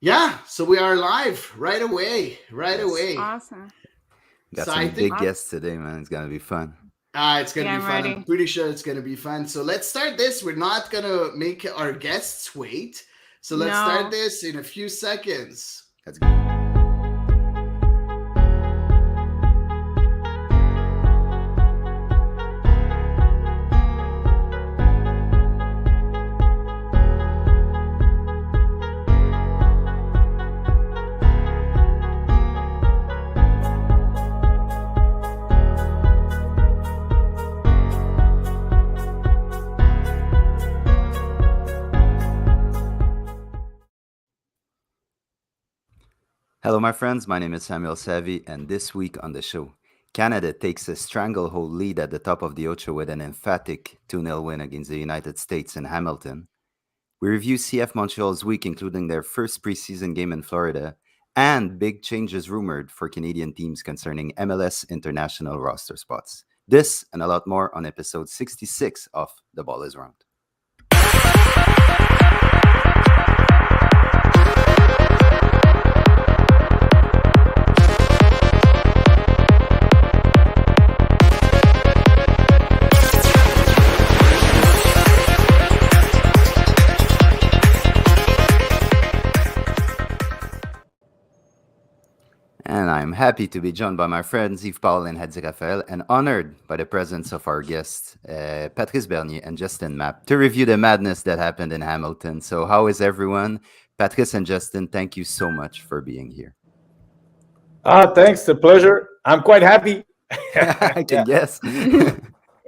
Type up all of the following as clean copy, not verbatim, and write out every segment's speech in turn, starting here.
Yeah, so we are live right away, right Yes. away. Awesome. Got So I some big think guests today, man. It's gonna be fun. it's gonna Yeah, be I'm fun. I'm ready. pretty sure it's gonna be fun. So let's start this. We're not gonna make our guests wait. So let's start No. this in a few seconds. Let's go. Hello, my friends. My name is Samuel Savy, and this week on the show, Canada takes a stranglehold lead at the top of the Ocho with an emphatic 2-0 win against the United States in Hamilton. We review CF Montreal's week, including their first preseason game in Florida, and big changes rumored for Canadian teams concerning MLS international roster spots. This and a lot more on episode 66 of The Ball is Round. And I'm happy to be joined by my friends Yves Paul and Hady Raphael, and honored by the presence of our guests, Patrice Bernier and Justin Mapp, to review the madness that happened in Hamilton. So, how is everyone? Patrice and Justin, thank you so much for being here. Thanks, a pleasure. I'm quite happy. I can guess.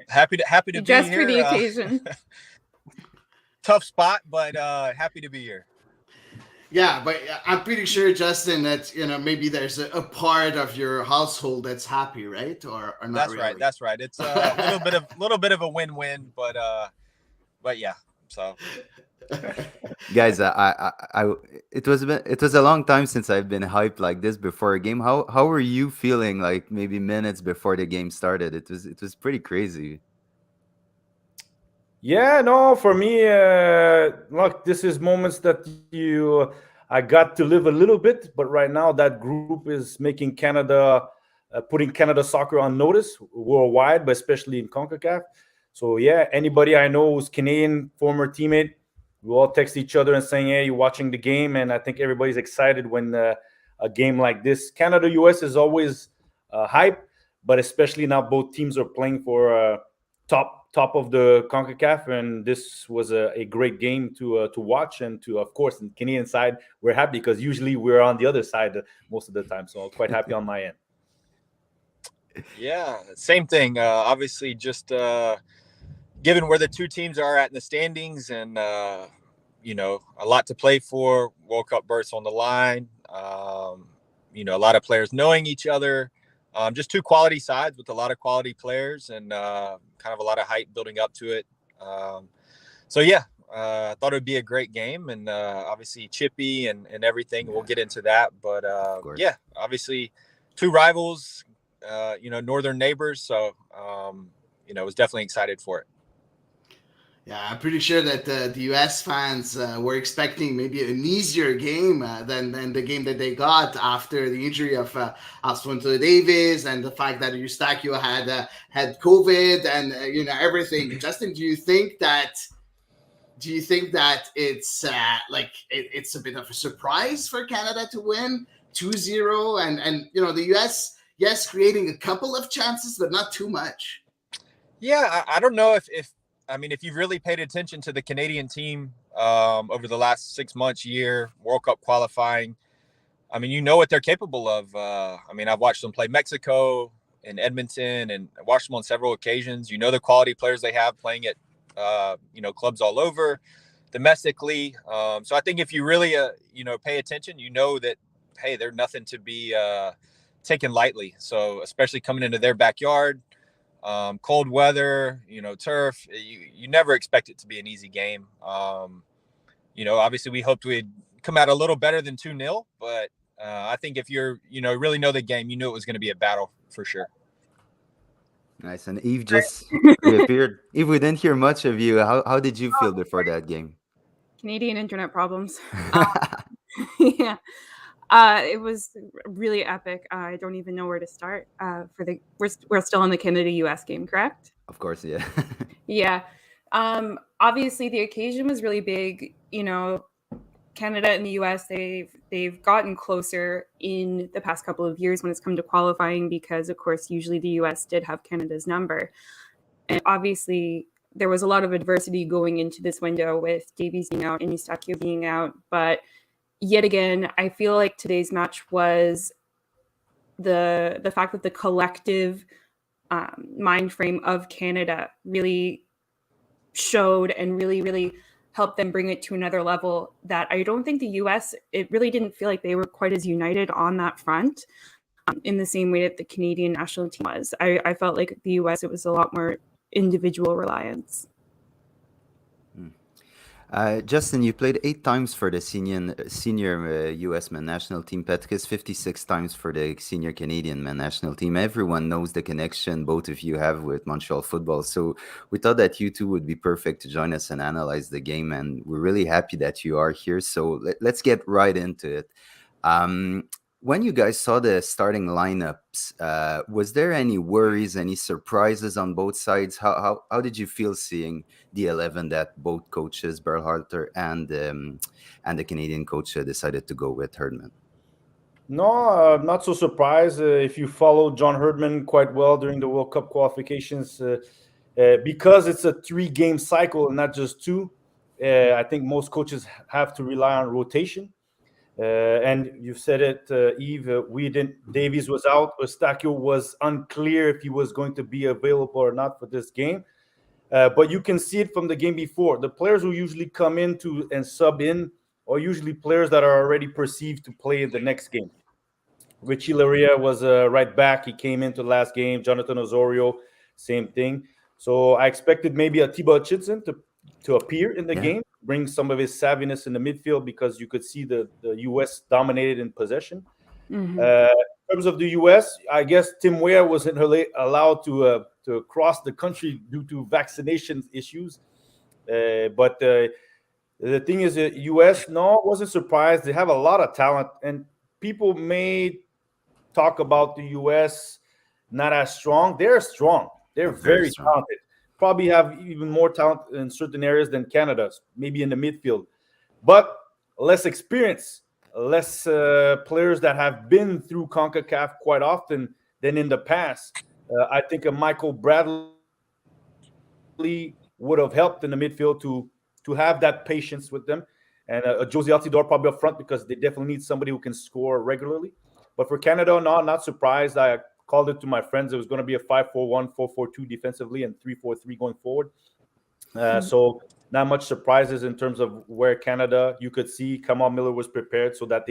happy to be Just here. for the occasion. Tough spot, but happy to be here. Yeah, but I'm pretty sure, Justin, that maybe there's a part of your household that's happy, right? Or not That's really? right. That's right. It's a little bit of a win-win, but yeah. So, guys, it was a long time since I've been hyped like this before a game. How were you feeling like maybe minutes before the game started? It was pretty crazy. Yeah, no, for me, look, this is moments that I got to live a little bit, but right now that group is making Canada, putting Canada soccer on notice worldwide, but especially in CONCACAF. So yeah, anybody I know who's Canadian, former teammate, we all text each other and saying, "Hey, you're watching the game," and I think everybody's excited when a game like this. Canada US is always hype, but especially now both teams are playing for top of the CONCACAF, and this was a great game to watch. And to, of course, in the Canadian side, we're happy because usually we're on the other side most of the time. So I'm quite happy on my end. yeah, same thing. Obviously, just given where the two teams are at in the standings, and a lot to play for. World Cup berths on the line. A lot of players knowing each other. Just two quality sides with a lot of quality players, and kind of a lot of hype building up to it. So yeah, I thought it would be a great game, and obviously chippy and everything. We'll get into that, but yeah, obviously two rivals, northern neighbors. So was definitely excited for it. Yeah, I'm pretty sure that the U.S. fans were expecting maybe an easier game than the game that they got after the injury of Alfonso Davis and the fact that Eustachio had COVID and everything. Justin, do you think that it's it's a bit of a surprise for Canada to win 2-0 and the U.S. yes creating a couple of chances but not too much? Yeah, I don't know if you've really paid attention to the Canadian team over the last 6 months, year, World Cup qualifying, you know what they're capable of. I've watched them play Mexico and Edmonton, and I watched them on several occasions. You know the quality players they have playing at clubs all over domestically. So I think if you really pay attention, you know that, hey, they're nothing to be taken lightly. So especially coming into their backyard. Cold weather, turf, you never expect it to be an easy game. Obviously we hoped we'd come out a little better than 2-0, but I think if you're, really know the game, you knew it was going to be a battle for sure. Nice. And Yves just reappeared. Yves, we didn't hear much of you. How did you feel before that game? Canadian internet problems. Yeah. It was really epic. I don't even know where to start. We're still on the Canada-US game, correct? Of course, yeah. Yeah. Obviously, the occasion was really big. Canada and the US, they've gotten closer in the past couple of years when it's come to qualifying because, of course, usually the US did have Canada's number. And obviously, there was a lot of adversity going into this window with Davies being out and Eustachio being out. But yet again, I feel like today's match was the fact that the collective mind frame of Canada really showed and really helped them bring it to another level that I don't think the US, it really didn't feel like they were quite as united on that front in the same way that the Canadian national team was. I felt like the US, it was a lot more individual reliance. Justin, you played 8 times for the senior U.S. men's national team. Patrice, 56 times for the senior Canadian men's national team. Everyone knows the connection both of you have with Montreal football. So we thought that you two would be perfect to join us and analyze the game. And we're really happy that you are here. So let's get right into it. When you guys saw the starting lineups, was there any worries, any surprises on both sides? How did you feel seeing the 11 that both coaches, Berhalter and the Canadian coach, decided to go with Herdman? No, not so surprised. If you followed John Herdman quite well during the World Cup qualifications, because it's a 3-game cycle and not just 2, I think most coaches have to rely on rotation. And you've said it, Yves. Davies was out. Eustachio was unclear if he was going to be available or not for this game. But you can see it from the game before. The players who usually come in and sub in are usually players that are already perceived to play in the next game. Richie Laria was right back. He came into the last game. Jonathan Osorio, same thing. So I expected maybe a Thibaut Chitson to appear in the game, bring some of his savviness in the midfield, because you could see the U.S. dominated in possession. Mm-hmm. In terms of the U.S., I guess Tim Weah wasn't really allowed to cross the country due to vaccination issues. But the thing is, the U.S., no, wasn't surprised. They have a lot of talent, and people may talk about the U.S. not as strong. They're strong. They're very talented. Probably have even more talent in certain areas than Canada, maybe in the midfield, but less experience, less players that have been through CONCACAF quite often than in the past. I think a Michael Bradley would have helped in the midfield to have that patience with them, and Josie Altidore probably up front, because they definitely need somebody who can score regularly. But for Canada, no, not surprised. I called it to my friends. It was going to be a 5-4-1, 4-4-2 defensively, and 3-4-3 going forward. So not much surprises in terms of where Canada, you could see Kamal Miller was prepared so that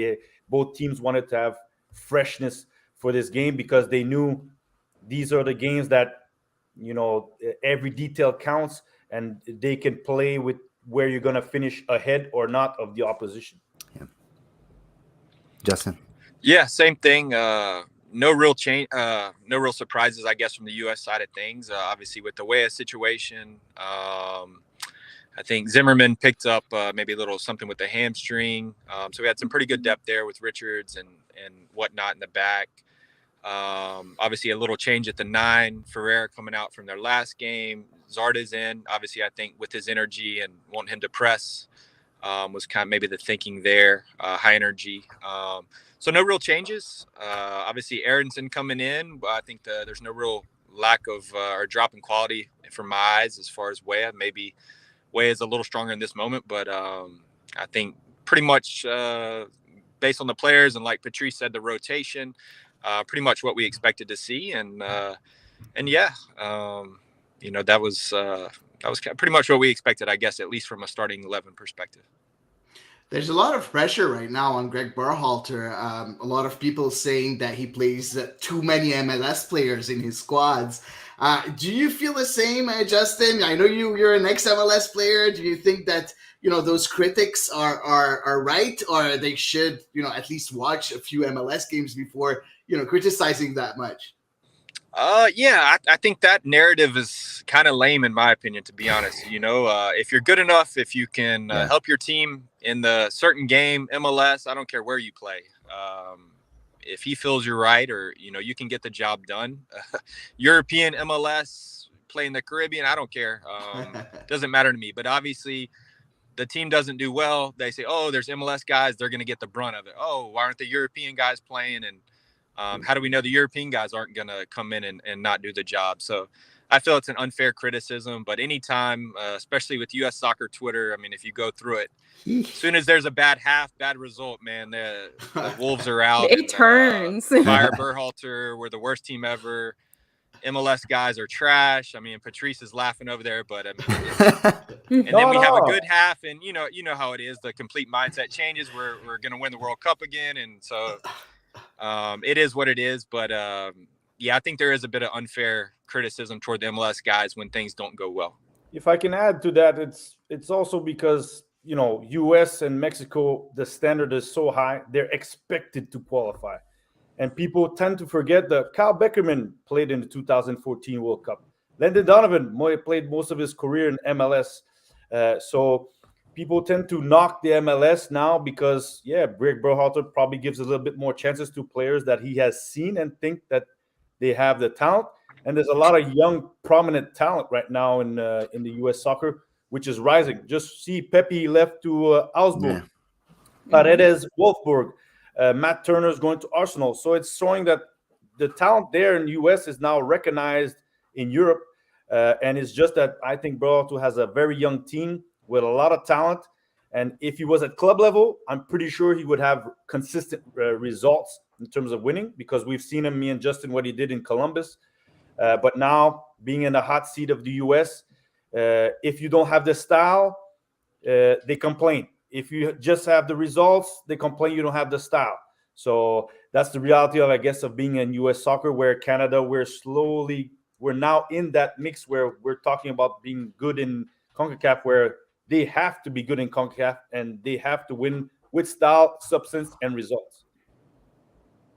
both teams wanted to have freshness for this game, because they knew these are the games that, every detail counts, and they can play with where you're going to finish ahead or not of the opposition. Yeah. Justin? Yeah, same thing. No real change, no real surprises, I guess, from the U.S. side of things. Obviously, with the Weah situation, I think Zimmerman picked up maybe a little something with the hamstring. So we had some pretty good depth there with Richards and whatnot in the back. Obviously, a little change at the 9. Ferreira coming out from their last game. Zarda's in. Obviously, I think with his energy and wanting him to press was kind of maybe the thinking there. High energy. So no real changes. Obviously, Aronson coming in. I think there's no real lack of or drop in quality from my eyes as far as Weah. Maybe Weah is a little stronger in this moment, but I think pretty much based on the players and, like Patrice said, the rotation, pretty much what we expected to see. And yeah, that was pretty much what we expected, I guess, at least from a starting 11 perspective. There's a lot of pressure right now on Greg Berhalter. A lot of people saying that he plays too many MLS players in his squads. Do you feel the same, Justin? I know you're an ex-MLS player. Do you think that those critics are right, or they should at least watch a few MLS games before criticizing that much? Yeah, I think that narrative is kind of lame, in my opinion, to be honest. If you're good enough, if you can help your team in the certain game, MLS, I don't care where you play. If he feels you're right, or you can get the job done. European MLS, play in the Caribbean, I don't care. Doesn't matter to me. But obviously, the team doesn't do well. They say, "Oh, there's MLS guys. They're going to get the brunt of it." Oh, why aren't the European guys playing? And how do we know the European guys aren't going to come in and not do the job? So I feel it's an unfair criticism. But anytime, especially with U.S. soccer Twitter, I mean, if you go through it, as soon as there's a bad result, man, the Wolves are out. It turns. Fire Berhalter, we're the worst team ever. MLS guys are trash. I mean, Patrice is laughing over there, but I mean, and then we have a good half, and you know how it is. The complete mindset changes. We're going to win the World Cup again, and so it is what it is. But yeah, I think there is a bit of unfair criticism toward the MLS guys when things don't go well. If I can add to that, it's also because U.S. and Mexico, the standard is so high, they're expected to qualify. And people tend to forget that Kyle Beckerman played in the 2014 World Cup. Landon Donovan played most of his career in MLS. So people tend to knock the MLS now because, Greg Berhalter probably gives a little bit more chances to players that he has seen and think that they have the talent. And there's a lot of young, prominent talent right now in the U.S. soccer, which is rising. Just see Pepe left to Augsburg. Paredes, Wolfsburg. Matt Turner is going to Arsenal. So it's showing that the talent there in the U.S. is now recognized in Europe. And it's just that I think Berhalter has a very young team with a lot of talent. And if he was at club level, I'm pretty sure he would have consistent results in terms of winning, because we've seen him, me and Justin, what he did in Columbus. But now, being in the hot seat of the U.S., if you don't have the style, they complain. If you just have the results, they complain you don't have the style. So that's the reality of, I guess, of being in U.S. soccer, where Canada, we're now in that mix where we're talking about being good in CONCACAF, where they have to be good in CONCACAF and they have to win with style, substance, and results.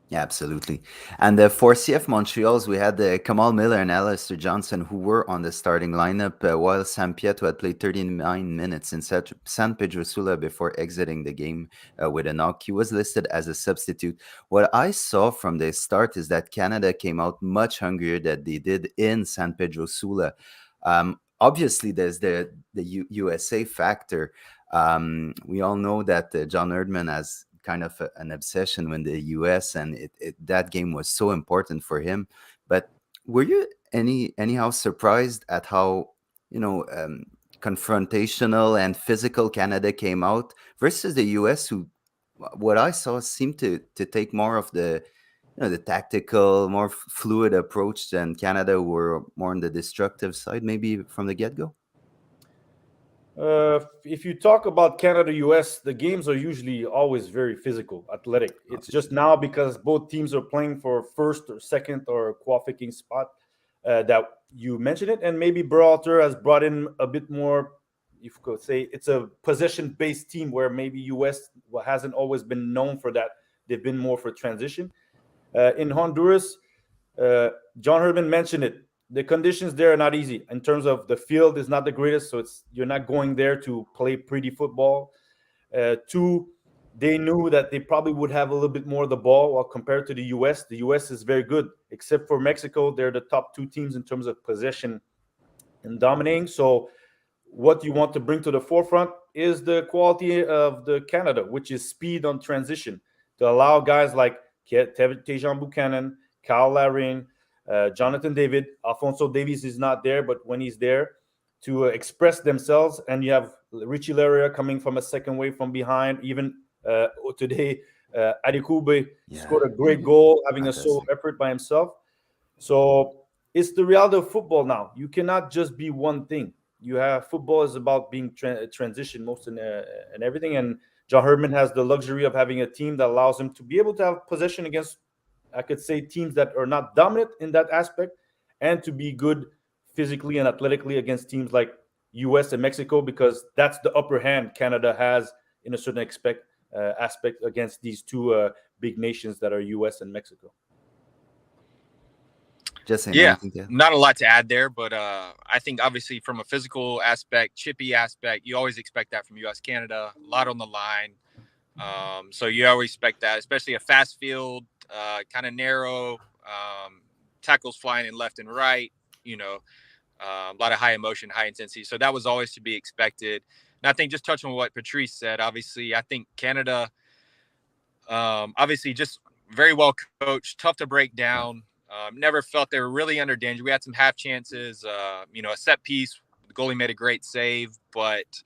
Yeah, absolutely. And for CF Montreal's, we had Kamal Miller and Alistair Johnson, who were on the starting lineup, while Sam Pietro had played 39 minutes in San Pedro Sula before exiting the game with a knock. He was listed as a substitute. What I saw from the start is that Canada came out much hungrier than they did in San Pedro Sula. Obviously, there's the USA factor. We all know that John Erdman has kind of an obsession with the US, and that game was so important for him. But were you anyhow surprised at how confrontational and physical Canada came out versus the US, who, what I saw, seemed to take more of the the tactical, more fluid approach than Canada, who were more on the destructive side, maybe from the get-go? If you talk about Canada, US, the games are usually always very physical, athletic. It's just now because both teams are playing for first or second or qualifying spot that you mentioned it. And maybe Berhalter has brought in a bit more, you could say it's a possession-based team, where maybe US hasn't always been known for that. They've been more for transition. In Honduras, John Herdman mentioned it. The conditions there are not easy in terms of the field is not the greatest, so you're not going there to play pretty football. Two, they knew that they probably would have a little bit more of the ball, while compared to the U.S. The U.S. is very good, except for Mexico. They're the top two teams in terms of possession and dominating. So what you want to bring to the forefront is the quality of the Canada, which is speed on transition, to allow guys like Tejan Buchanan, Kyle Larin, Jonathan David. Alfonso Davies is not there, but when he's there, to express themselves. And you have Richie Laria coming from a second wave from behind. Even today, Adekube scored a great goal, having a solo effort by himself. So it's the reality of football now. You cannot just be one thing. You have football is about being transition most and everything. And John Herdman has the luxury of having a team that allows him to be able to have possession against, I could say, teams that are not dominant in that aspect, and to be good physically and athletically against teams like U.S. and Mexico, because that's the upper hand Canada has in a certain aspect against these two big nations that are U.S. and Mexico. Justin, Yeah, anything to add? not a lot to add there, but I think obviously from a physical aspect, chippy aspect, you always expect that from U.S. Canada. A lot on the line, so you always expect that, especially a fast field, kind of narrow, tackles flying in left and right. You know, a lot of high emotion, high intensity. So that was always to be expected. And I think just touching on what Patrice said, obviously, I think Canada, obviously, just very well coached, tough to break down. Never felt they were really under danger. We had some half chances, a set piece. The goalie made a great save, but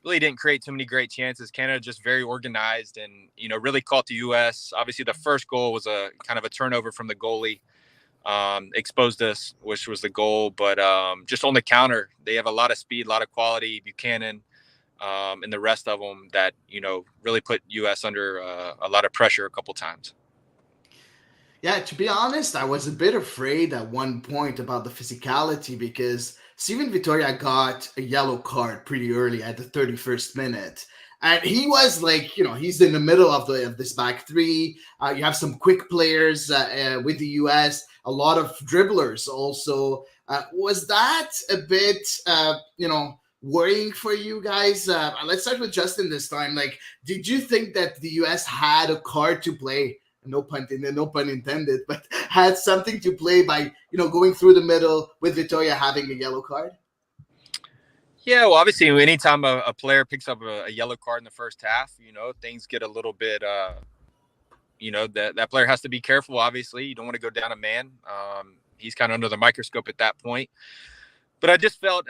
really didn't create too many great chances. Canada just very organized and, really caught the U.S. Obviously, the first goal was a kind of a turnover from the goalie, exposed us, which was the goal. But just on the counter, they have a lot of speed, a lot of quality. Buchanan, and the rest of them that, really put U.S. under a lot of pressure a couple times. Yeah, to be honest, I was a bit afraid at one point about the physicality because Steven Vittoria got a yellow card pretty early at the 31st minute. And he was like, he's in the middle of this back three. You have some quick players with the US, a lot of dribblers also. Was that a bit, worrying for you guys? Let's start with Justin this time. Like, did you think that the US had a card to play? No pun intended, but had something to play by, going through the middle with Vittoria having a yellow card? Yeah, well, obviously, anytime a player picks up a yellow card in the first half, things get a little bit, that player has to be careful, obviously. You don't want to go down a man. He's kind of under the microscope at that point. But I just felt,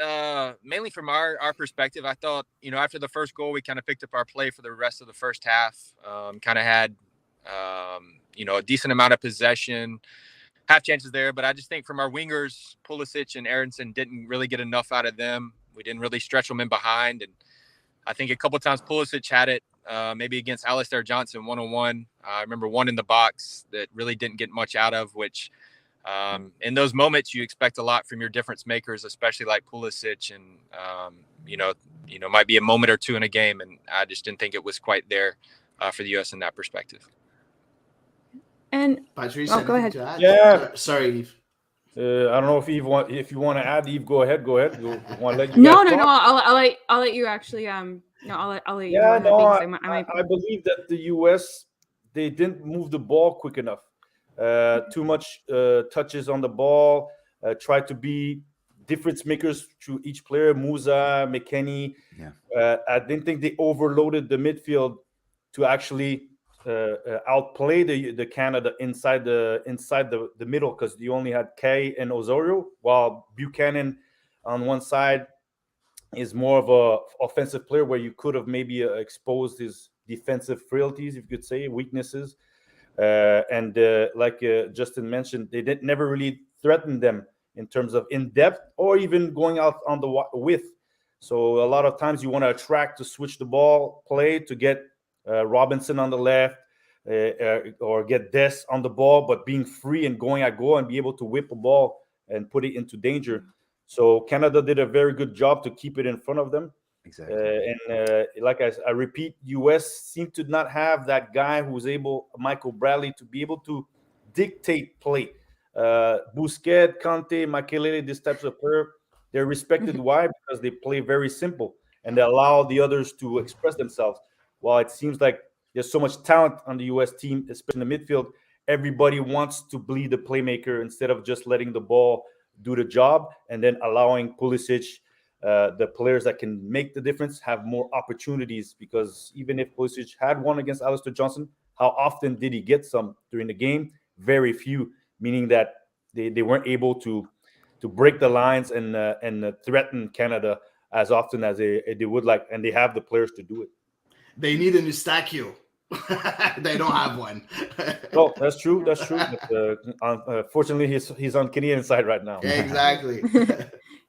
mainly from our perspective, I thought, after the first goal, we kind of picked up our play for the rest of the first half, kind of had, a decent amount of possession, half chances there. But I just think from our wingers, Pulisic and Aronson didn't really get enough out of them. We didn't really stretch them in behind. And I think a couple of times Pulisic had it, maybe against Alistair Johnson one-on-one. I remember one in the box that really didn't get much out of, which in those moments you expect a lot from your difference makers, especially like Pulisic. And, might be a moment or two in a game. And I just didn't think it was quite there for the U.S. in that perspective. And Patrice, go ahead. to add? Yeah. Sorry, Yves. I don't know if you want to add, Yves, go ahead. Want to let you No. guys talk? I'll let you actually. I'll let you. Yeah, go ahead, no, because I believe that the US, they didn't move the ball quick enough. Too much touches on the ball. Tried to be difference makers through each player. Musa, McKennie. Yeah. I didn't think they overloaded the midfield to actually outplay the Canada inside the middle, because you only had Kay and Osorio, while Buchanan on one side is more of a offensive player where you could have maybe exposed his defensive frailties, if you could say, weaknesses. And like Justin mentioned, they never really threatened them in terms of in-depth or even going out on the width. So a lot of times you want to attract to switch the ball play to get Robinson on the left or get Des on the ball, but being free and going at goal and be able to whip a ball and put it into danger. So Canada did a very good job to keep it in front of them. Exactly. Like I repeat, US seemed to not have that guy who's able, Michael Bradley, to be able to dictate play. Busquets, Conte, Makelele, these types of players, they're respected. Why? Because they play very simple and they allow the others to express themselves. While it seems like there's so much talent on the US team, especially in the midfield, everybody wants to be the playmaker instead of just letting the ball do the job and then allowing Pulisic, the players that can make the difference, have more opportunities. Because even if Pulisic had one against Alistair Johnson, how often did he get some during the game? Very few, meaning that they weren't able to break the lines and threaten Canada as often as they would like, and they have the players to do it. They need a Eustachio. They don't have one. Oh, that's true. But, fortunately, he's on Canadian side right now. Exactly.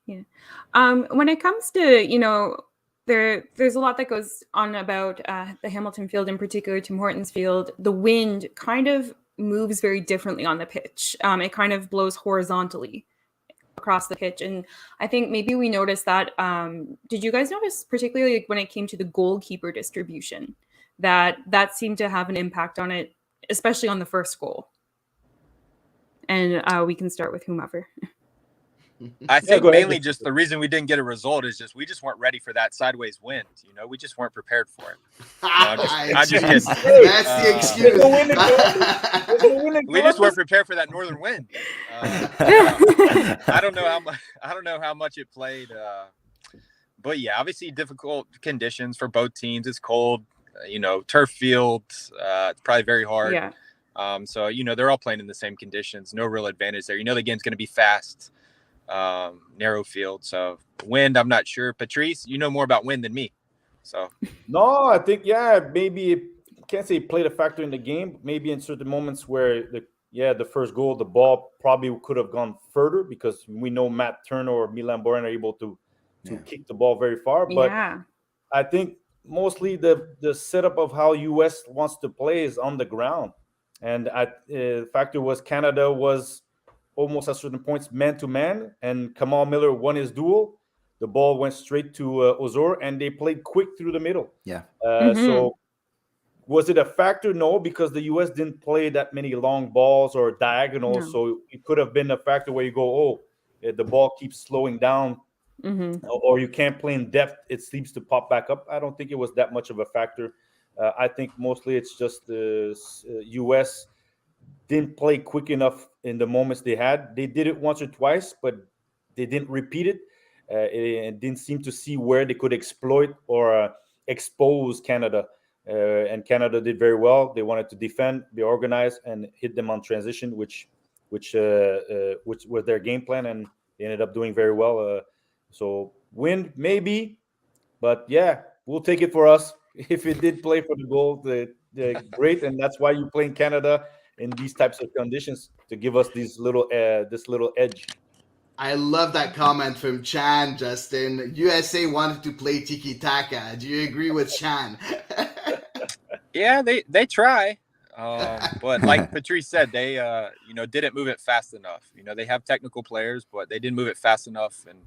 Yeah. When it comes to, there's a lot that goes on about the Hamilton field, in particular Tim Hortons field. The wind kind of moves very differently on the pitch. It kind of blows horizontally across the pitch. And I think maybe we noticed that. Did you guys notice, particularly when it came to the goalkeeper distribution, that seemed to have an impact on it, especially on the first goal? and we can start with whomever. I think go ahead. mainly just the reason we didn't get a result is just we just weren't ready for that sideways wind. You know, we just weren't prepared for it. No, I'm just kidding. That's the excuse. There's a win in Columbus. There's a win in We just weren't Columbus. prepared for that northern wind. I don't know how much. I don't know how much it played. But yeah, obviously difficult conditions for both teams. It's cold. You know, turf field. It's probably very hard. Yeah. So you know they're all playing in the same conditions. No real advantage there. You know the game's going to be fast. Narrow field. So wind, I'm not sure. Patrice, you know more about wind than me. So No, I think maybe can't say it played a factor in the game. Maybe in certain moments where the first goal, the ball probably could have gone further because we know Matt Turner or Milan Borjan are able to kick the ball very far. But Yeah. I think mostly the setup of how US wants to play is on the ground, and the factor was Canada was almost at certain points man to man, and Kamal Miller won his duel. The ball went straight to Ozor, and they played quick through the middle. Yeah. So was it a factor? No, because the US didn't play that many long balls or diagonals. No. So it could have been a factor where you go, the ball keeps slowing down, or you can't play in depth. It seems to pop back up. I don't think it was that much of a factor. I think mostly it's just the US didn't play quick enough in the moments they had. They did it once or twice, but they didn't repeat it. It didn't seem to see where they could exploit or expose Canada. And Canada did very well. They wanted to defend, be organized, and hit them on transition, which was their game plan, and they ended up doing very well. So win maybe, but yeah, we'll take it for us. If it did play for the goal, great, and that's why you play in Canada in these types of conditions to give us this little edge. I love that comment from Chan, Justin. USA wanted to play tiki taka. Do you agree with Chan? yeah, they try, but like Patrice said, they didn't move it fast enough. You know, they have technical players, but they didn't move it fast enough and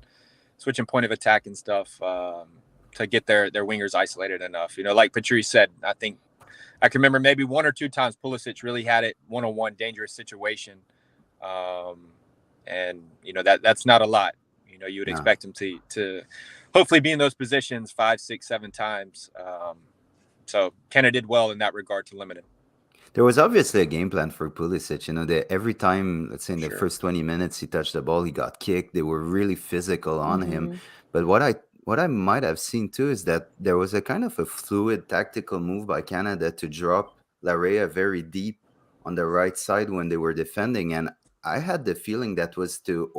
switching point of attack and stuff to get their wingers isolated enough. You know, like Patrice said, I think I can remember maybe one or two times Pulisic really had it one-on-one dangerous situation. And you know, that's not a lot. You know, you would expect him to hopefully be in those positions 5, 6, 7 times. So Canada did well in that regard to limit him. There was obviously a game plan for Pulisic. You know, that every time, let's say in the first 20 minutes he touched the ball, he got kicked. They were really physical on him. But what I might have seen too is that there was a kind of a fluid tactical move by Canada to drop Larea very deep on the right side when they were defending, and I had the feeling that was to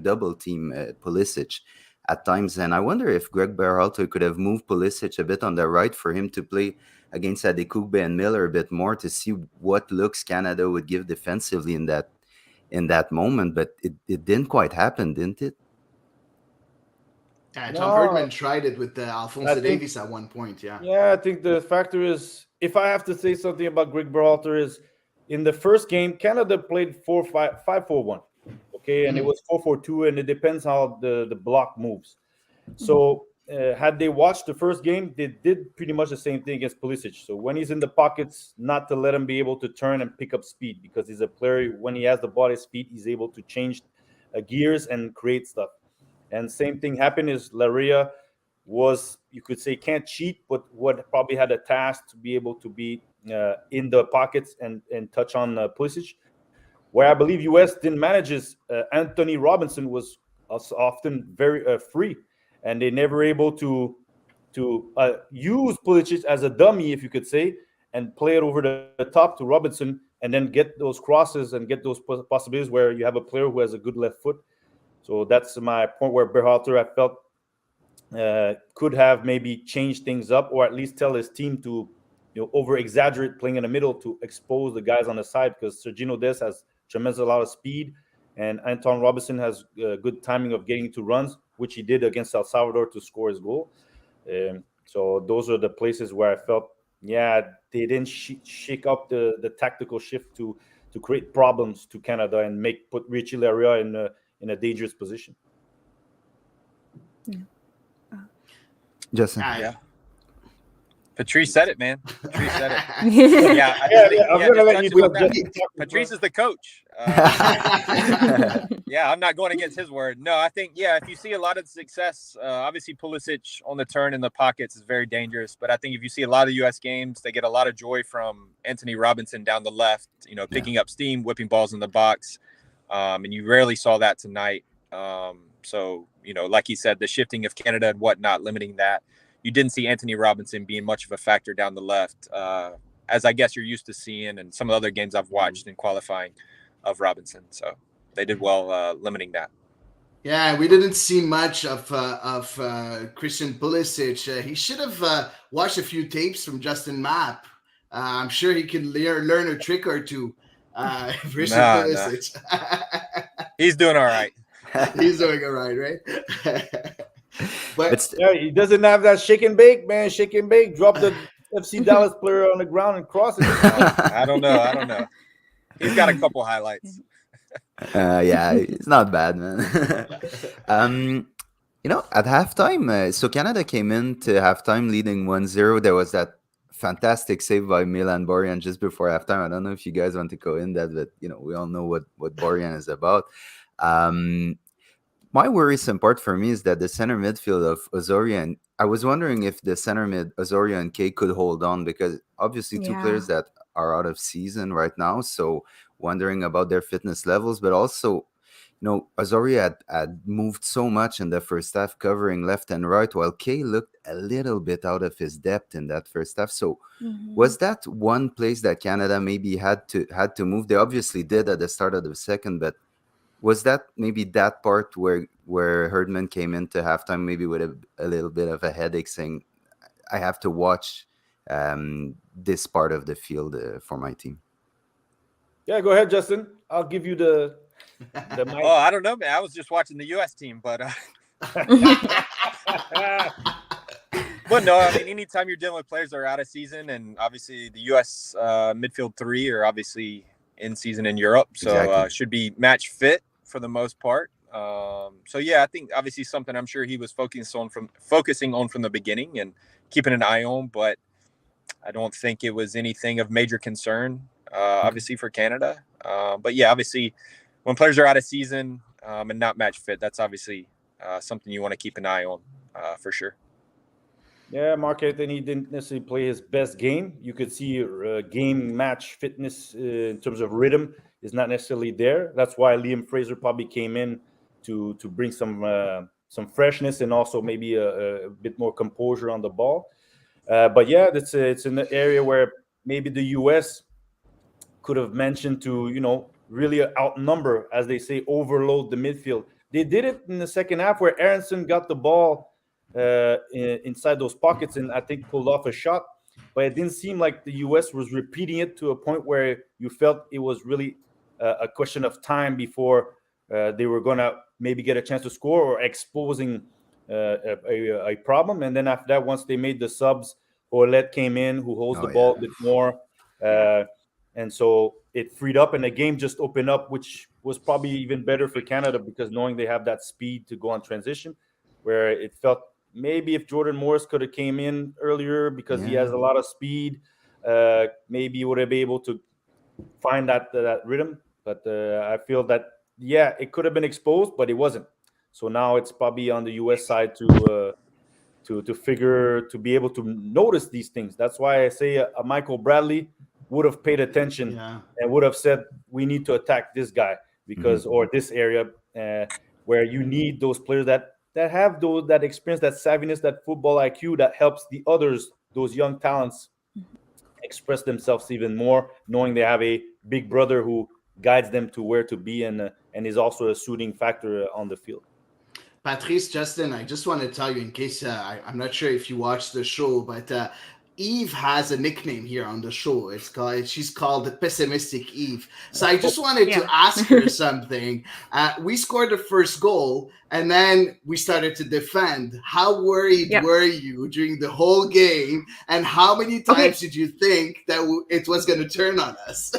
double team Pulisic at times. And I wonder if Greg Berhalter could have moved Pulisic a bit on the right for him to play against Adekugbe and Miller a bit more to see what looks Canada would give defensively in that moment. But it didn't quite happen, didn't it? Yeah, Tom Herdman tried it with Alphonso Davies at one point. Yeah, I think the factor is, if I have to say something about Greg Berhalter, is in the first game, Canada played 5-4-1. Okay, and it was 4-4-2, and it depends how the block moves. So had they watched the first game, they did pretty much the same thing against Pulisic. So when he's in the pockets, not to let him be able to turn and pick up speed, because he's a player, when he has the ball at his feet, he's able to change gears and create stuff. And same thing happened is Larea was, you could say, can't cheat, but what probably had a task to be able to be in the pockets and touch on Pulisic. Where I believe US didn't manage is Anthony Robinson was often very free, and they never able to use Pulisic as a dummy, if you could say, and play it over the top to Robinson, and then get those crosses and get those possibilities where you have a player who has a good left foot. So that's my point where Berhalter, I felt, could have maybe changed things up, or at least tell his team to over exaggerate playing in the middle to expose the guys on the side, because Sergino Dest has tremendous amount of speed, and Anton Robinson has good timing of getting to runs, which he did against El Salvador to score his goal. So those are the places where I felt, they didn't shake up the tactical shift to create problems to Canada and put Richie Larea in a dangerous position. Justin. Patrice said it, man. Patrice said it. Yeah, I just think, I'm gonna let you about talk. that. Patrice is the coach. Yeah, I'm not going against his word. No, I think, if you see a lot of success, obviously Pulisic on the turn in the pockets is very dangerous. But I think if you see a lot of U.S. games, they get a lot of joy from Anthony Robinson down the left, picking up steam, whipping balls in the box. And you rarely saw that tonight. So, like he said, the shifting of Canada and whatnot, limiting that. You didn't see Anthony Robinson being much of a factor down the left, as I guess you're used to seeing in some of the other games I've watched in qualifying of Robinson. So they did well limiting that. Yeah, we didn't see much of Christian Pulisic. He should have watched a few tapes from Justin Mapp. I'm sure he can learn a trick or two. Christian Pulisic. He's doing all right. He's doing all right, right? But he doesn't have that shake and bake, man. Shake and bake. Drop the FC Dallas player on the ground and cross it. I don't know. He's got a couple highlights. Yeah, it's not bad, man. At halftime, so Canada came into halftime leading 1-0. There was that fantastic save by Milan Borjan just before halftime. I don't know if you guys want to go in that, but we all know what Borjan is about. My worrisome part for me is that the center midfield of Osorio, and I was wondering if the center mid Osorio and Kay could hold on, because obviously two players that are out of season right now, so wondering about their fitness levels, but also Osorio had moved so much in the first half, covering left and right, while Kay looked a little bit out of his depth in that first half. So was that one place that Canada maybe had to move? They obviously did at the start of the second, but was that maybe that part where Herdman came into halftime maybe with a little bit of a headache, saying, I have to watch this part of the field for my team? Yeah, go ahead, Justin. I'll give you the mic. Oh, I don't know, man. I was just watching the U.S. team, but but no, I mean, anytime you're dealing with players that are out of season, and obviously the U.S. Midfield three are obviously in season in Europe, so should be match fit for the most part. So yeah, I think obviously something I'm sure he was focusing on from the beginning and keeping an eye on, but I don't think it was anything of major concern, obviously for Canada. But yeah, obviously when players are out of season and not match fit, that's obviously something you want to keep an eye on for sure. Yeah, Mark Anthony didn't necessarily play his best game. You could see game match fitness in terms of rhythm is not necessarily there. That's why Liam Fraser probably came in to bring some freshness and also maybe a bit more composure on the ball. But yeah, it's an area where maybe the U.S. could have mentioned to really outnumber, as they say, overload the midfield. They did it in the second half where Aronson got the ball inside those pockets and I think pulled off a shot, but it didn't seem like the U.S. was repeating it to a point where you felt it was really a question of time before they were going to maybe get a chance to score or exposing a problem. And then after that, once they made the subs, Ouellet came in, who holds the ball a bit more, and so it freed up and the game just opened up, which was probably even better for Canada, because knowing they have that speed to go on transition, where it felt maybe if Jordan Morris could have came in earlier because he has a lot of speed, maybe he would have been able to find that rhythm. But I feel that, it could have been exposed, but it wasn't. So now it's probably on the U.S. side to be able to notice these things. That's why I say Michael Bradley would have paid attention and would have said, we need to attack this guy because or this area where you need those players that have that experience, that savviness, that football IQ that helps the others, those young talents, express themselves even more, knowing they have a big brother who guides them to where to be and is also a soothing factor on the field. Patrice, Justin, I just want to tell you, in case I'm not sure if you watched the show, but Eve has a nickname here on the show. She's called the Pessimistic Eve. So I just wanted to ask her something. We scored the first goal, and then we started to defend. How worried were you during the whole game, and how many times did you think that it was going to turn on us?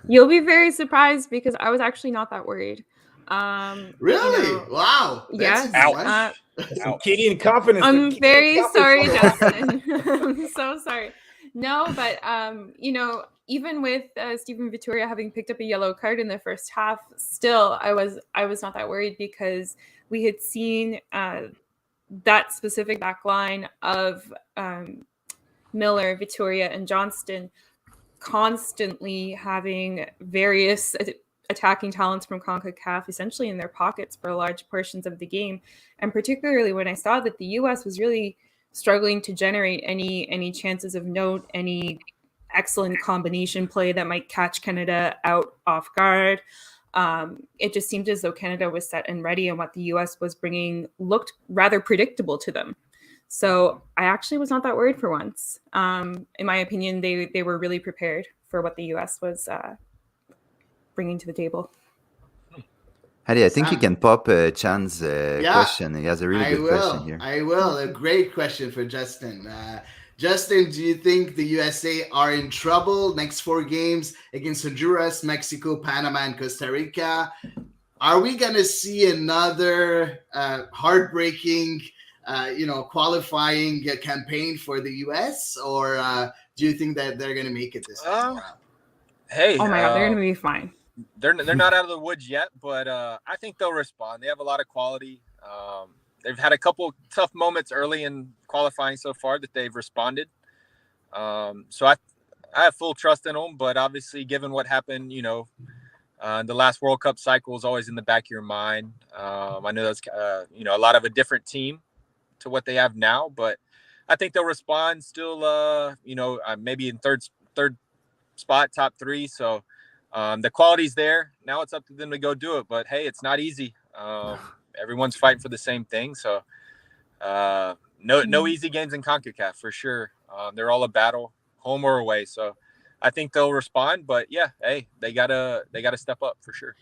You'll be very surprised because I was actually not that worried. Really? Wow. That's Yes. a good one. Some Canadian confidence. I'm Canadian very confidence sorry, coming out. Justin. I'm so sorry. No, but even with Stephen Vittoria having picked up a yellow card in the first half, still I was not that worried because we had seen that specific back line of Miller, Vittoria, and Johnston constantly having various attacking talents from CONCACAF essentially in their pockets for large portions of the game. And particularly when I saw that the US was really struggling to generate any chances of note, any excellent combination play that might catch Canada out off guard. It just seemed as though Canada was set and ready, and what the US was bringing looked rather predictable to them. So I actually was not that worried for once. In my opinion, they were really prepared for what the US was bringing to the table. Hady, I think you Sam. can pop Chan's question. He has a really good question here. I will. A great question for Justin. Justin, do you think the USA are in trouble next 4 games against Honduras, Mexico, Panama, and Costa Rica? Are we going to see another heartbreaking, qualifying campaign for the US, or do you think that they're going to make it this time around? Hey, oh my God, they're going to be fine. They're not out of the woods yet, but I think they'll respond. They have a lot of quality. They've had a couple tough moments early in qualifying so far that they've responded. So I have full trust in them, but obviously given what happened, the last World Cup cycle is always in the back of your mind. I know that's, a lot of a different team to what they have now, but I think they'll respond still, maybe in third spot, top 3. So the quality's there. Now it's up to them to go do it, but hey, it's not easy. Everyone's fighting for the same thing. So no easy games in CONCACAF for sure. They're all a battle, home or away. So I think they'll respond, but yeah, hey, they gotta step up for sure.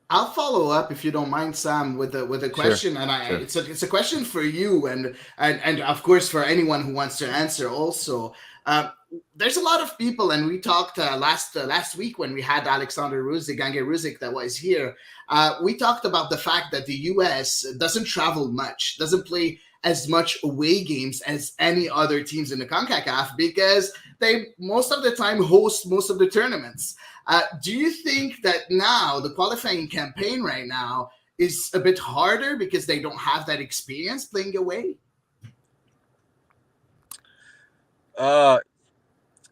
I'll follow up if you don't mind, Sam, with a question, Sure, and sure. it's a question for you, and of course for anyone who wants to answer. Also, there's a lot of people, and we talked last week when we had Alexander Ruzik that was here. We talked about the fact that the U.S. doesn't travel much, doesn't play as much away games as any other teams in the CONCACAF because they most of the time host most of the tournaments. Do you think that now the qualifying campaign right now is a bit harder because they don't have that experience playing away?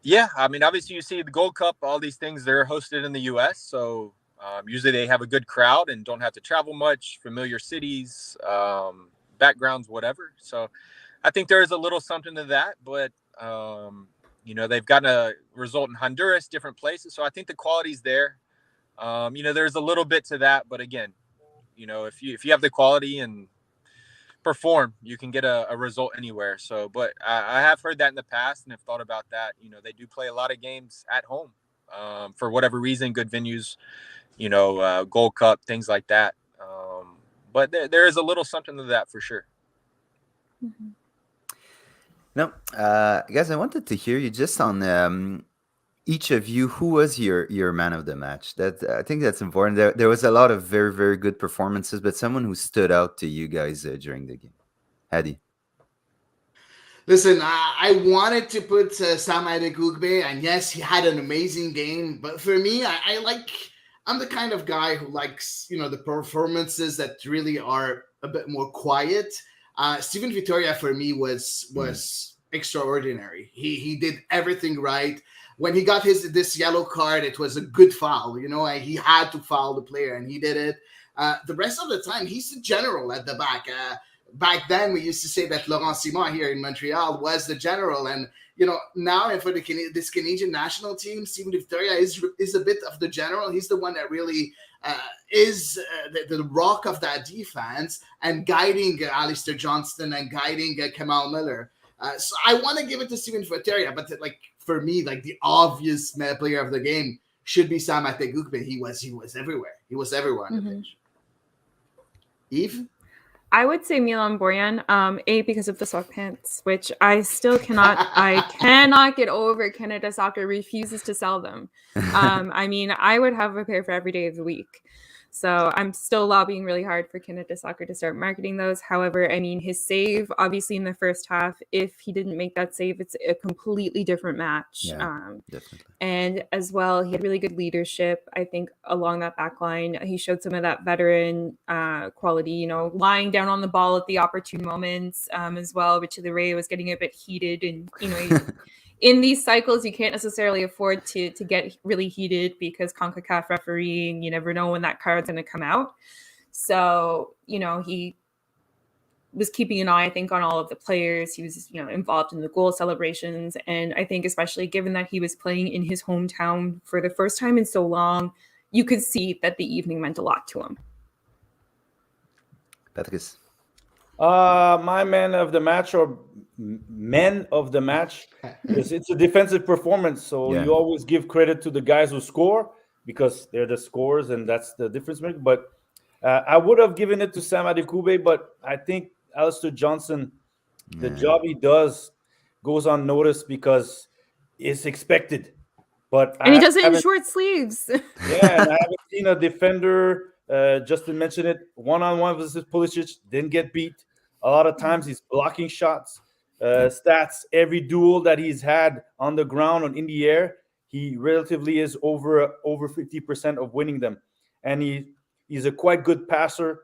Yeah, I mean, obviously you see the Gold Cup, all these things, they're hosted in the U.S., so usually they have a good crowd and don't have to travel much, familiar cities, backgrounds, whatever. So I think there is a little something to that, but they've gotten a result in Honduras, different places. So I think the quality's there. There's a little bit to that, but again, if you have the quality and perform, you can get a result anywhere. So, but I have heard that in the past and have thought about that. They do play a lot of games at home for whatever reason, good venues, Gold Cup, things like that. But there is a little something to that for sure. Mm-hmm. No, guys, I wanted to hear you just on each of you. Who was your man of the match? I think that's important. There was a lot of very, very good performances, but someone who stood out to you guys during the game. Hady. Listen, I wanted to put Sam Adegugbe, and yes, he had an amazing game. But for me, I'm the kind of guy who likes, the performances that really are a bit more quiet. Stephen Vittoria for me was extraordinary. He did everything right. When he got this yellow card, it was a good foul. He had to foul the player, and he did it. The rest of the time, he's the general at the back. Back then, we used to say that Laurent Simon here in Montreal was the general, and now for this Canadian national team, Stephen Vittoria is a bit of the general. He's the one that really is the rock of that defense and guiding Alistair Johnston and guiding Kamal Miller. So I want to give it to Stephen Vittoria, but for me, the obvious player of the game should be Sam Adegugbe. He was everywhere. He was everywhere on the pitch. Eve? I would say Milan Borjan, because of the sweatpants, which I still cannot get over. Canada Soccer refuses to sell them. I mean, I would have a pair for every day of the week. So I'm still lobbying really hard for Canada Soccer to start marketing those. However, I mean, his save, obviously in the first half, if he didn't make that save, it's a completely different match. Yeah, definitely. And as well, he had really good leadership, I think, along that back line. He showed some of that veteran quality, you know, lying down on the ball at the opportune moments as well. Richie Ray was getting a bit heated, and, you know, in these cycles, you can't necessarily afford to get really heated because CONCACAF refereeing, you never know when that card's going to come out. So, you know, he was keeping an eye, I think, on all of the players. He was, you know, involved in the goal celebrations. And I think especially given that he was playing in his hometown for the first time in so long, you could see that the evening meant a lot to him. Patrice. My man of the match, or men of the match, is it's a defensive performance. So Yeah. you always give credit to the guys who score because they're the scorers, and that's the difference maker. But I would have given it to Sam Adekugbe, but I think Alistair Johnson, the job he does goes unnoticed because it's expected. But And he does it in short sleeves. Yeah, and I haven't seen a defender. Justin mentioned it. One-on-one versus Pulisic, didn't get beat. A lot of times he's blocking shots. Stats, every duel that he's had on the ground or in the air, he relatively is over 50% of winning them. And he's a quite good passer,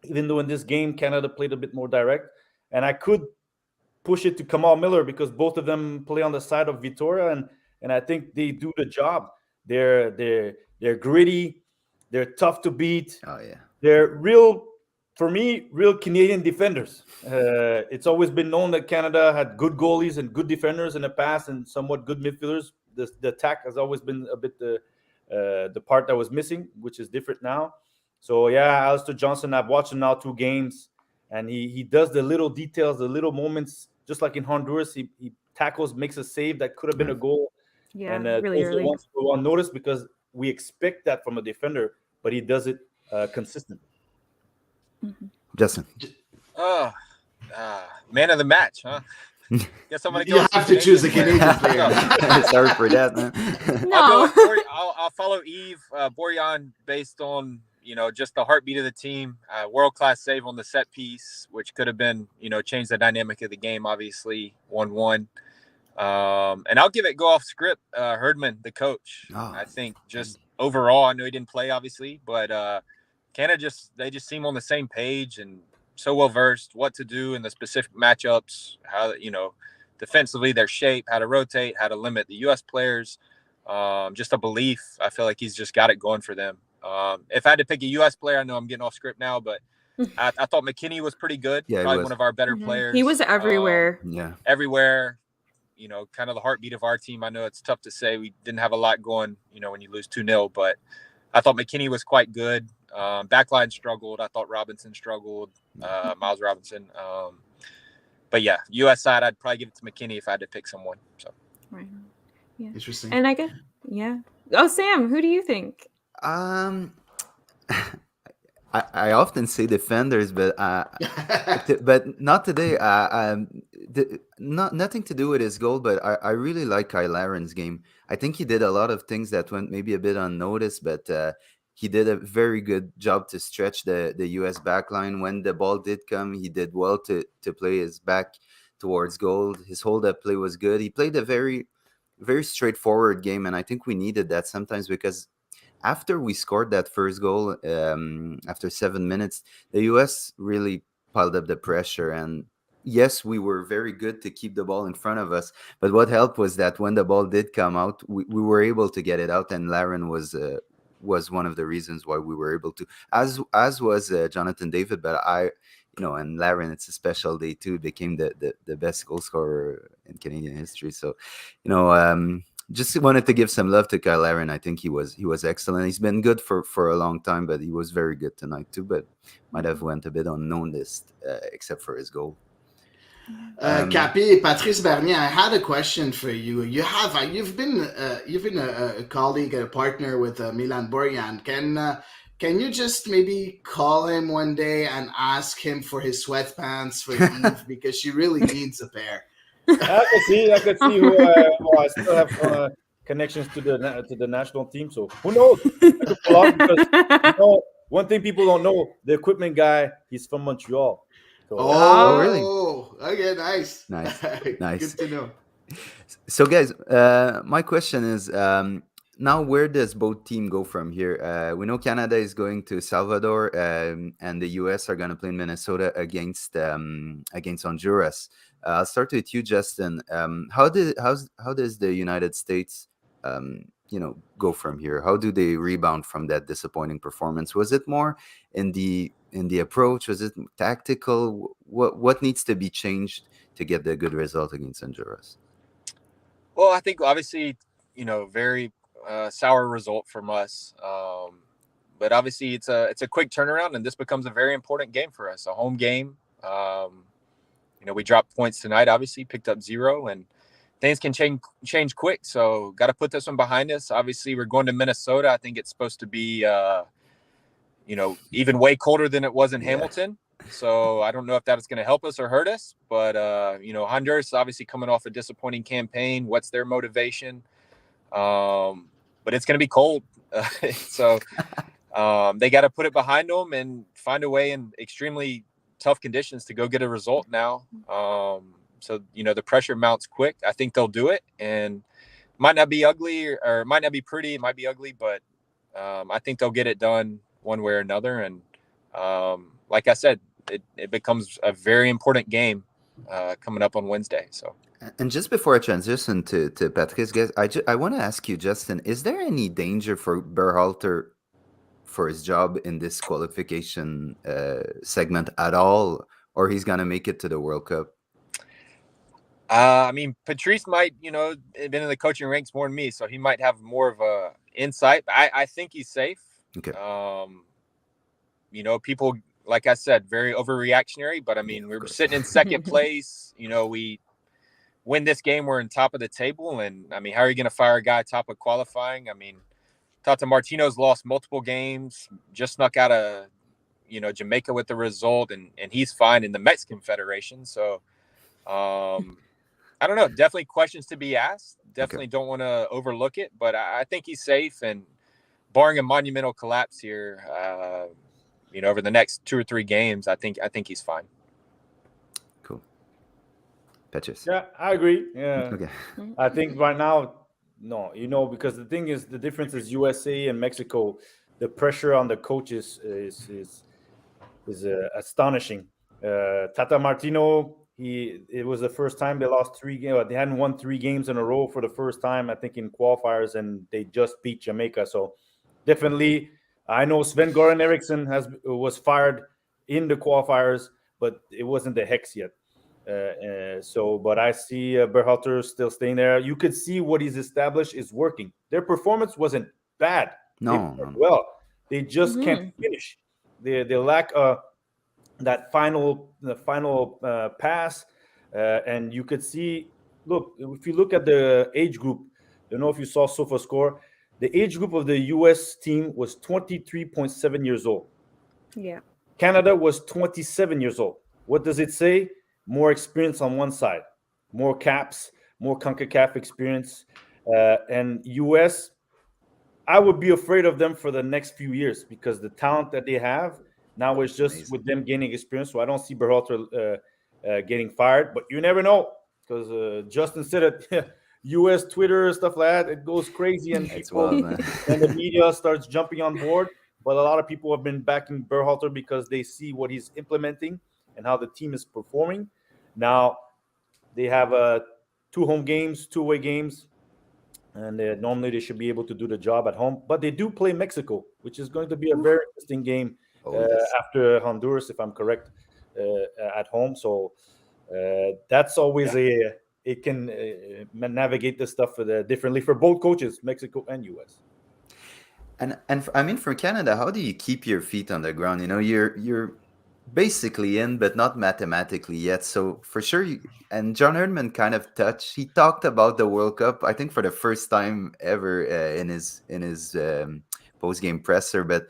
even though in this game Canada played a bit more direct. And I could push it to Kamal Miller because both of them play on the side of Vitoria, and I think they do the job. They're gritty, they're tough to beat. Oh yeah, they're real, for me, real Canadian defenders. It's always been known that Canada had good goalies and good defenders in the past, and somewhat good midfielders. The attack has always been a bit the part that was missing, which is different now. So yeah, Alistair Johnson, I've watched him now 2 games, and he does the little details, the little moments, just like in Honduras. He tackles, makes a save that could have been a goal. Yeah, and really those are early. the ones we want to notice because we expect that from a defender, but he does it consistently. Justin. Man of the match, huh? Guess I'm gonna go. You have to choose a Canadian player. Sorry for that, man. No. I'll follow Yves Borjan based on, you know, just the heartbeat of the team. World-class save on the set piece, which could have been, you know, changed the dynamic of the game, obviously, 1-1. And I'll give it go off script. Herdman, the coach. I think just overall, I know he didn't play, obviously, but Canada they just seem on the same page and so well versed what to do in the specific matchups, how, you know, defensively their shape, how to rotate, how to limit the U.S. players. Just a belief. I feel like he's just got it going for them. If I had to pick a U.S. player, I know I'm getting off script now, but I thought McKinney was pretty good. Yeah, probably one of our better players. He was everywhere. Everywhere. You know, kind of the heartbeat of our team. I know it's tough to say. We didn't have a lot going, you know, when you lose 2-0, but I thought McKinney was quite good. Backline struggled. I thought Robinson struggled, Miles Robinson. But yeah, U.S. side, I'd probably give it to McKinney if I had to pick someone. So, right. Yeah. Interesting. And I guess, yeah. Oh, Sam, who do you think? I often say defenders, but but not today. Nothing to do with his goal, but I really like Kyle Laren's game. I think he did a lot of things that went maybe a bit unnoticed, but he did a very good job to stretch the U.S. backline. When the ball did come, he did well to play his back towards goal. His hold-up play was good. He played a very, very straightforward game, and I think we needed that sometimes because after we scored that first goal, after 7 minutes, the U.S. really piled up the pressure. And yes, we were very good to keep the ball in front of us. But what helped was that when the ball did come out, we were able to get it out. And Laren was one of the reasons why we were able to, as was Jonathan David. But and Laren, it's a special day too. Became the best goal scorer in Canadian history. So, just wanted to give some love to Kyle Larin. I think he was excellent. He's been good for a long time, but he was very good tonight too. But might have went a bit unnoticed, except for his goal. Capi, Patrice Bernier, I had a question for you. You've been a colleague, a partner with Milan Borjan. Can you just maybe call him one day and ask him for his sweatpants for Eve because she really needs a pair? I could see who I still have connections to the national team. So who knows? I could pull off because one thing people don't know: the equipment guy, he's from Montreal. So Oh, really? Okay, nice. Nice, Good nice. to know. So, guys, my question is now where does both team go from here? We know Canada is going to Salvador, and the US are going to play in Minnesota against Honduras. I'll start with you, Justin. How does the United States, go from here? How do they rebound from that disappointing performance? Was it more in the approach? Was it tactical? What needs to be changed to get the good result against Honduras? Well, I think obviously, very sour result from us. But obviously it's a quick turnaround, and this becomes a very important game for us, a home game. We dropped points tonight, obviously picked up 0, and things can change quick. So got to put this one behind us. Obviously we're going to Minnesota. I think it's supposed to be, even way colder than it was in Hamilton. So I don't know if that's going to help us or hurt us, but Honduras obviously coming off a disappointing campaign. What's their motivation? But it's going to be cold. So they got to put it behind them and find a way in extremely tough conditions to go get a result now. So, the pressure mounts quick. I think they'll do it, and might not be ugly or might not be pretty. It might be ugly, but I think they'll get it done one way or another. And like I said, it becomes a very important game coming up on Wednesday. So. And just before I transition to Patrick's guest, I want to ask you, Justin, is there any danger for Berhalter for his job in this qualification segment at all, or he's going to make it to the World Cup? Patrice might, been in the coaching ranks more than me, so he might have more of a insight. I think he's safe. Okay. People, like I said, very overreactionary, but we're sitting in second place. We win this game, we're on top of the table, and how are you going to fire a guy top of qualifying? Tata Martino's lost multiple games, just snuck out of, Jamaica with the result, and he's fine in the Mexican Federation. So, I don't know. Definitely questions to be asked. Definitely don't want to overlook it, but I think he's safe. And barring a monumental collapse here, over the next 2 or 3 games, I think he's fine. Cool. Patches. Yeah, I agree. Yeah. Okay. I think right now, no, because the thing is, the difference is USA and Mexico. The pressure on the coaches is astonishing. Tata Martino, it was the first time they lost 3 games. They hadn't won 3 games in a row for the first time, I think, in qualifiers, and they just beat Jamaica. So definitely, I know Sven-Goran Eriksson was fired in the qualifiers, but it wasn't the hex yet. But I see Berhalter still staying there. You could see what he's established is working. Their performance wasn't bad. No. Well, they just can't finish. They lack that final pass, and you could see. Look, if you look at the age group, I don't know if you saw SofaScore. The age group of the U.S. team was 23.7 years old. Yeah. Canada was 27 years old. What does it say? More experience on one side, more caps, more CONCACAF experience, and U.S. I would be afraid of them for the next few years because the talent that they have now is just amazing with them gaining experience. So I don't see Berhalter getting fired, but you never know because Justin said it. U.S. Twitter stuff like that, it goes crazy, and people and the media starts jumping on board. But a lot of people have been backing Berhalter because they see what he's implementing and how the team is performing. Now they have 2 home games, 2 away games, and normally they should be able to do the job at home. But they do play Mexico, which is going to be a very interesting game after Honduras, if I'm correct, at home. So that's always it can navigate this stuff differently for both coaches, Mexico and U.S. And for Canada, how do you keep your feet on the ground? You're basically in, but not mathematically yet. So for sure, and John Herdman kind of he talked about the World Cup, I think for the first time ever in his post-game presser. But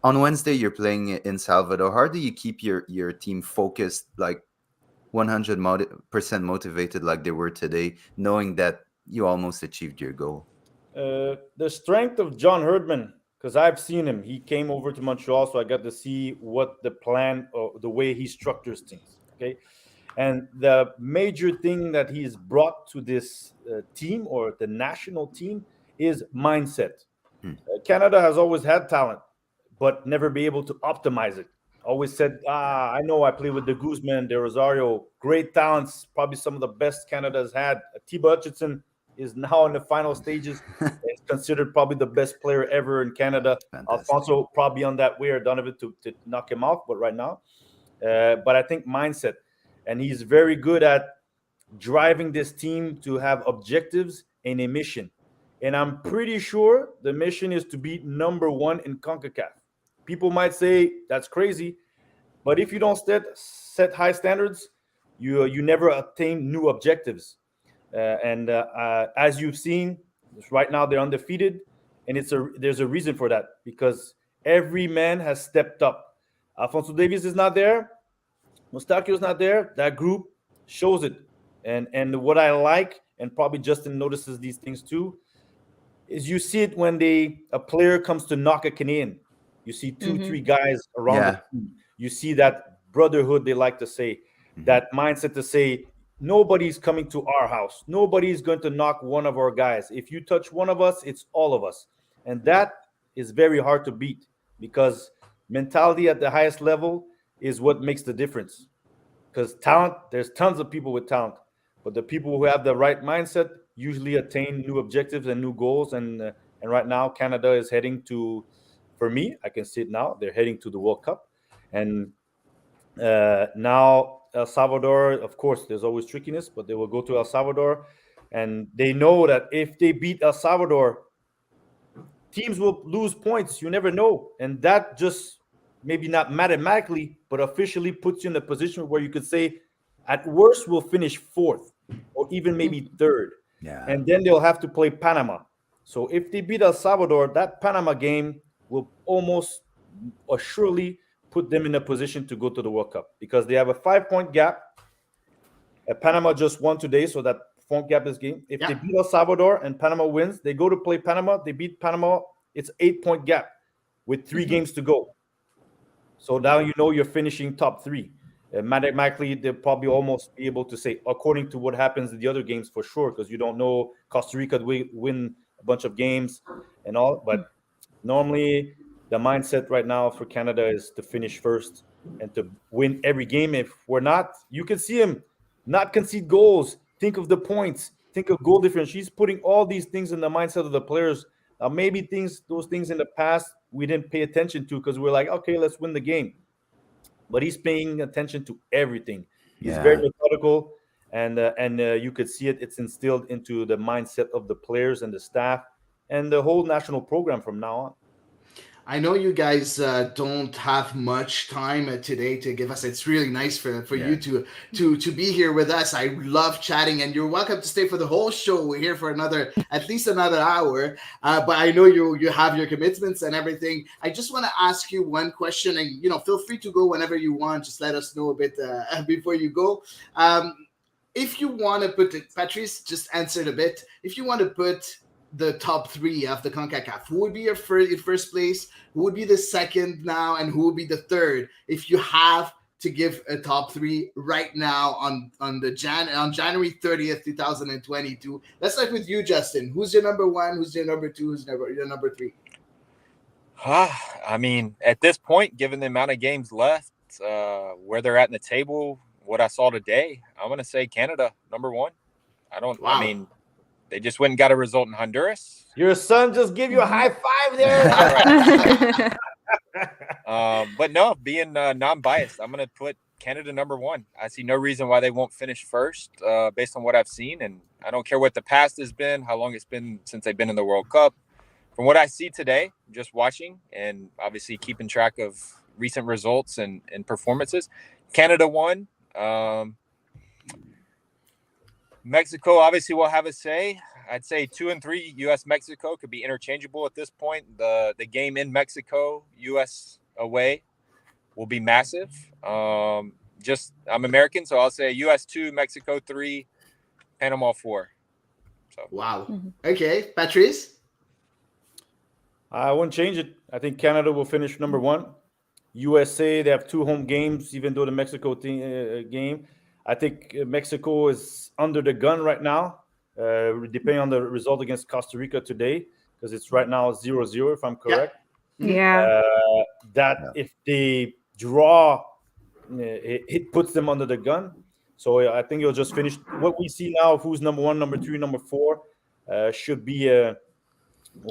on Wednesday you're playing in Salvador. How do you keep your team focused, like 100% motivated, like they were today, knowing that you almost achieved your goal? The strength of John Herdman, because I've seen him. He came over to Montreal, so I got to see what the plan or the way he structures things. Okay, and the major thing that he's brought to this team or the national team is mindset. Hmm. Canada has always had talent, but never be able to optimize it. Always said, I know I play with the Guzman, De Rosario, great talents, probably some of the best Canada's had. Tiba Hutchinson is now in the final stages. Is considered probably the best player ever in Canada. Fantastic. Alfonso probably on that way or Donovan to knock him off, but right now. But I think mindset, and he's very good at driving this team to have objectives and a mission. And I'm pretty sure the mission is to be number one in CONCACAF. People might say that's crazy, but if you don't set high standards, you never attain new objectives. As you've seen, right now they're undefeated, and there's a reason for that because every man has stepped up. Alfonso Davies is not there. Mustachio's not there. That group shows it. And what I like, and probably Justin notices these things too, is you see it when a player comes to knock a Canadian. You see 2, 3 guys around the team. You see that brotherhood they like to say, that mindset to say, nobody's coming to our house. Nobody's going to knock one of our guys. If you touch one of us, it's all of us. And that is very hard to beat because mentality at the highest level is what makes the difference. Because talent, there's tons of people with talent, but the people who have the right mindset usually attain new objectives and new goals. And right now, Canada is heading to, for me, I can see it now, they're heading to the World Cup. And now El Salvador, of course, there's always trickiness, but they will go to El Salvador. And they know that if they beat El Salvador, teams will lose points. You never know. And that just maybe not mathematically, but officially puts you in a position where you could say, at worst, we'll finish fourth or even maybe third. Yeah. And then they'll have to play Panama. So if they beat El Salvador, that Panama game will almost surely put them in a position to go to the World Cup because they have a 5-point gap. Panama just won today, so that point gap is game. If they beat El Salvador and Panama wins, they go to play Panama. They beat Panama. It's 8-point gap with 3 games to go. So now you know you're finishing top 3. Mathematically, they'll probably almost be able to say, according to what happens in the other games for sure, because you don't know Costa Rica win a bunch of games and all. But normally, the mindset right now for Canada is to finish first and to win every game. If we're not, you can see him not concede goals. Think of the points. Think of goal difference. She's putting all these things in the mindset of the players. Maybe those things in the past we didn't pay attention to because we're like, okay, let's win the game. But he's paying attention to everything. He's very methodical, and you could see it. It's instilled into the mindset of the players and the staff and the whole national program from now on. I know you guys don't have much time today to give us. It's really nice for you to be here with us. I love chatting, and you're welcome to stay for the whole show. We're here for at least another hour. But I know you have your commitments and everything. I just want to ask you one question, and feel free to go whenever you want. Just let us know a bit before you go. If you want to put it, Patrice just answered a bit. If you want to put the top 3 of the CONCACAF, who would be your first place, who would be the second now, and who would be the third if you have to give a top 3 right now on January 30th 2022? Let's start with you, Justin. Who's your number 1, who's your number 2, who's your number 3? I mean, at this point, given the amount of games left, where they're at in the table, what I saw today, I'm going to say Canada number 1. I mean, they just went and got a result in Honduras. Your son just gave you a high five there. But no, being non-biased, I'm going to put Canada number 1. I see no reason why they won't finish first based on what I've seen. And I don't care what the past has been, how long it's been since they've been in the World Cup. From what I see today, just watching and obviously keeping track of recent results and performances, Canada 1. Mexico obviously will have a say. I'd say 2 and 3, U.S.-Mexico could be interchangeable at this point. The game in Mexico, U.S. away, will be massive. I'm American, so I'll say U.S. 2, Mexico 3, Panama 4. So Wow. Okay, Patrice. I wouldn't change it. I think Canada will finish number one. USA, they have 2 home games, even though the Mexico game. I think Mexico is under the gun right now, depending on the result against Costa Rica today, because it's right now 0-0, if I'm correct. Yeah. That if they draw, it puts them under the gun. So I think you'll just finish. What we see now of who's number 1, number 3, number 4 should be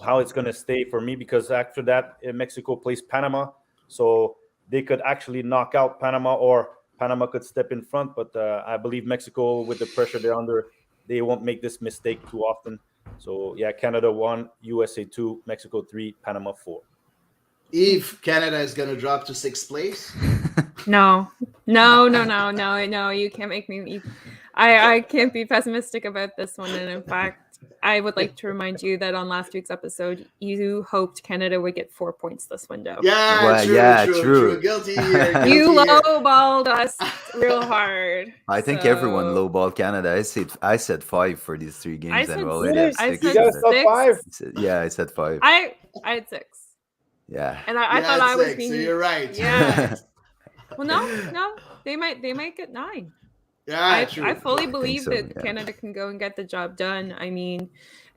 how it's going to stay for me, because after that Mexico plays Panama, so they could actually knock out Panama, or Panama could step in front. But I believe Mexico, with the pressure they're under, they won't make this mistake too often. So yeah, Canada 1, USA 2, Mexico 3, Panama 4. Eve, Canada is going to drop to 6th place. No, you can't make me. I can't be pessimistic about this one. And in fact, I would like to remind you that on last week's episode, you hoped Canada would get 4 points this window. Yeah, Well, true. Guilty here. You lowballed us real hard. I think everyone lowballed Canada. I said 5 for these 3 games, I and said we're already at 6. You guys said 5? Yeah, I said 5. I had 6. Yeah. And I thought I was being. So you're right. Yeah. Well, no, they might get 9. Yeah, I fully believe that Canada can go and get the job done. I mean,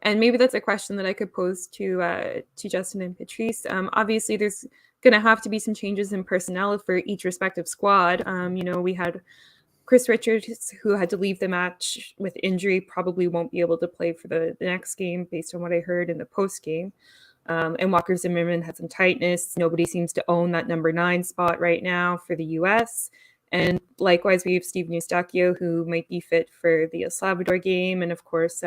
and maybe that's a question that I could pose to Justin and Patrice. Obviously, there's going to have to be some changes in personnel for each respective squad. We had Chris Richards, who had to leave the match with injury, probably won't be able to play for the next game, based on what I heard in the post game. And Walker Zimmerman had some tightness. Nobody seems to own that number 9 spot right now for the U.S. And likewise, we have Steve Eustachio, who might be fit for the El Salvador game. And of course,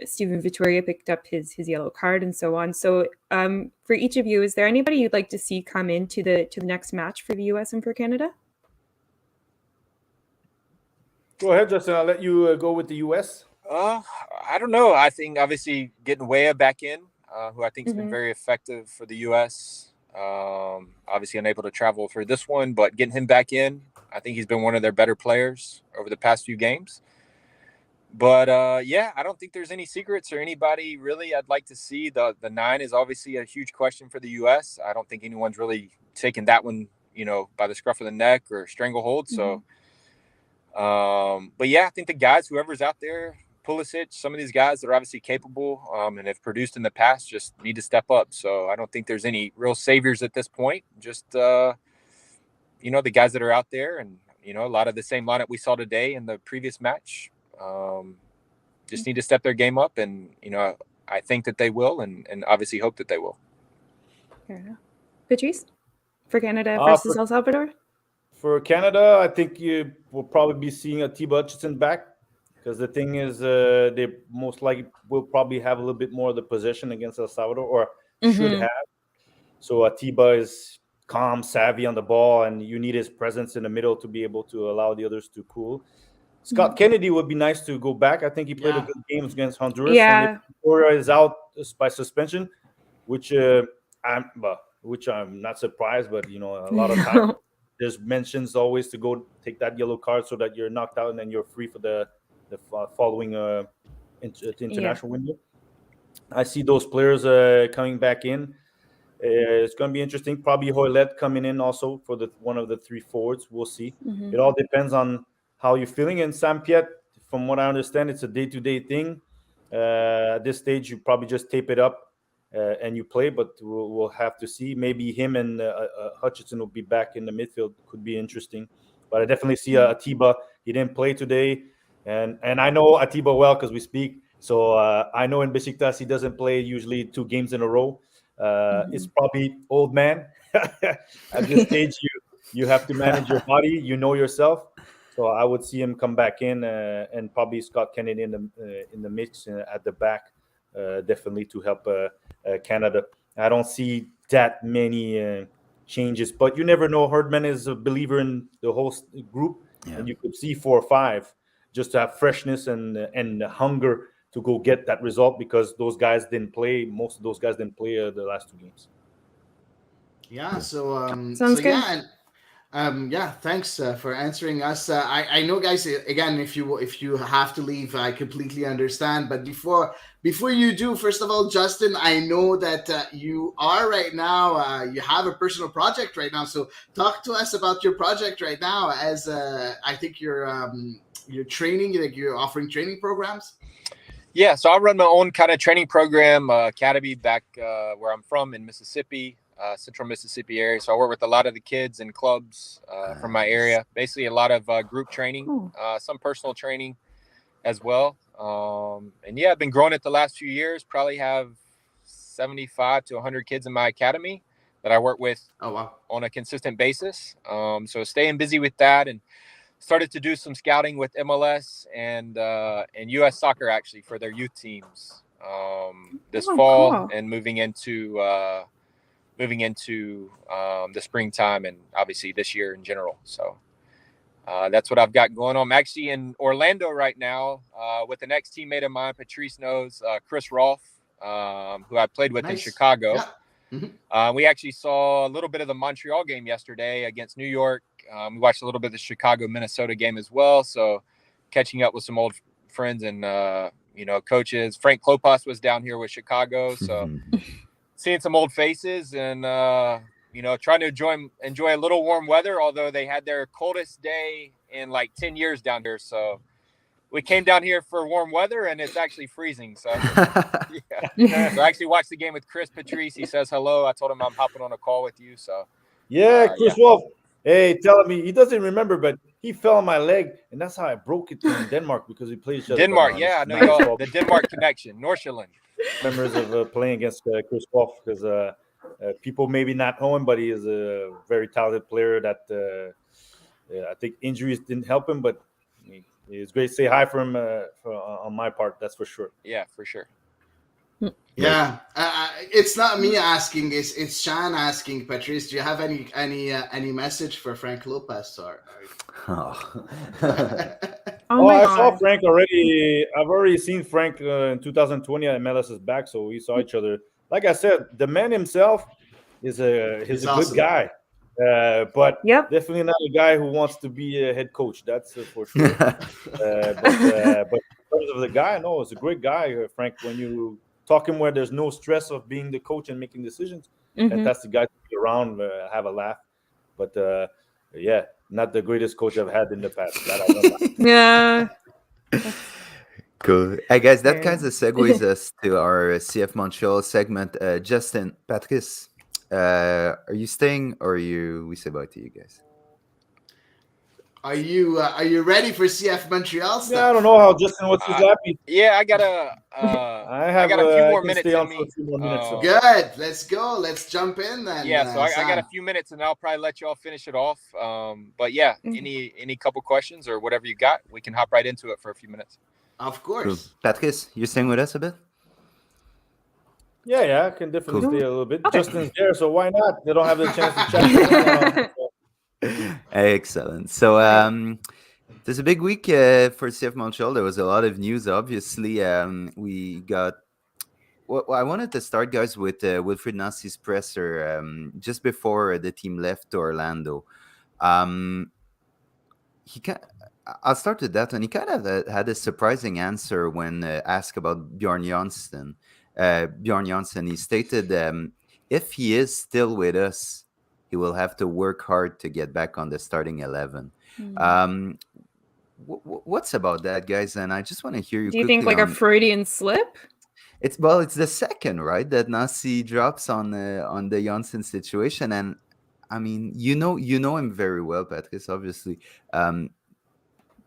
Steven Vittoria picked up his yellow card and so on. So for each of you, is there anybody you'd like to see come into the next match for the U.S. and for Canada? Go ahead, Justin. I'll let you go with the U.S. I don't know. I think obviously getting Weah back in, who I think has been very effective for the U.S. Obviously unable to travel for this one, but getting him back in, I think he's been one of their better players over the past few games. But yeah, I don't think there's any secrets or anybody really I'd like to see. The 9 is obviously a huge question for the U.S. I don't think anyone's really taken that one, by the scruff of the neck or stranglehold. So, but yeah, I think the guys, whoever's out there, Pulisic, some of these guys that are obviously capable and have produced in the past, just need to step up. So I don't think there's any real saviors at this point. Just, the guys that are out there, and, a lot of the same lineup we saw today in the previous match. Just need to step their game up, and, I think that they will, and obviously hope that they will. Fair enough. Patrice, for Canada versus El Salvador? For Canada, I think you will probably be seeing a Atiba Hutchinson back. Because the thing is, they most likely will probably have a little bit more of the possession against El Salvador, or should have. So Atiba is calm, savvy on the ball, and you need his presence in the middle to be able to allow the others to cool. Scott Kennedy would be nice to go back. I think he played a good game against Honduras. Yeah. And if Victoria is out by suspension, which I'm not surprised, but a lot of times there's mentions always to go take that yellow card so that you're knocked out and then you're free for the following international window. I see those players coming back in. It's going to be interesting. Probably Hoylett coming in also for one of the 3 forwards. We'll see. It all depends on how you're feeling. And Sam Piet, from what I understand, it's a day-to-day thing. At this stage, you probably just tape it up and you play, but we'll have to see. Maybe him and Hutchinson will be back in the midfield. Could be interesting. But I definitely see Atiba. He didn't play today. And I know Atiba well because we speak. So I know in Besiktas he doesn't play usually 2 games in a row. It's probably old man. At this stage, you have to manage your body. You know yourself. So I would see him come back in and probably Scott Kennedy in the mix at the back, definitely to help Canada. I don't see that many changes, but you never know. Herdman is a believer in the whole group, and you could see 4 or 5 just to have freshness and hunger to go get that result, because those guys didn't play. Most of those guys didn't play the last 2 games. Yeah. So Sounds good. Yeah. Yeah, thanks for answering us. I know, guys. Again, if you have to leave, I completely understand. But before you do, first of all, Justin, I know that you are right now. You have a personal project right now. So talk to us about your project right now. As I think you're training, like you're offering training programs. Yeah, so I run my own kind of training program, academy back where I'm from in Mississippi, central Mississippi area. So I work with a lot of the kids and clubs from my area. Basically, a lot of group training, some personal training as well. And yeah, I've been growing it the last few years. Probably have 75 to 100 kids in my academy that I work with Oh wow! on a consistent basis. So staying busy with that and started to do some scouting with MLS and U.S. Soccer actually for their youth teams this fall, cool. and moving into the springtime and obviously this year in general. So that's what I've got going on. I'm actually in Orlando right now with an ex-teammate of mine, Patrice knows, Chris Rolfe, who I played with in Chicago. Yeah. Mm-hmm. We actually saw a little bit of the Montreal game yesterday against New York. We watched a little bit of the Chicago-Minnesota game as well. So catching up with some old friends and, coaches. Frank Klopas was down here with Chicago. So seeing some old faces and, trying to enjoy a little warm weather, although they had their coldest day in like 10 years down here. So we came down here for warm weather and it's actually freezing. So yeah. So I actually watched the game with Chris Patrice. He says hello. I told him I'm hopping on a call with you. So Chris Wolf. Hey, telling me he doesn't remember, but he fell on my leg, and that's how I broke it in Denmark because we played each other. Denmark, I know y'all, the Denmark connection, Nordsjælland. Members of playing against Chris Wolf because people maybe not know him, but he is a very talented player that I think injuries didn't help him, but it's great to say hi for him on my part. That's for sure. Yeah, for sure. Yeah, it's not me asking. It's Sean asking. Patrice, do you have any message for Frank Lopez? Or... I saw Frank already. I've already seen Frank in 2020 at MLS's back, so we saw each other. Like I said, the man himself he's a awesome. Good guy, but definitely not a guy who wants to be a head coach. That's for sure. But in terms of the guy, no, it's a great guy, Frank. When you talk him where there's no stress of being the coach and making decisions, fantastic guy to be around, have a laugh. But not the greatest coach I've had in the past. That I know. Yeah. Cool. Hey guys, that kind of segues us to our CF Montreal segment. Justin, Patrice, are you staying or we say bye to you guys? Are you ready for CF Montreal stuff? Yeah, I don't know how Justin what's his happy. Yeah, I got a few more minutes in me. Good. Let's go. Let's jump in then. Yeah, so I got a few minutes and I'll probably let you all finish it off. But yeah, any couple questions or whatever you got, we can hop right into it for a few minutes. Of course. Cool. Patrice, you're staying with us a bit? Yeah, I can definitely stay a little bit. Okay. Justin's there, so why not? They don't have the chance to chat. Excellent. So there's a big week for CF Montreal. There was a lot of news, obviously. We got... Well, I wanted to start, guys, with Wilfried Nancy's presser just before the team left to Orlando. I'll start with that one. He kind of had a surprising answer when asked about Bjorn Johnsson. He stated, if he is still with us, he will have to work hard to get back on the starting 11. What's about that, guys? And I just want to hear you. Do you think like a Freudian slip? It's the second, right, that Nancy drops on the Johnsson situation, and I mean, you know him very well, Patrice. Obviously,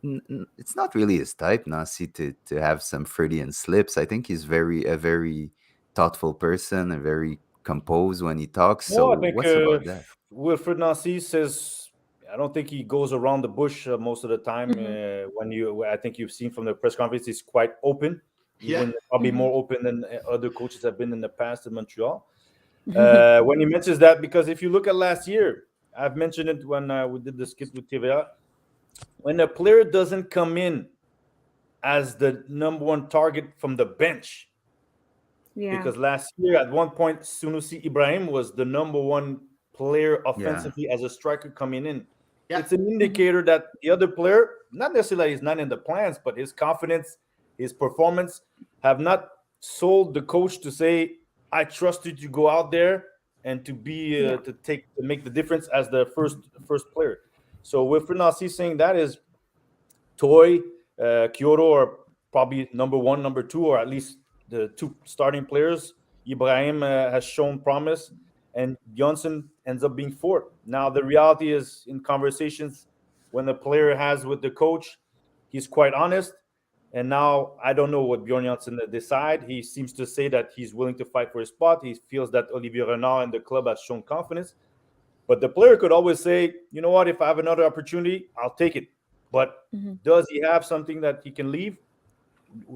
it's not really his type, Nancy, to have some Freudian slips. I think he's a very thoughtful person, a very composed when he talks. So I think, what's about that? Wilfried Nancy says, I don't think he goes around the bush most of the time. I think you've seen from the press conference, he's quite open. Even probably more open than other coaches have been in the past in Montreal. When he mentions that, because if you look at last year, I've mentioned it when we did the skit with TVA, when a player doesn't come in as the number one target from the bench, because last year at one point Sunusi Ibrahim was the number one player offensively as a striker coming in. Yeah. It's an indicator that the other player, not necessarily he's not in the plans, but his confidence, his performance have not sold the coach to say, I trust you to go out there and to be to make the difference as the first player. So Wilfred Nancy saying that is Toy, Kyoto are probably number one, number two, or at least the two starting players. Ibrahim has shown promise, and Johnson ends up being fourth. Now, the reality is in conversations when the player has with the coach, he's quite honest. And now I don't know what Bjorn Johnson decide. He seems to say that he's willing to fight for his spot. He feels that Olivier Renard and the club has shown confidence. But the player could always say, you know what, if I have another opportunity, I'll take it. But does he have something that he can leave?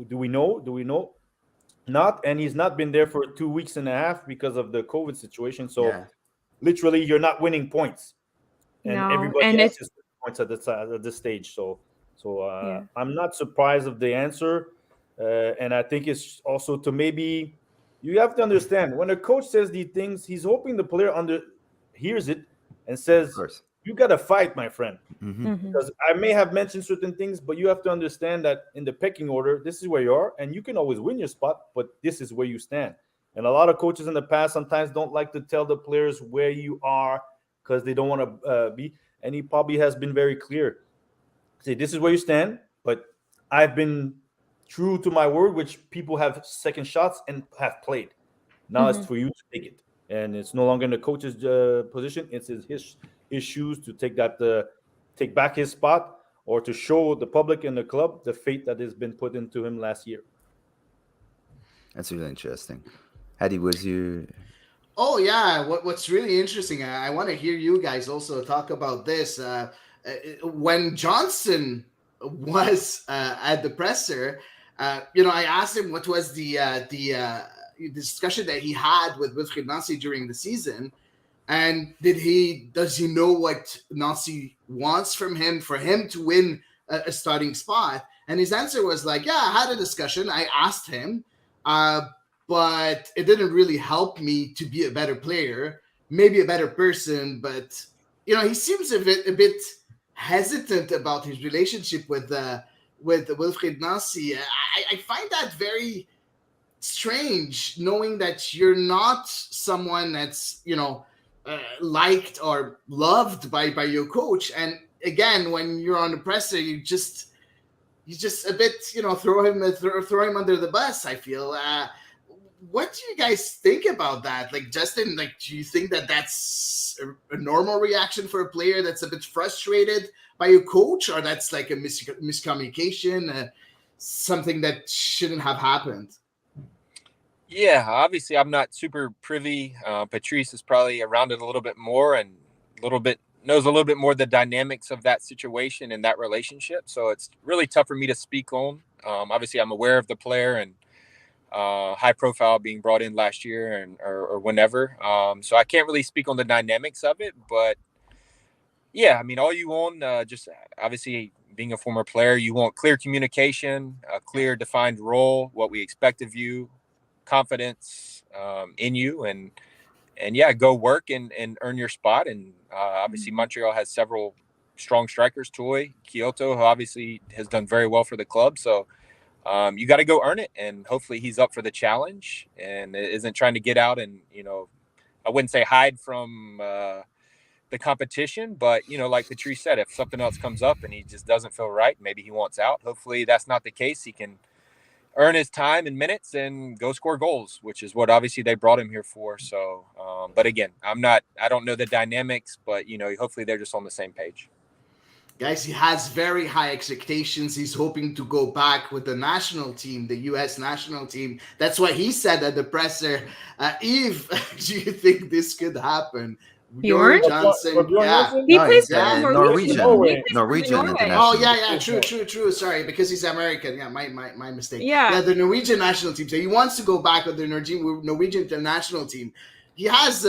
Do we know? Do we know? Not. And he's not been there for 2 weeks and a half because of the COVID situation. So literally, you're not winning points. And everybody else is winning points at this stage. So I'm not surprised of the answer. And I think it's also to maybe you have to understand when a coach says these things, he's hoping the player hears it and says, you got to fight, my friend. Because I may have mentioned certain things, but you have to understand that in the pecking order, this is where you are, and you can always win your spot, but this is where you stand. And a lot of coaches in the past sometimes don't like to tell the players where you are because they don't want to be. And he probably has been very clear. Say, this is where you stand, but I've been true to my word, which people have second shots and have played. Now it's for you to take it. And it's no longer in the coach's position. It's his shoes to take back his spot or to show the public and the club the fate that has been put into him last year. That's really interesting. Hady, was you? Oh yeah, what's really interesting, I want to hear you guys also talk about this. When Johnson was at the presser, I asked him what was the discussion that he had with Wilfried Nancy during the season, and does he know what Nancy wants from him for him to win a starting spot? And his answer was like, yeah, I had a discussion. I asked him, but it didn't really help me to be a better player, maybe a better person. But he seems a bit hesitant about his relationship with Wilfried Nancy. I find that very strange, knowing that you're not someone that's liked or loved by your coach. And again, when you're on the presser, you just a bit throw him under the bus, I feel. What do you guys think about that? Like, Justin, do you think that that's a normal reaction for a player that's a bit frustrated by your coach, or that's like a miscommunication, something that shouldn't have happened? Yeah, obviously I'm not super privy. Patrice is probably around it a little bit more and knows a little bit more the dynamics of that situation and that relationship. So it's really tough for me to speak on. Obviously I'm aware of the player and high profile being brought in last year or whenever. So I can't really speak on the dynamics of it, but yeah, I mean, all you want, just obviously being a former player, you want clear communication, a clear defined role, what we expect of you, confidence in you, and yeah, go work and earn your spot. And obviously Montreal has several strong strikers, Toy, Kyoto, who obviously has done very well for the club. So you got to go earn it, and hopefully he's up for the challenge and isn't trying to get out and I wouldn't say hide from the competition, but like Patrice said, if something else comes up and he just doesn't feel right, maybe he wants out. Hopefully that's not the case. He can earn his time in minutes and go score goals, which is what obviously they brought him here for. So but again, I don't know the dynamics, but hopefully they're just on the same page. Guys, he has very high expectations. He's hoping to go back with the national team, the U.S. national team. That's what he said at the presser. Eve, do you think this could happen? Bjorn Johnson, he plays Norwegian international. Oh yeah, true. Sorry, because he's American. Yeah, my mistake. Yeah, the Norwegian national team. So he wants to go back with the Norwegian national team. he has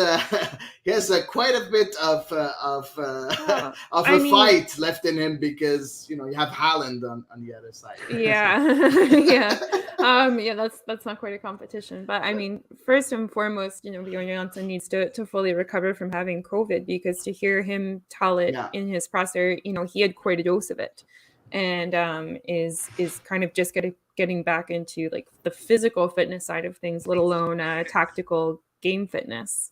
he has quite a bit of Well, of I a mean, fight left in him, because you have Haaland on the other side. yeah, yeah, yeah. That's not quite a competition, but I mean, first and foremost, Bjorn Johnson needs to fully recover from having COVID, because to hear him tell it Yeah. in his presser, he had quite a dose of it, and is kind of just getting back into like the physical fitness side of things, let alone tactical game fitness.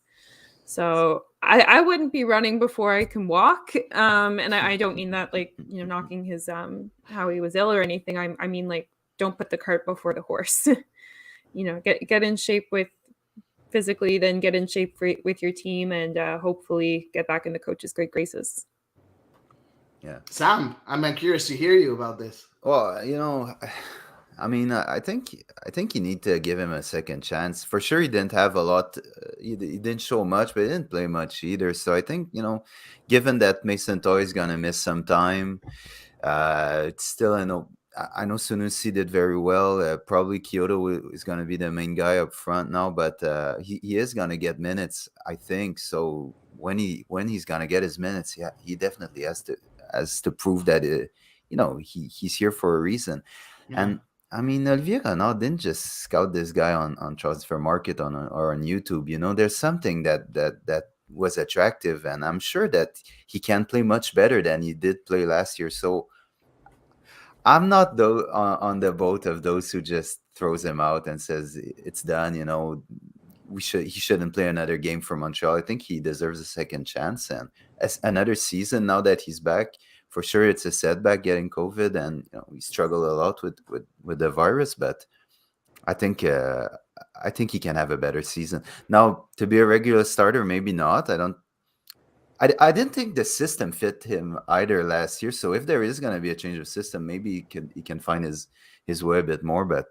So I wouldn't be running before I can walk. And I don't mean that like, knocking his how he was ill or anything. I mean like, don't put the cart before the horse. Get in shape with physically, then get in shape with your team, and hopefully get back in the coach's great graces. Yeah. Sam, I'm curious to hear you about this. Well, I mean, I think you need to give him a second chance. For sure, he didn't have a lot. He didn't show much, but he didn't play much either. So I think given that Mason Toy is gonna miss some time, it's still I know Sunusi did very well. Probably Kyoto is gonna be the main guy up front now, but he is gonna get minutes, I think. So when he's gonna get his minutes, yeah, he definitely has to prove that he's here for a reason. Yeah. And I mean, Olivier Renard didn't just scout this guy on Transfer Market or on YouTube. There's something that was attractive, and I'm sure that he can play much better than he did play last year. So I'm not on the boat of those who just throws him out and says it's done. He shouldn't play another game for Montreal. I think he deserves a second chance and another season now that he's back. For sure, it's a setback getting COVID, and we struggle a lot with the virus. But I think he can have a better season. Now, to be a regular starter, maybe not. I didn't think the system fit him either last year. So if there is going to be a change of system, maybe he can find his way a bit more. But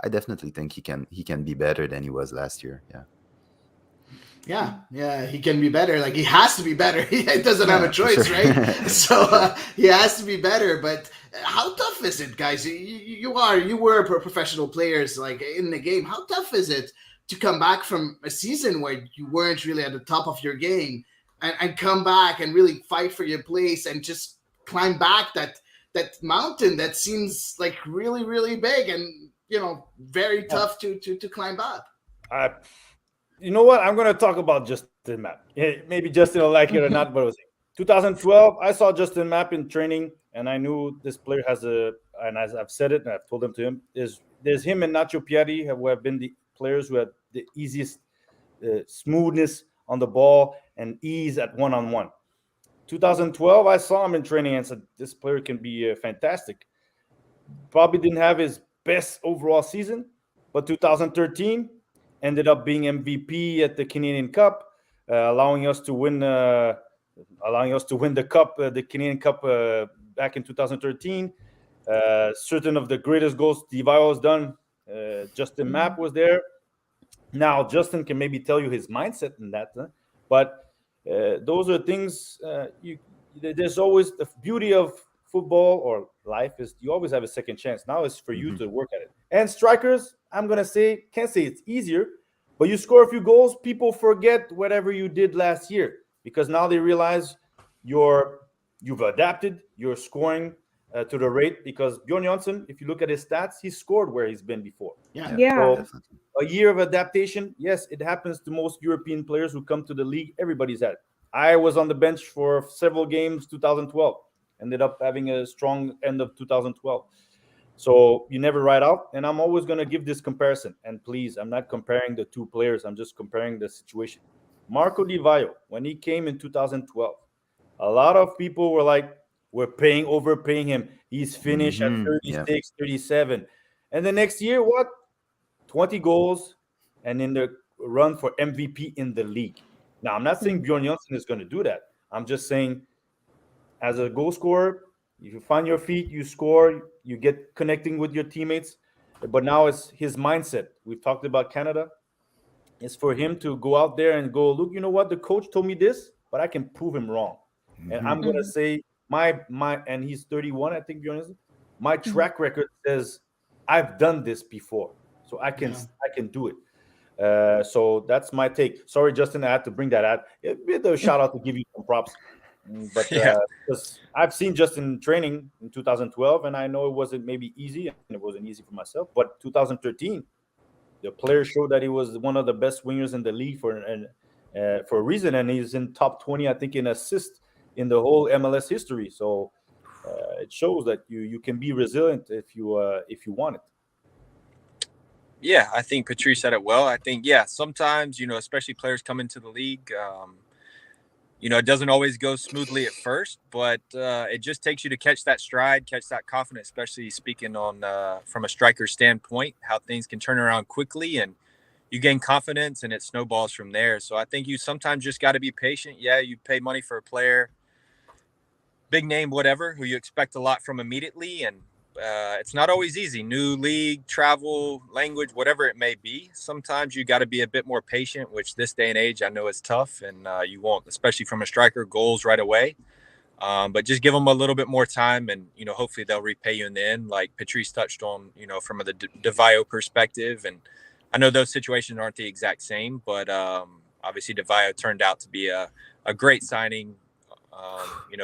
I definitely think he can be better than he was last year. Yeah, he can be better. Like, he has to be better. He doesn't have a choice, sure. right? So he has to be better. But how tough is it, guys? You were professional players, like, in the game. How tough is it to come back from a season where you weren't really at the top of your game, and come back and really fight for your place and just climb back that mountain that seems like really, really big and very tough to climb up? You know what? I'm going to talk about Justin Mapp. Maybe Justin will like it or not, but it was 2012. I saw Justin Mapp in training, and I knew this player and as I've said it, and I've told him to him, there's him and Nacho Piatti who have been the players who had the easiest smoothness on the ball and ease at one-on-one. 2012, I saw him in training and said, this player can be fantastic. Probably didn't have his best overall season, but 2013, ended up being MVP at the Canadian Cup, allowing us to win the cup, the Canadian Cup, back in 2013. Certain of the greatest goals Divayo has done. Justin Mapp was there. Now Justin can maybe tell you his mindset in that, but those are things. There's always the beauty of football or life is you always have a second chance. Now it's for you to work at it. And strikers, I'm gonna say, can't say it's easier, but you score a few goals, people forget whatever you did last year because now they realize you've adapted, you're scoring to the rate. Because Bjorn Johnson, if you look at his stats, he scored where he's been before. Yeah. So a year of adaptation, yes, it happens to most European players who come to the league. Everybody's had it. I was on the bench for several games 2012. Ended up having a strong end of 2012. So you never ride out. And I'm always going to give this comparison. And please, I'm not comparing the two players. I'm just comparing the situation. Marco Di Vaio, when he came in 2012, a lot of people were like, we're overpaying him. He's finished at 36, 37. And the next year, what? 20 goals and in the run for MVP in the league. Now, I'm not saying Bjorn Johnson is going to do that. I'm just saying, as a goal scorer, if you find your feet, you score, you get connecting with your teammates. But now it's his mindset. We've talked about Canada. It's for him to go out there and go, look, you know what? The coach told me this, but I can prove him wrong. And I'm going to say and he's 31, I think, my track record says I've done this before. So I can do it. So that's my take. Sorry, Justin, I had to bring that out. A bit of a shout out to give you some props. But Yeah. because I've seen Justin training in 2012, and I know it wasn't maybe easy, and it wasn't easy for myself. But 2013, the player showed that he was one of the best wingers in the league for a reason, and he's in top 20, I think, in assists in the whole MLS history. So it shows that you can be resilient if you want it. Yeah, I think Patrice said it well. I think, yeah, sometimes, especially players come into the league, it doesn't always go smoothly at first, but it just takes you to catch that stride, catch that confidence, especially speaking on from a striker standpoint, how things can turn around quickly and you gain confidence and it snowballs from there. So I think you sometimes just got to be patient. Yeah, you pay money for a player, big name, whatever, who you expect a lot from immediately. And it's not always easy. New league, travel, language, whatever it may be. Sometimes you got to be a bit more patient, which this day and age I know is tough, and you won't, especially from a striker, goals right away. But just give them a little bit more time, and hopefully they'll repay you in the end. Like Patrice touched on, from the DeVio perspective, and I know those situations aren't the exact same, but obviously DeVio turned out to be a great signing.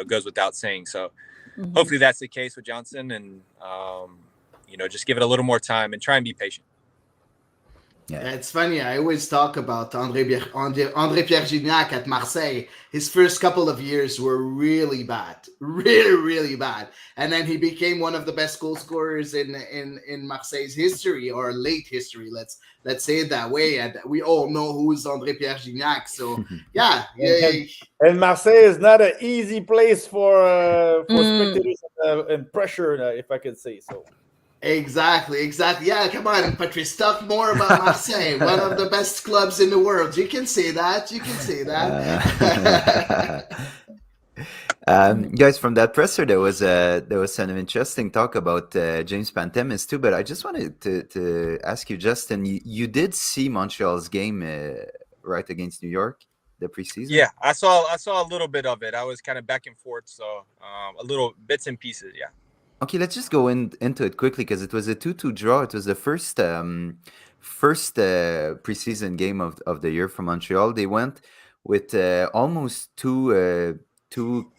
Goes without saying. So hopefully that's the case with Johnson, and just give it a little more time and try and be patient. Yeah, it's funny. I always talk about André Pierre Gignac at Marseille. His first couple of years were really bad, really, really bad, and then he became one of the best goal scorers in Marseille's history, or late history. Let's say it that way. And we all know who's André Pierre Gignac. So yeah. And Marseille is not an easy place for spectators and pressure, if I could say so. Exactly. Yeah, come on, Patrice. Talk more about Marseille, one of the best clubs in the world. You can say that. Guys, from that presser, there was some interesting talk about James Pantimas too. But I just wanted to ask you, Justin, you did see Montreal's game right against New York, the preseason? Yeah, I saw a little bit of it. I was kind of back and forth, so a little bits and pieces. Yeah. Okay, let's just go into it quickly because it was a 2-2 draw. It was the first preseason game of the year for Montreal. They went with almost two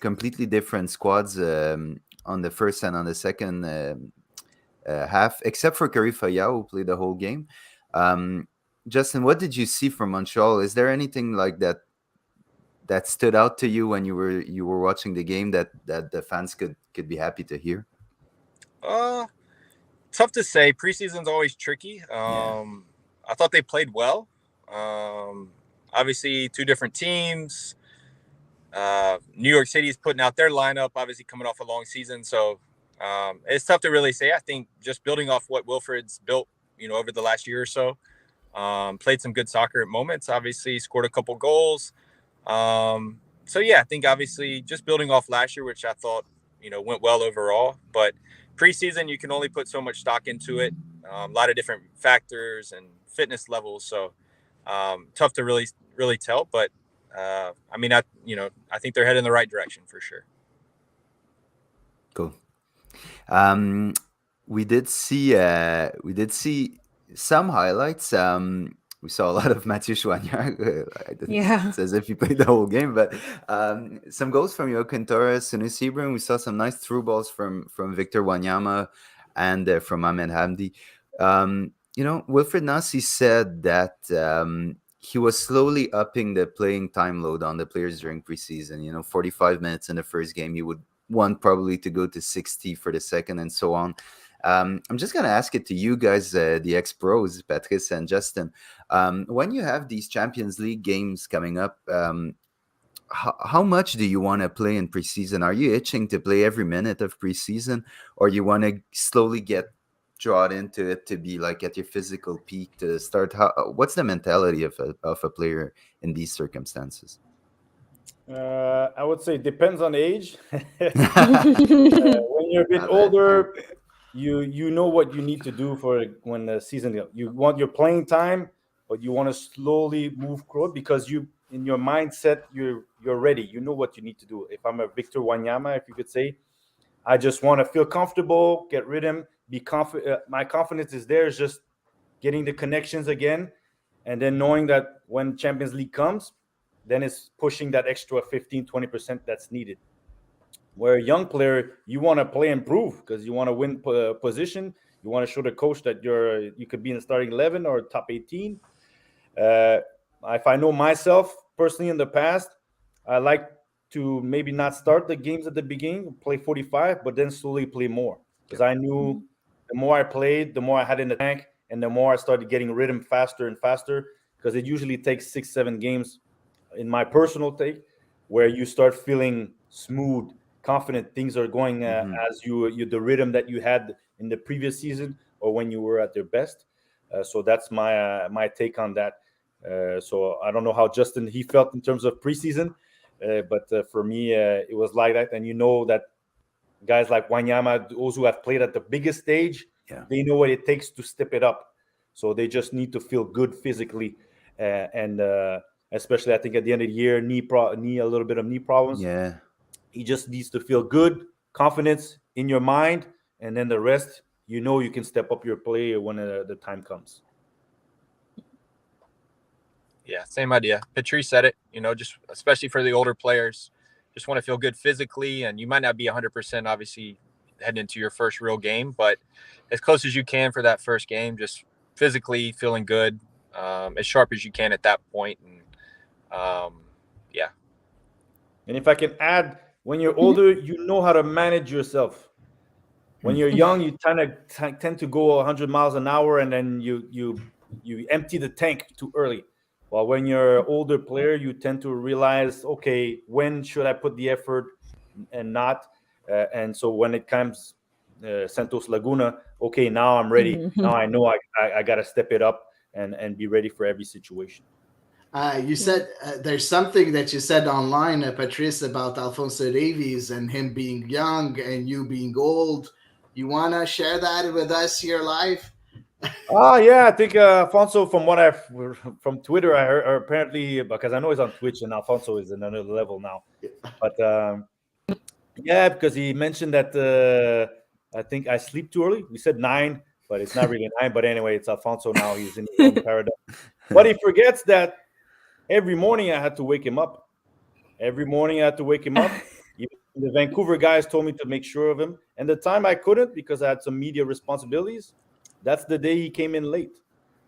completely different squads on the first and on the second half, except for Curry Fayao, who played the whole game. Justin, what did you see from Montreal? Is there anything like that stood out to you when you were watching the game that the fans could be happy to hear? Tough to say. Preseason's always tricky. Yeah. I thought they played well. Obviously, two different teams. New York City's putting out their lineup, obviously coming off a long season. So it's tough to really say. I think just building off what Wilfred's built, over the last year or so, played some good soccer at moments, obviously scored a couple goals. So yeah, I think obviously just building off last year, which I thought, went well overall, but preseason, you can only put so much stock into it. A lot of different factors and fitness levels. So tough to really tell, but I think they're heading in the right direction for sure. Cool. We did see some highlights. We saw a lot of Mathieu Chouanière. It's as if he played the whole game, but some goals from Joaquin Torres, Sunusi Ibrahim. We saw some nice through balls from Victor Wanyama and from Ahmed Hamdi. Wilfred Nancy said that he was slowly upping the playing time load on the players during preseason. 45 minutes in the first game, he would want probably to go to 60 for the second, and so on. I'm just going to ask it to you guys, the ex-pros, Patrice and Justin. When you have these Champions League games coming up, how much do you want to play in preseason? Are you itching to play every minute of preseason, or you want to slowly get drawn into it to be like at your physical peak to start? What's the mentality of a player in these circumstances? I would say it depends on age. When you're a bit older, you know what you need to do for when the season. You want your playing time, but you want to slowly move growth because you, in your mindset, you're ready. You know what you need to do. If I'm a Victor Wanyama, if you could say, I just want to feel comfortable, get rid of him, be confident. My confidence is there. Is just getting the connections again. and then knowing that when Champions League comes, then it's pushing that extra 15-20% that's needed. Where a young player, you want to play and prove because you want to win position. You want to show the coach that you could be in the starting 11 or top 18. If I know myself personally in the past, I like to maybe not start the games at the beginning, play 45, but then slowly play more because I knew the more I played, the more I had in the tank, and the more I started getting rhythm faster and faster because it usually takes 6-7 games, in my personal take, where you start feeling smooth, confident, things are going as you the rhythm that you had in the previous season or when you were at their best. So that's my take on that. So I don't know how Justin he felt in terms of preseason, but for me it was like that. And you know that guys like Wanyama, those who have played at the biggest stage, they know what it takes to step it up. So they just need to feel good physically, and especially I think at the end of the year, knee a little bit of knee problems. Yeah. He just needs to feel good, confidence in your mind, and then the rest, you know, you can step up your play when the time comes. Yeah, same idea. Patrice said it, you know, just especially for the older players, just want to feel good physically. And you might not be 100%, obviously, heading into your first real game, but as close as you can for that first game, just physically feeling good, as sharp as you can at that point. And yeah. And if I can add, when you're older, you know how to manage yourself. When you're young, you tend to go 100 miles an hour, and then you empty the tank too early. While when you're an older player, you tend to realize, okay, when should I put the effort and not? And so when it comes Santos Laguna, okay, now I'm ready. Now I know I got to step it up and be ready for every situation. You said there's something that you said online, Patrice, about Alfonso Davies and him being young and you being old. You want to share that with us here live? Oh yeah, I think Alfonso, from Twitter, I heard, or apparently because I know he's on Twitch and Alfonso is in another level now. But yeah, because he mentioned that I think I sleep too early. We said 9, but it's not really 9. But anyway, it's Alfonso now. He's in his own paradigm. But he forgets that every morning I had to wake him up. Every morning I had to wake him up. Even the Vancouver guys told me to make sure of him. And the time I couldn't because I had some media responsibilities, that's the day he came in late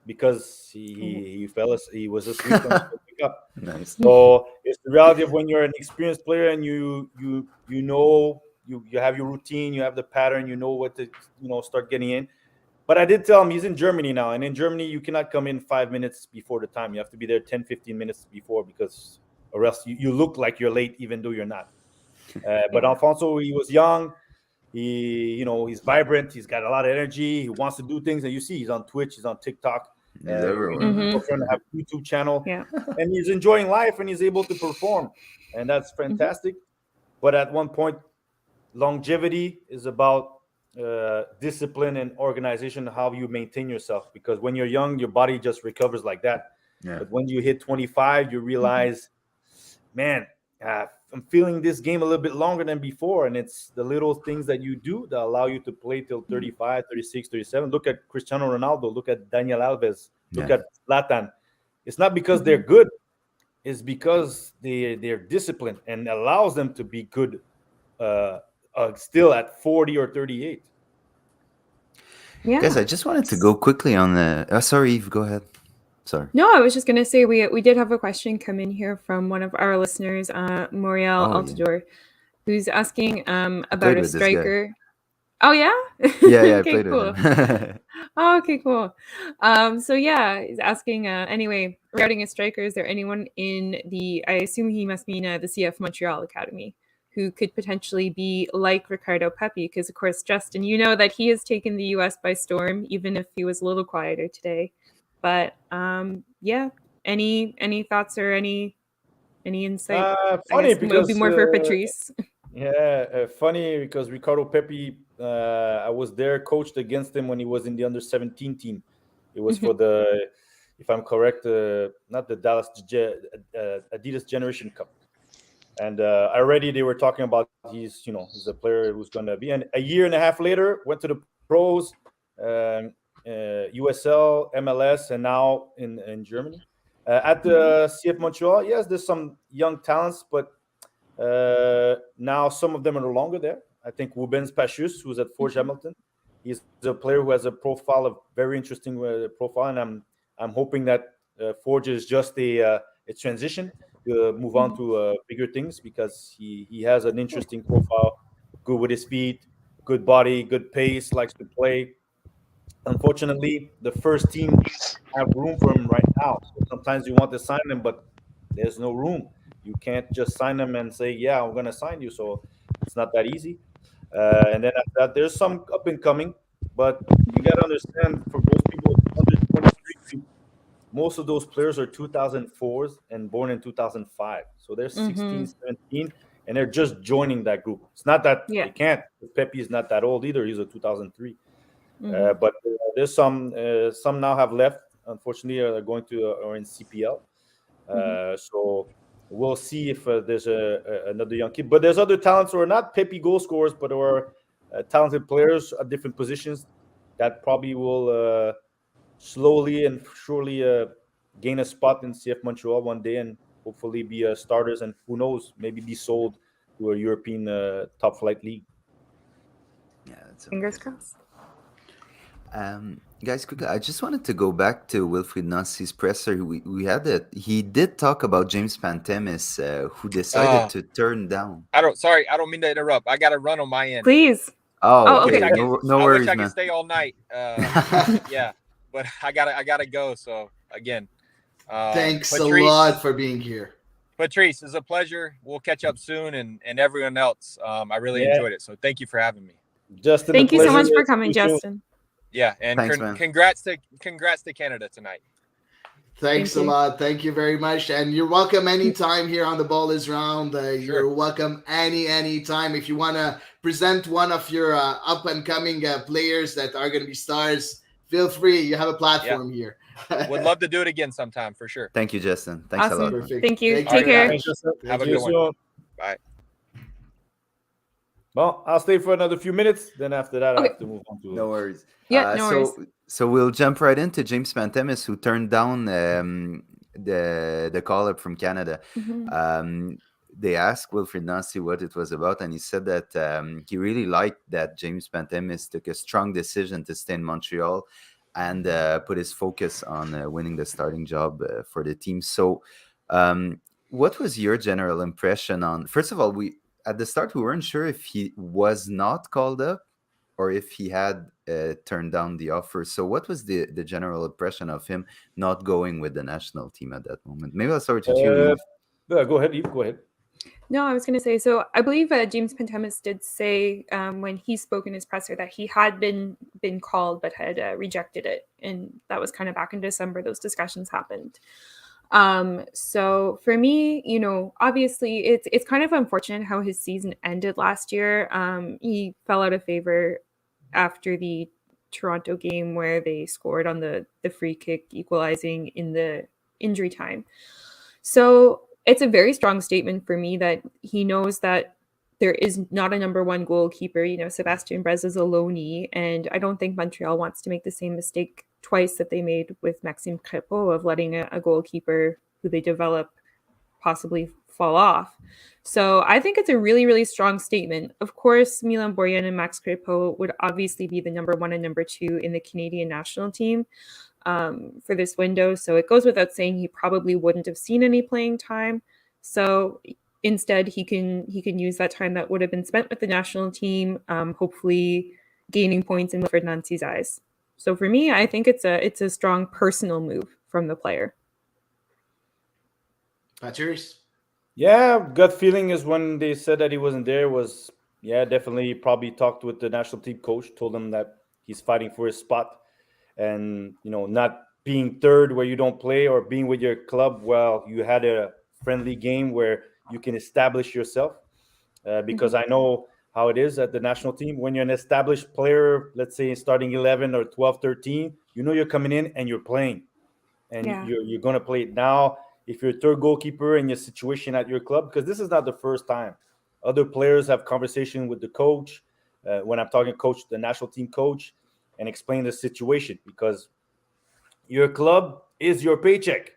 because he was asleep and wake up. Nice. So it's the reality of when you're an experienced player and you know you have your routine, you have the pattern, you know what to start getting in. But I did tell him he's in Germany now, and in Germany you cannot come in 5 minutes before the time. You have to be there 10-15 minutes before because or else you look like you're late even though you're not. But Alfonso, he was young. He's vibrant. He's got a lot of energy. He wants to do things. And you see, he's on Twitch. He's on TikTok. He's everywhere. He's trying to have a YouTube channel. And he's enjoying life and he's able to perform. And that's fantastic. But at one point, longevity is about discipline and organization, how you maintain yourself. Because when you're young, your body just recovers like that. Yeah. But when you hit 25, you realize, man, I'm feeling this game a little bit longer than before. And it's the little things that you do that allow you to play till 35, 36, 37. Look at Cristiano Ronaldo. Look at Daniel Alves. Look at Zlatan. It's not because they're good. It's because they're disciplined and allows them to be good still at 40 or 38. Yeah. Guys, I just wanted to go quickly on the... sorry, Eve, go ahead. Sorry. No, I was just going to say we did have a question come in here from one of our listeners, Moriel Altidore, who's asking about a striker. Oh, yeah? Yeah, I okay, played cool. with him. Oh, okay, cool. So, yeah, he's asking, anyway, regarding a striker, is there anyone in I assume he must mean the CF Montreal Academy, who could potentially be like Ricardo Pepi? Because, of course, Justin, you know that he has taken the U.S. by storm, even if he was a little quieter today. But yeah, any thoughts or any insight? Funny because it would be more for Patrice. Yeah, funny because Ricardo Pepi, I was there, coached against him when he was in the under-17 team. It was for the, if I'm correct, not the Dallas Adidas Generation Cup. And already they were talking about he's a player who's going to be. And a year and a half later, went to the pros. USL, MLS, and now in Germany. At the CF Montreal, yes, there's some young talents, but now some of them are no longer there. I think Rubens Pachus, who's at Forge Hamilton, he's a player who has a profile of very interesting profile, and I'm hoping that Forge is just a transition to move on to bigger things, because he has an interesting profile, good with his feet, good body, good pace, likes to play. Unfortunately, the first team have room for him right now. So sometimes you want to sign him, but there's no room. You can't just sign him and say, "Yeah, I'm going to sign you." So it's not that easy. And then after that, there's some up and coming, but you got to understand, for those people under 23, most of those players are 2004s and born in 2005. So they're 16, 17, and they're just joining that group. It's not that Yeah. they can't. Pepe is not that old either. He's a 2003. But there's some now have left. Unfortunately, are going to or in CPL. So we'll see if there's another young kid. But there's other talents who are not Pepe goal scorers, but who are talented players at different positions that probably will slowly and surely gain a spot in CF Montreal one day, and hopefully be starters, and who knows, maybe be sold to a European top flight league. Yeah, that's Fingers amazing. crossed. Guys, quickly, I just wanted to go back to Wilfried Nussey's presser. We had it. He did talk about James Pantemis, who decided to turn down. I don't mean to interrupt. I got to run on my end. Please. Oh, Oh, okay. okay. No I worries, wish I man. could stay all night. Yeah, but I gotta go. So again, Thanks Patrice, a lot for being here. Patrice, it's a pleasure. We'll catch up soon, and everyone else. I really enjoyed it. So thank you for having me. Justin, Thank you so much for is coming, you soon. Justin. Yeah, and Thanks, man. congrats to Canada tonight. Thanks Thank a you. lot. Thank you very much. And you're welcome anytime here on The Ball is Round. You're welcome anytime. If you want to present one of your up and coming players that are going to be stars, feel free. You have a platform here. Would love to do it again sometime for sure. Thank you, Justin. Thanks a lot. Awesome. Perfect. Thank you. Thank Take you. care. Thanks, Justin. Have a See you good one. soon. Bye. Well, I'll stay for another few minutes. Then after that, I Okay. have to move on to No worries. Yeah, no worries. So we'll jump right into James Pantemis, who turned down the call up from Canada. They asked Wilfried Nussey what it was about, and he said that he really liked that James Pantemis took a strong decision to stay in Montreal and put his focus on winning the starting job for the team. So what was your general impression on, first of all, at the start we weren't sure if he was not called up or if he had turned down the offer. So what was the general impression of him not going with the national team at that moment? Maybe I'll start with you. Yeah, go ahead, Eve. Go ahead. No, I was going to say, so I believe James Pantemis did say when he spoke in his presser that he had been called but had rejected it. And that was kind of back in December, those discussions happened. So for me, obviously it's kind of unfortunate how his season ended last year. He fell out of favor after the Toronto game where they scored on the free kick, equalizing in the injury time. So it's a very strong statement for me that he knows that there is not a number one goalkeeper. Sébastien Brez is a loanee, and I don't think Montreal wants to make the same mistake twice that they made with Maxime Crépeau of letting a goalkeeper who they develop possibly fall off. So I think it's a really, really strong statement. Of course, Milan Borjan and Max Crépeau would obviously be the number one and number two in the Canadian national team for this window. So it goes without saying he probably wouldn't have seen any playing time. So instead, he can use that time that would have been spent with the national team, hopefully gaining points in Wilfried Nussey's eyes. So for me, I think it's a strong personal move from the player. Patrice? Yeah, gut feeling is when they said that he wasn't there was, definitely probably talked with the national team coach, told him that he's fighting for his spot, and not being third where you don't play or being with your club. Well, you had a friendly game where you can establish yourself, because I know how it is at the national team. When you're an established player, let's say starting 11 or 12, 13, you're coming in and you're playing, and you're going to play it. Now, if you're a third goalkeeper in your situation at your club, because this is not the first time, other players have conversation with the coach. When I'm talking coach, the national team coach, and explain the situation, because your club is your paycheck,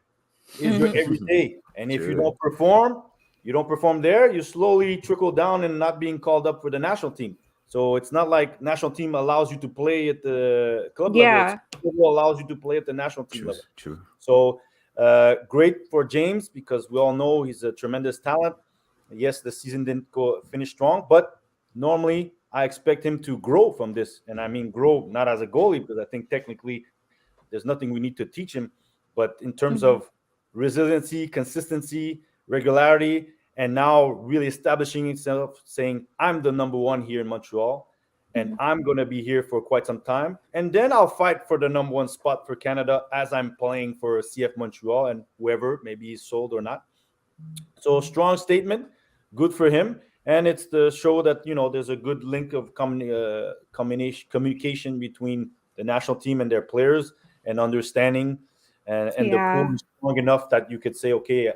is your everyday. And if True. you don't perform there, you slowly trickle down and not being called up for the national team. So it's not like national team allows you to play at the club level. It's Yeah. football allows you to play at the national team True. level. True. So great for James, because we all know he's a tremendous talent. Yes, the season didn't go finish strong, but normally I expect him to grow from this. And I mean grow not as a goalie, because I think technically there's nothing we need to teach him, but in terms Mhm. of resiliency, consistency, regularity, and now really establishing himself, saying, I'm the number one here in Montreal, and Mhm. I'm going to be here for quite some time. And then I'll fight for the number one spot for Canada as I'm playing for CF Montreal and whoever, maybe he's sold or not. So strong statement, good for him, and it's the show that there's a good link of combination communication between the national team and their players, and understanding, and the pool Yeah. is strong enough that you could say, okay,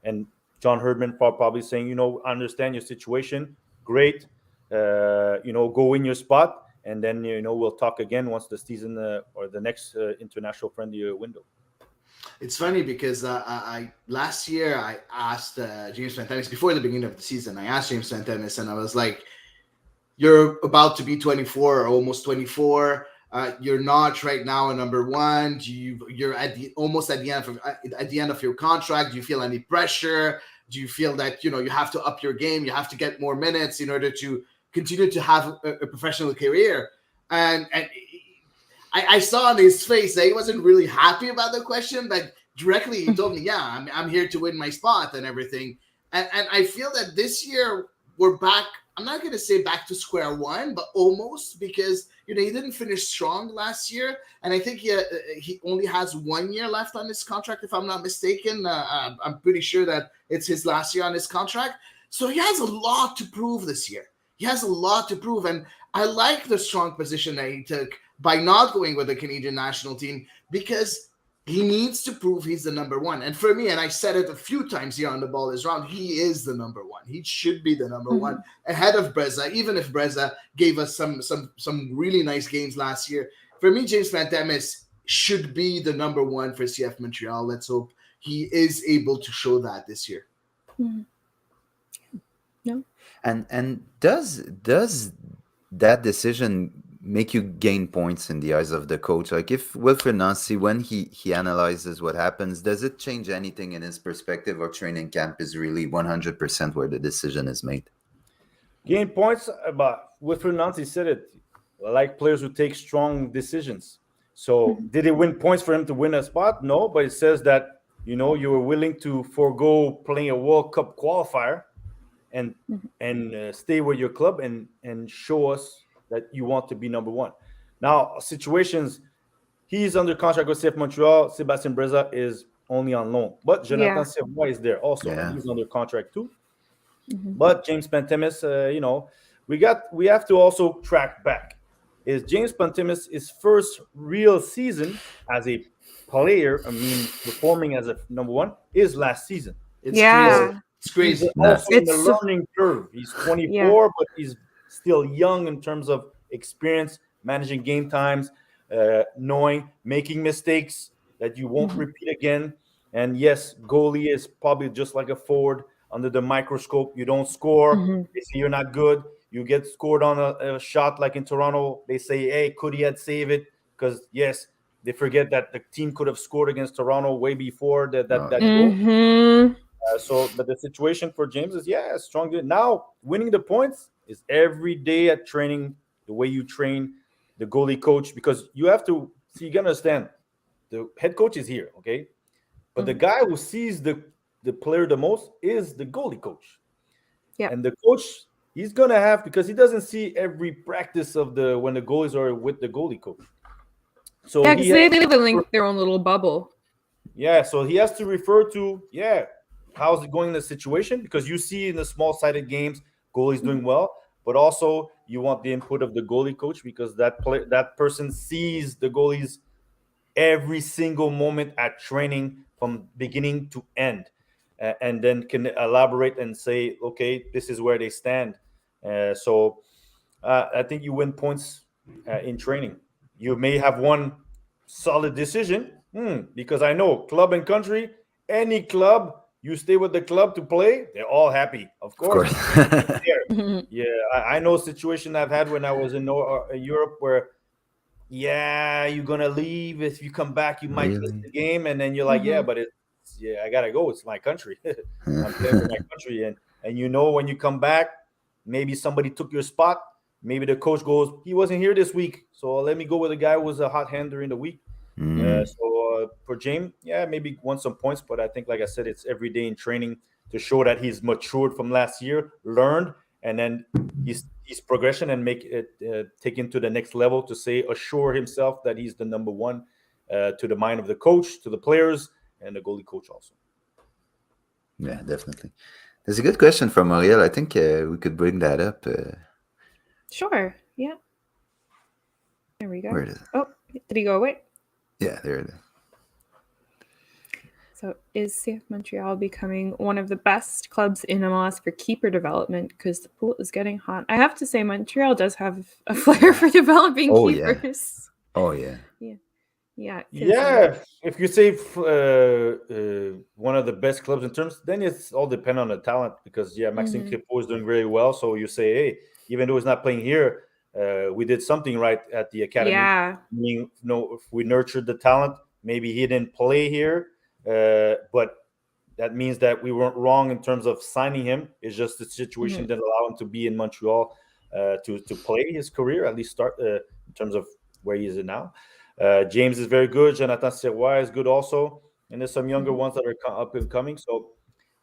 and John Herdman probably saying, I understand your situation, great, go in your spot, and then we'll talk again once the season or the next international friendly window. It's funny because I last year I asked James Pantimas before the beginning of the season. I asked James Pantimas and I was like, "You're about to be 24 or almost 24. You're not right now a number one. You're at the almost at the end of your contract. Do you feel any pressure? Do you feel that you have to up your game? You have to get more minutes in order to continue to have a professional career?" And I saw on his face that he wasn't really happy about the question, but directly he told me, "Yeah, I'm here to win my spot and everything." And I feel that this year we're back. I'm not going to say back to square one, but almost, because he didn't finish strong last year, and I think he only has 1 year left on his contract, if I'm not mistaken. I'm pretty sure that it's his last year on his contract, so he has a lot to prove this year. He has a lot to prove, and I like the strong position that he took by not going with the Canadian national team, because he needs to prove he's the number one. And for me, and I said it a few times here on The Ball Is Round, he is the number one. He should be the number one Mhm. ahead of Breza, even if Breza gave us some really nice games last year. For me, James Mantemas should be the number one for CF Montreal. Let's hope he is able to show that this year. Mhm. No. And does that decision make you gain points in the eyes of the coach? Like if Wilfred Nancy, when he analyzes what happens, does it change anything in his perspective, or training camp is really 100% where the decision is made? Gain points, but Wilfred Nancy said it. I like players who take strong decisions. So, Mhm. did it win points for him to win a spot? No, but it says that you were willing to forego playing a World Cup qualifier and Mhm. stay with your club and show us that you want to be number one. Now, situations, he's under contract with CF Montreal. Sebastien Breza is only on loan, but Jonathan Yeah. Savoy is there also, and Yeah. he's under contract too. Mhm. But James Pantemis, we have to also track back. Is James Pantemis his first real season as a player? I mean, performing as a number one is last season. It's crazy. So Yeah. It's he's crazy. also in the It's learning curve. He's yeah. 24, but he's still young in terms of experience, managing game times, knowing, making mistakes that you won't Mhm. repeat again. And yes, goalie is probably just like a forward under the microscope. You don't score. Mhm. They say you're not good. You get scored on a shot like in Toronto. They say, hey, could he had save it? Because yes, they forget that the team could have scored against Toronto way before Oh that yeah. goal. Mhm. But the situation for James is, yeah, strong. Now, winning the points is every day at training, the way you train the goalie coach, because you have to see, you got to understand the head coach is here, okay? But the Mhm. guy who sees the player the most is the goalie coach. Yeah. And the coach, he's going to have, because he doesn't see every practice of when the goalies are with the goalie coach. So Yeah, he because has they live in like their own little bubble. Yeah, so he has to refer to, how's it going in the situation? Because you see in the small sided games, goalie's doing well, but also you want the input of the goalie coach, because that person sees the goalies every single moment at training from beginning to end, and then can elaborate and say, okay, this is where they stand. So I think you win points in training. you may have one solid decision. Because I know club and country, any club, you stay with the club to play, they're all happy. Of Of course, course. yeah, I know a situation I've had when I was in Europe where, yeah, you're gonna leave. If you come back, you might miss Really? the game, and then you're like, yeah, but I gotta go. It's my country. I'm playing for my country, and when you come back, maybe somebody took your spot. Maybe the coach goes, he wasn't here this week, so let me go with a guy who was a hot hand during the week. So for James, yeah, maybe won some points, but I think, like I said, it's every day in training to show that he's matured from last year, learned, and then his progression and make it take him to the next level to assure himself that he's the number one to the mind of the coach, to the players, and the goalie coach also. Yeah, definitely. There's a good question from Muriel. I think we could bring that up. Sure. Yeah. There we go. Where is it? Oh, did he go away? Yeah, there it is. So, is CF Montreal becoming one of the best clubs in MLS for keeper development? Because the pool is getting hot. I have to say, Montreal does have a flair for developing keepers. Oh, yeah. Yeah. Yeah, if you say one of the best clubs in terms, then it's all depend on the talent because Maxime Crépeau is doing very well. So you say, hey, even though he's not playing here, we did something right at the academy. Yeah. Meaning, if we nurtured the talent, maybe he didn't play here, but that means that we weren't wrong in terms of signing him. It's just the situation didn't allow him to be in Montreal to play his career, at least start in terms of where he is now. James is very good. Jonathan Sirois is good also. And there's some younger ones that are up and coming. So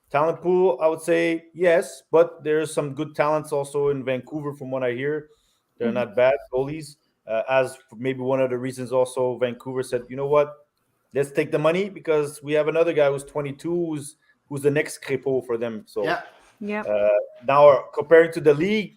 talent pool, I would say yes, but there's some good talents also in Vancouver from what I hear. They're not bad goalies. As maybe one of the reasons also Vancouver said, you know what, let's take the money because we have another guy who's 22 who's the next Crépeau for them. So now comparing to the league,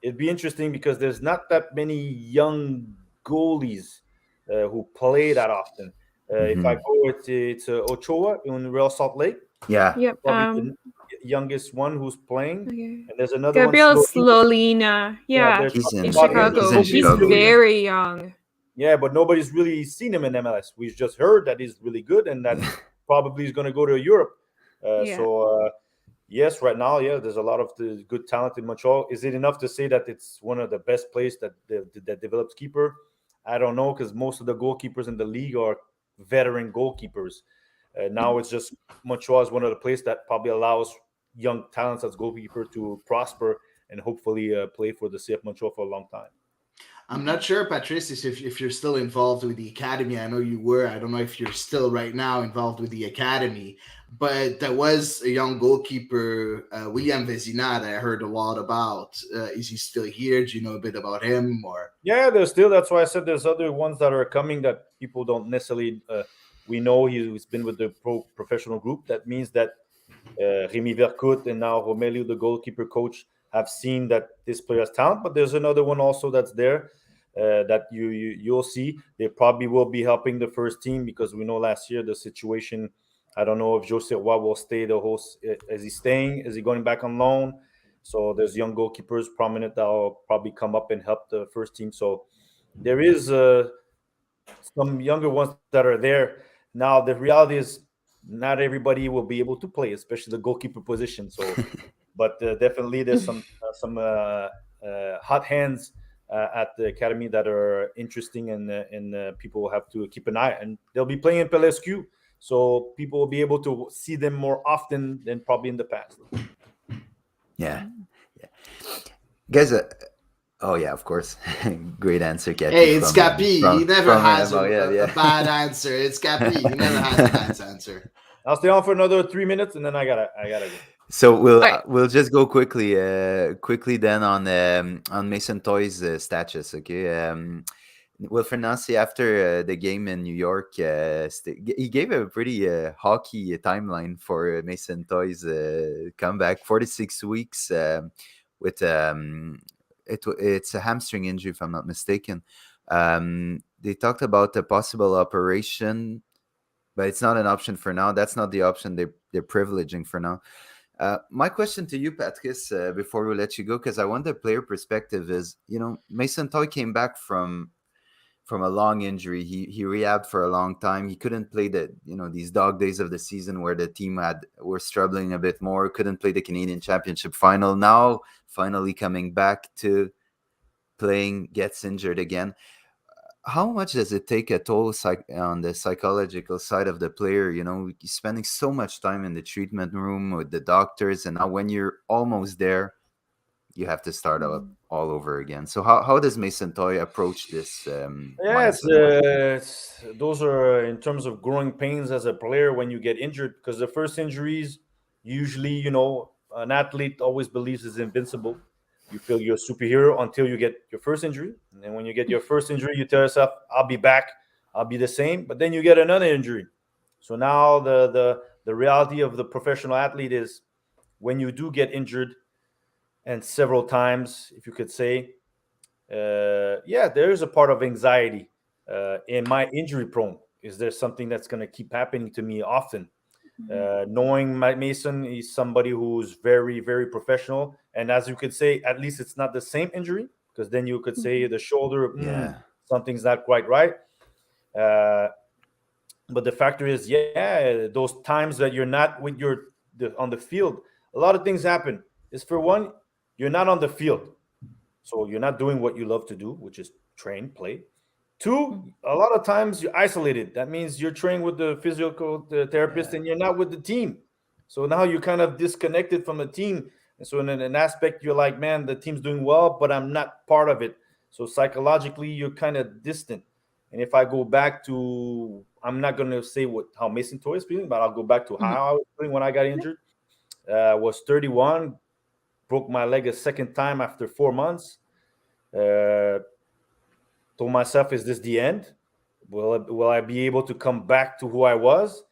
it'd be interesting because there's not that many young goalies who play that often. If I go, it's Ochoa in Real Salt Lake. Yeah. Yep. Probably the youngest one who's playing. Okay. And there's another Gabriel one. Slolina. Yeah. He's in Chicago. He's very young. Yeah, but nobody's really seen him in MLS. We've just heard that he's really good and that probably is going to go to Europe. So, yes, right now, there's a lot of the good talent in Montreal. Is it enough to say that it's one of the best places that develops keeper? I don't know because most of the goalkeepers in the league are veteran goalkeepers. Now it's just Montreal is one of the places that probably allows young talents as goalkeeper to prosper and hopefully play for the CF Montreal for a long time. I'm not sure, Patrice, if you're still involved with the academy. I know you were. I don't know if you're still right now involved with the academy, but there was a young goalkeeper, William Vezina, that I heard a lot about. Is he still here? Do you know a bit about him? Or there's still. That's why I said there's other ones that are coming that people don't necessarily. We know he's been with the professional group. That means that Rémi Vercoute and now Romelu, the goalkeeper coach, have seen that this player has talent, but there's another one also that's there that you'll see. They probably will be helping the first team because we know last year the situation. I don't know if José Roy will stay the host. Is he staying? Is he going back on loan? So there's young goalkeepers prominent that will probably come up and help the first team. So there is some younger ones that are there. Now the reality is not everybody will be able to play, especially the goalkeeper position. So. But definitely there's some hot hands at the academy that are interesting and people will have to keep an eye. And they'll be playing in PLSQ, so people will be able to see them more often than probably in the past. Yeah. Guys, of course. Great answer, Cappy. Hey, it's Cappy. He never has a bad answer. It's Cappy. He never has a bad answer. I'll stay on for another 3 minutes and then I gotta go. So we'll just go quickly then on Mason Toy's status. Okay, Will Fernandes after the game in New York, he gave a pretty hockey timeline for Mason Toy's comeback. 46 weeks with it's a hamstring injury, if I'm not mistaken. They talked about a possible operation, but it's not an option for now. That's not the option they're privileging for now. My question to you, Patrice, before we let you go, because I want the player perspective is, Mason Toy came back from from a long injury. He rehabbed for a long time. He couldn't play these dog days of the season where the team were struggling a bit more. Couldn't play the Canadian Championship final. Now finally coming back to playing, gets injured again. How much does it take a toll on the psychological side of the player? He's spending so much time in the treatment room with the doctors, and now when you're almost there, you have to start all over again. So how does Mason Toy approach this Yeah, mindset? those are in terms of growing pains as a player when you get injured, because the first injuries, usually, an athlete always believes is invincible. You feel you're a superhero until you get your first injury. And then when you get your first injury, you tell yourself, I'll be back, I'll be the same. But then you get another injury. So now the reality of the professional athlete is when you do get injured, and several times, if you could say, there is a part of anxiety. Am I injury prone? Is there something that's going to keep happening to me often? Knowing Mason, he's somebody who's very, very professional. And as you could say, at least it's not the same injury, because then you could say the shoulder, something's not quite right. But the factor is, those times that you're not with on the field, a lot of things happen. Is for one, you're not on the field. So you're not doing what you love to do, which is train, play. Two, a lot of times you're isolated. That means you're training with the physical therapist and you're not with the team. So now you're kind of disconnected from the team. And so in an aspect, you're like, man, the team's doing well, but I'm not part of it. So psychologically, you're kind of distant. And if I go back to, I'm not going to say how Mason Toy is feeling, but I'll go back to how I was feeling when I got injured. Was 31, broke my leg a second time after 4 months. Told myself, is this the end? Will I be able to come back to who I was?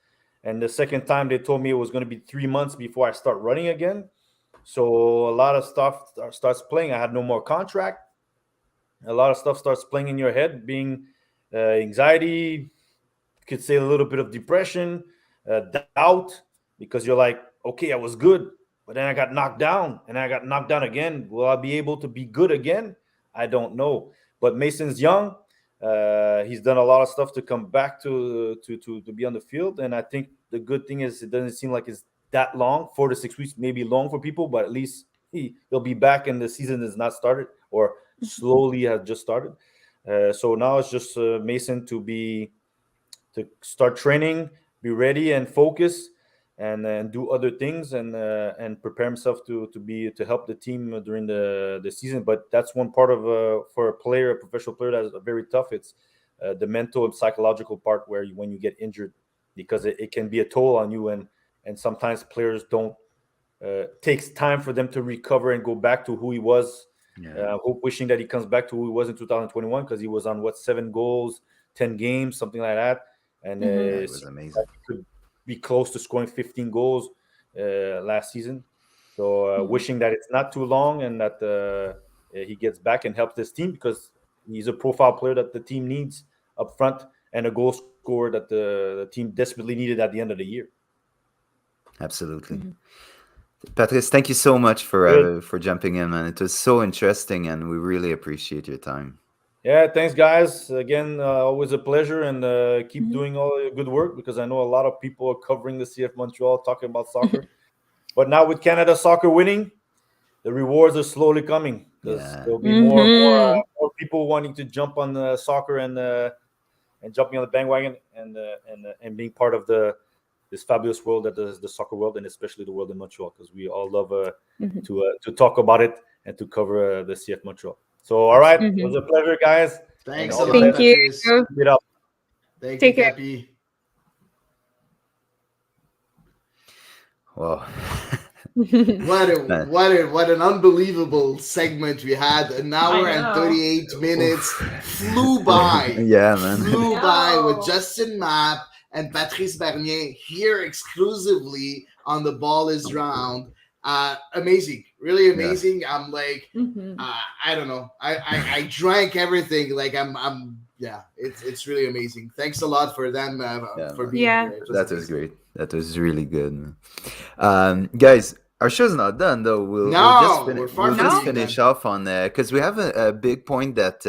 And the second time they told me it was going to be 3 months before I start running again. So a lot of stuff starts playing. I had no more contract. A lot of stuff starts playing in your head, being anxiety, could say a little bit of depression, doubt, because you're like, okay, I was good, but then I got knocked down, and I got knocked down again. Will I be able to be good again? I don't know. But Mason's young. He's done a lot of stuff to come back to be on the field, and I think the good thing is it doesn't seem like it's that long. 4 to 6 weeks may be long for people, but at least he'll be back, and the season has not started, or slowly has just started. So now it's just Mason to start training, be ready and focus, and do other things, and prepare himself to help the team during the season. But that's one part of for a professional player, that's very tough. It's the mental and psychological part where when you get injured, because it can be a toll on you, and sometimes players don't takes time for them to recover and go back to who he was. Wishing that he comes back to who he was in 2021, because he was on 7 goals, 10 games, something like that, and it was amazing. He could be close to scoring 15 goals last season. So wishing that it's not too long, and that he gets back and helps this team, because he's a profile player that the team needs up front, and a goal scorer that the team desperately needed at the end of the year. Absolutely. Patrice, thank you so much for jumping in, man. It was so interesting, and we really appreciate your time. Yeah, thanks, guys. Again, always a pleasure, and keep doing all your good work, because I know a lot of people are covering the CF Montreal, talking about soccer. But now with Canada soccer winning, the rewards are slowly coming, because there'll be more people wanting to jump on the soccer and jumping on the bandwagon and being part of this fabulous world that is the soccer world, and especially the world in Montreal, because we all love to talk about it and to cover the CF Montreal. So, all right, it was a pleasure, guys. Thanks a lot, Thank you. Patrice. Get up. Thank Take you, care. Cappy. Wow. What an unbelievable segment we had. An hour and 38 minutes flew by. Yeah, man. Flew by with Justin Mapp and Patrice Bernier here exclusively on The Ball is Round. Amazing, really amazing. Yeah. I'm like, I don't know. I drank everything. Like it's really amazing. Thanks a lot for them for being here. That was great. That was really good. Guys, our show's not done though. We'll just finish off on because we have a big point that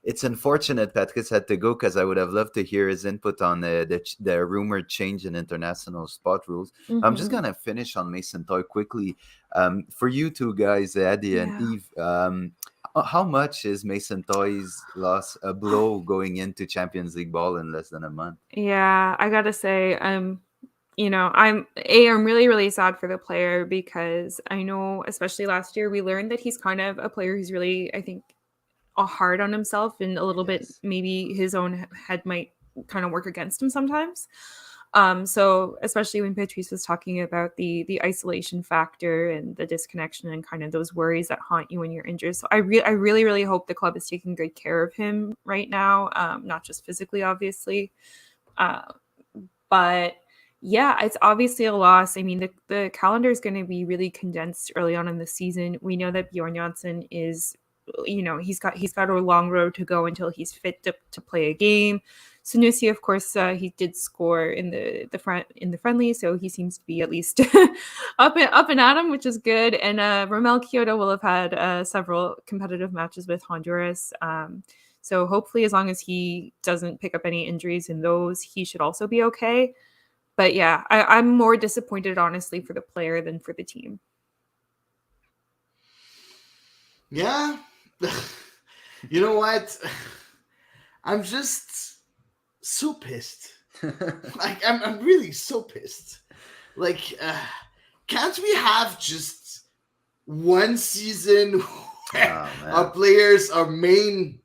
it's unfortunate Patrice had to go because I would have loved to hear his input on the rumored change in international spot rules. I'm just gonna finish on Mason Toy quickly. For you two guys, Eddie and Yeah. Eve, how much is Mason Toy's loss a blow going into Champions League ball in less than a month? Yeah, I gotta say, I'm really, really sad for the player because I know, especially last year, we learned that he's kind of a player who's really, I think, hard on himself and a little bit Yes. maybe his own head might kind of work against him sometimes. So especially when Patrice was talking about the isolation factor and the disconnection and kind of those worries that haunt you when you're injured. So I really, really hope the club is taking good care of him right now, not just physically, obviously. Uh, but yeah, it's obviously a loss. I mean, the calendar is going to be really condensed early on in the season. We know that Bjorn Janssen is, he's got a long road to go until he's fit to play a game. Sanusi, of course, he did score in the friendly, so he seems to be at least up and at him, which is good. And Romel Kyoto will have had several competitive matches with Honduras. So hopefully, as long as he doesn't pick up any injuries in those, he should also be okay. But yeah, I'm more disappointed, honestly, for the player than for the team. Yeah. You know what? I'm just so pissed. Like, I'm really so pissed. Like, can't we have just one season where our players, our main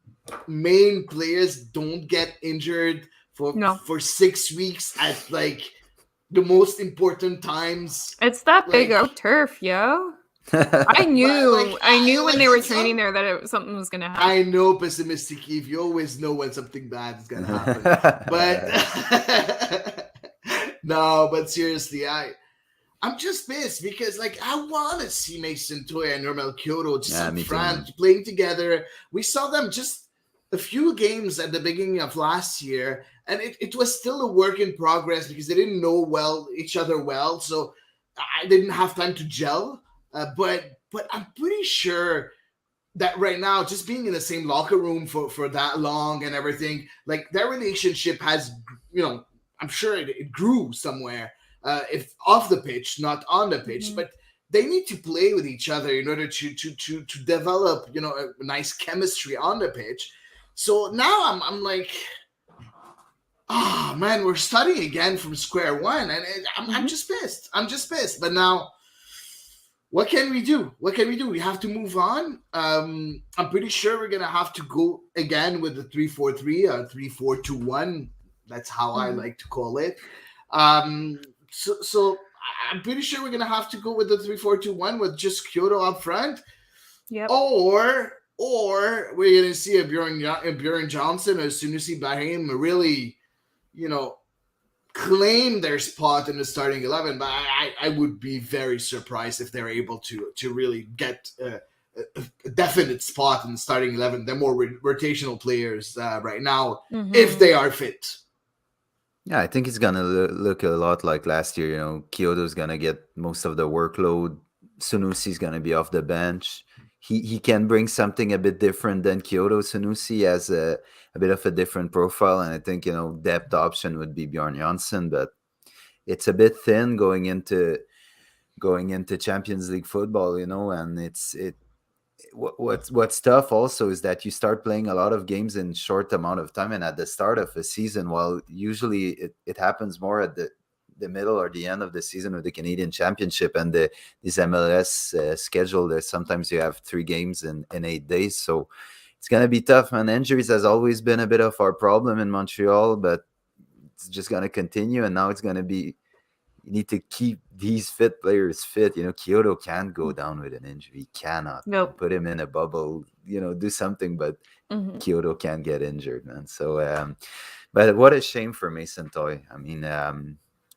players, don't get injured for 6 weeks at like the most important times? It's that big Like- oak turf, yo. I knew when they were it's training there that something was gonna happen. I know, pessimistic Eve. You always know when something bad is gonna happen. But no, but seriously, I'm just pissed because like I want to see Mason Toya and Romel Kyoto just up front playing together. We saw them just a few games at the beginning of last year, and it was still a work in progress because they didn't know each other well, so I didn't have time to gel. But I'm pretty sure that right now, just being in the same locker room for that long and everything, like their relationship has, I'm sure it grew somewhere, if off the pitch, not on the pitch, but they need to play with each other in order to develop, a nice chemistry on the pitch. So now I'm like, oh man, we're starting again from square one, and I'm just pissed. I'm just pissed. But now, what can we do? We have to move on. I'm pretty sure we're gonna have to go again with the 3-4-3 or 3-4-2-1. That's how I like to call it. So I'm pretty sure we're gonna have to go with the 3-4-2-1 with just Kyoto up front. Yep. Or we're gonna see a Bjorn Johnson or Sunusi Bahim really, claim their spot in the starting 11, but I would be very surprised if they're able to really get a definite spot in the starting 11. They're more rotational players right now, if they are fit. Yeah, I think it's gonna look a lot like last year. Kyoto's gonna get most of the workload. Sunusi's gonna be off the bench. He can bring something a bit different than Kyoto. Sunusi has a bit of a different profile, and I think depth option would be Bjorn Janssen, but it's a bit thin going into Champions League football, and what's tough also is that you start playing a lot of games in short amount of time and at the start of a season, while usually it happens more at the middle or the end of the season with the Canadian Championship and this MLS schedule. There sometimes you have 3 games in 8 days, so it's gonna be tough, man. Injuries has always been a bit of our problem in Montreal, but it's just gonna continue, and now it's gonna be, you need to keep these fit players fit. Kyoto can't go down with an injury. He cannot. Nope. Put him in a bubble, do something, but Kyoto can't get injured, man. So, but what a shame for Mason Toy. I mean,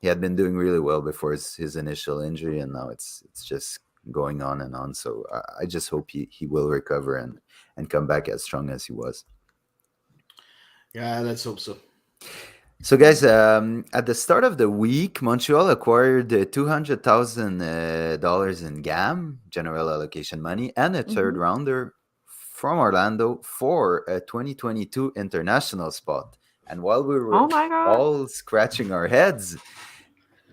he had been doing really well before his initial injury, and now it's just going on and on. So I just hope he will recover and come back as strong as he was. Yeah, let's hope so. So, guys, at the start of the week, Montreal acquired $200,000 in GAM, general allocation money, and a third rounder from Orlando for a 2022 international spot. And while we were Oh my God. all scratching our heads,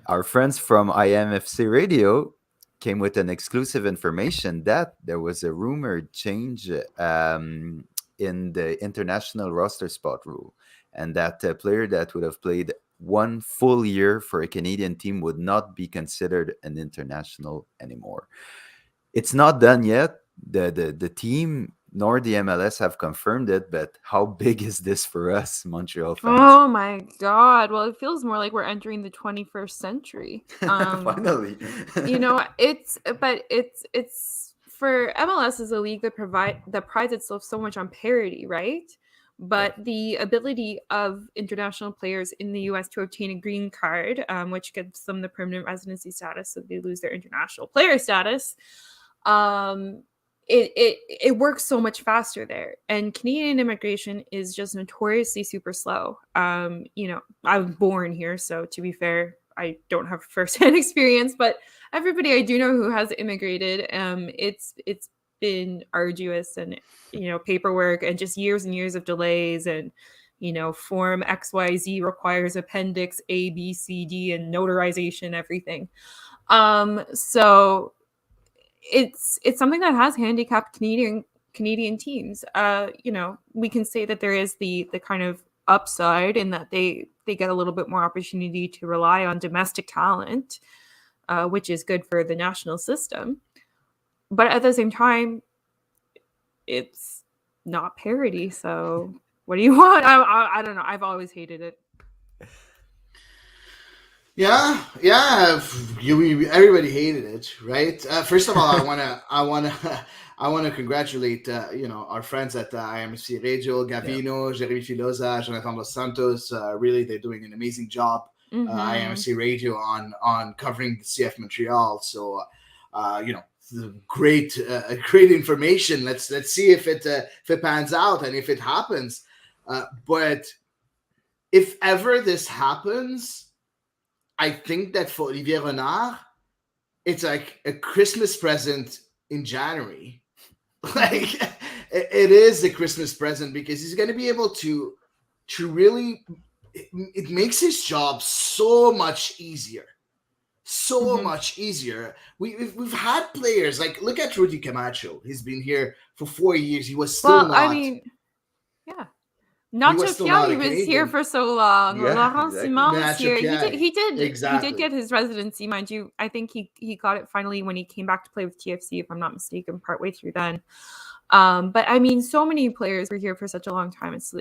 our friends from IMFC Radio came with an exclusive information that there was a rumored change in the international roster spot rule, and that a player that would have played one full year for a Canadian team would not be considered an international anymore. It's not done yet. The team nor the MLS have confirmed it, but how big is this for us Montreal fans? Oh my God. Well, it feels more like we're entering the 21st century. Finally. It's for MLS is a league that prides itself so much on parity, right? But the ability of international players in the U.S. to obtain a green card, which gives them the permanent residency status, so they lose their international player status. It works so much faster there, and Canadian immigration is just notoriously super slow. I was born here, so to be fair, I don't have firsthand experience, but everybody I do know who has immigrated, it's been arduous and paperwork and just years and years of delays, and form XYZ requires appendix A, B, C, D, and notarization, everything. So it's something that has handicapped Canadian teams. We can say that there is the kind of upside in that they get a little bit more opportunity to rely on domestic talent, which is good for the national system. But at the same time, it's not parity. So what do you want? I don't know. I've always hated it. Yeah. Everybody hated it, right? First of all, I wanna congratulate our friends at IMC Radio, Gavino, Jeremy Filosa, Jonathan Dos Santos. Really, they're doing an amazing job. IMC Radio on covering the CF Montreal. So, great information. Let's see if it pans out and if it happens. But if ever this happens, I think that for Olivier Renard, it's like a Christmas present in January. Like it is a Christmas present because he's going to be able to really. It makes his job so much easier. Much easier. We've had players like look at Rudy Camacho. He's been here for 4 years. He was still not. Yeah. Nacho Piatti was here for so long. Yeah, Laurent exactly. Simon was here. He did Exactly. get his residency, mind you. I think he got it finally when he came back to play with TFC, if I'm not mistaken, partway through then. But I mean, so many players were here for such a long time. It's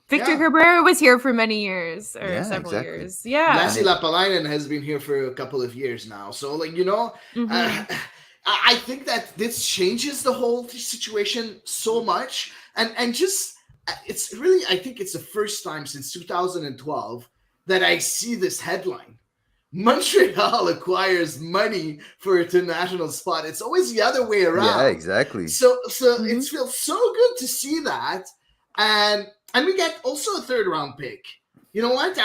Victor Cabrera was here for many years or several years. Yeah. Lassie Lapalainen has been here for a couple of years now. So I think that this changes the whole situation so much. And just, it's really, I think it's the first time since 2012 that I see this headline. Montreal acquires money for an international spot. It's always the other way around. Yeah, exactly. So it feels so good to see that. And we get also a third round pick. You know what?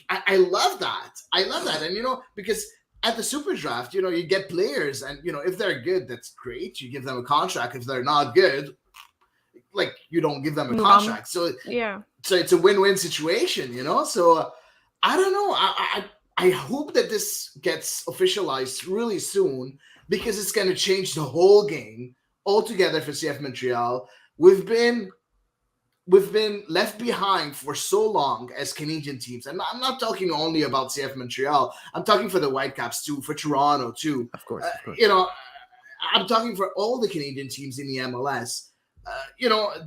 I love that. I love that. And, because at the super draft, you get players and, if they're good, that's great. You give them a contract. If they're not good, you don't give them a contract. So it's a win-win situation, So I don't know. I hope that this gets officialized really soon because it's going to change the whole game altogether for CF Montreal. We've been left behind for so long as Canadian teams. And I'm not talking only about CF Montreal. I'm talking for the Whitecaps too, for Toronto too. Of course. I'm talking for all the Canadian teams in the MLS.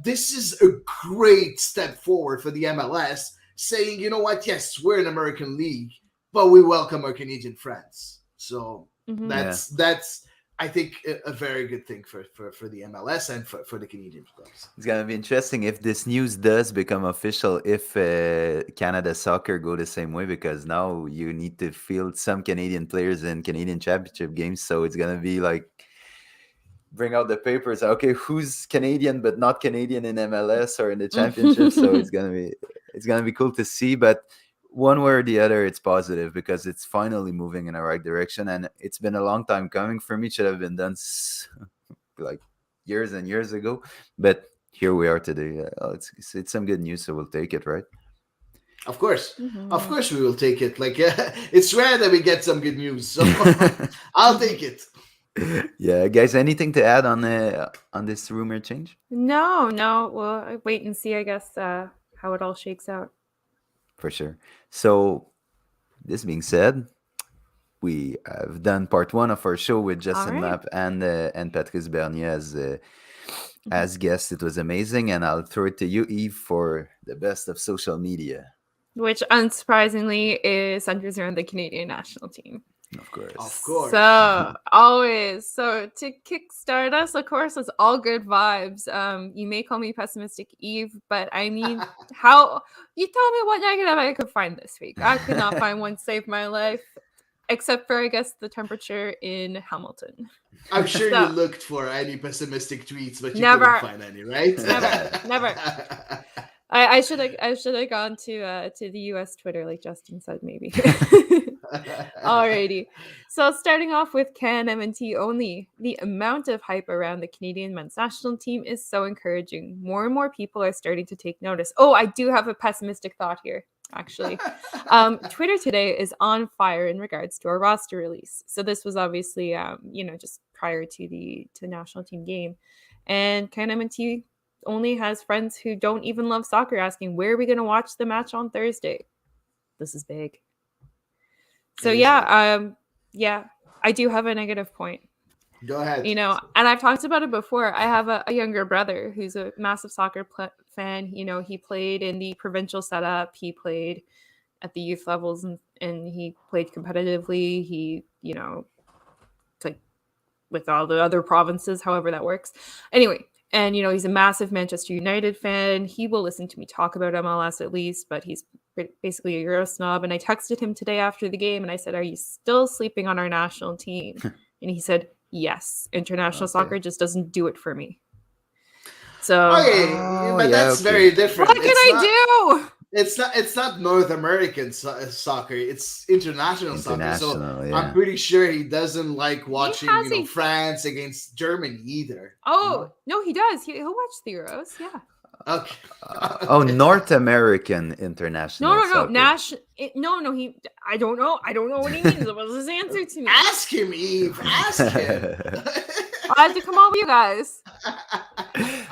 This is a great step forward for the MLS, saying, you know what, yes, we're an American league, but we welcome our Canadian friends. So that's I think a very good thing for the MLS and for the Canadian clubs. It's going to be interesting if this news does become official, if Canada Soccer go the same way, because now you need to field some Canadian players in Canadian championship games. So it's going to be like, bring out the papers. Okay, who's Canadian but not Canadian in MLS or in the championship? So it's gonna be cool to see. But one way or the other, it's positive because it's finally moving in the right direction, and it's been a long time coming for me. It should have been done like years and years ago. But here we are today. It's some good news, so we'll take it, right? Of course. Of Mhm. course we will take it. Like it's rare that we get some good news. So I'll take it. Yeah, guys, anything to add on this rumor change? No, well, wait and see, I guess, how it all shakes out. For sure. So, this being said, we have done part one of our show with Justin right. Mapp and Patrice Bernier as guests. It was amazing, and I'll throw it to you, Eve, for the best of social media. Which, unsurprisingly, is centers around the Canadian national team. Of course. Of course. So always. So to kickstart us, of course, it's all good vibes. You may call me pessimistic Eve, but I mean, how you tell me what negative I could find this week. I could not find one save my life, except for I guess the temperature in Hamilton. I'm sure So- you looked for any pessimistic tweets, but you Never. couldn't find any, right? Never. I should have gone to the US Twitter like Justin said, maybe. Alrighty. So starting off with CanMNT only, the amount of hype around the Canadian men's national team is so encouraging. More and more people are starting to take notice. Oh, I do have a pessimistic thought here, actually. Twitter today is on fire in regards to our roster release. So this was obviously, just prior to the national team game. And CanMNT only has friends who don't even love soccer asking, where are we going to watch the match on Thursday? This is big. So yeah, I do have a negative point. Go ahead. And I've talked about it before. I have a younger brother who's a massive soccer fan. He played in the provincial setup. He played at the youth levels and he played competitively. He, like with all the other provinces, however that works. Anyway, and, he's a massive Manchester United fan. He will listen to me talk about MLS at least, but he's basically a Euro snob. And I texted him today after the game and I said, are you still sleeping on our national team? And he said, yes. International soccer just doesn't do it for me. So, but that's very different. What can I do? It's not North American soccer. It's international soccer. So yeah. I'm pretty sure he doesn't like watching France against Germany either. Oh, no, he does. He'll watch the Euros. Yeah. Okay. North American international. No. He. I don't know. I don't know what he means. What was his answer to me? Ask him, Eve. Ask him. I had to come out with you guys.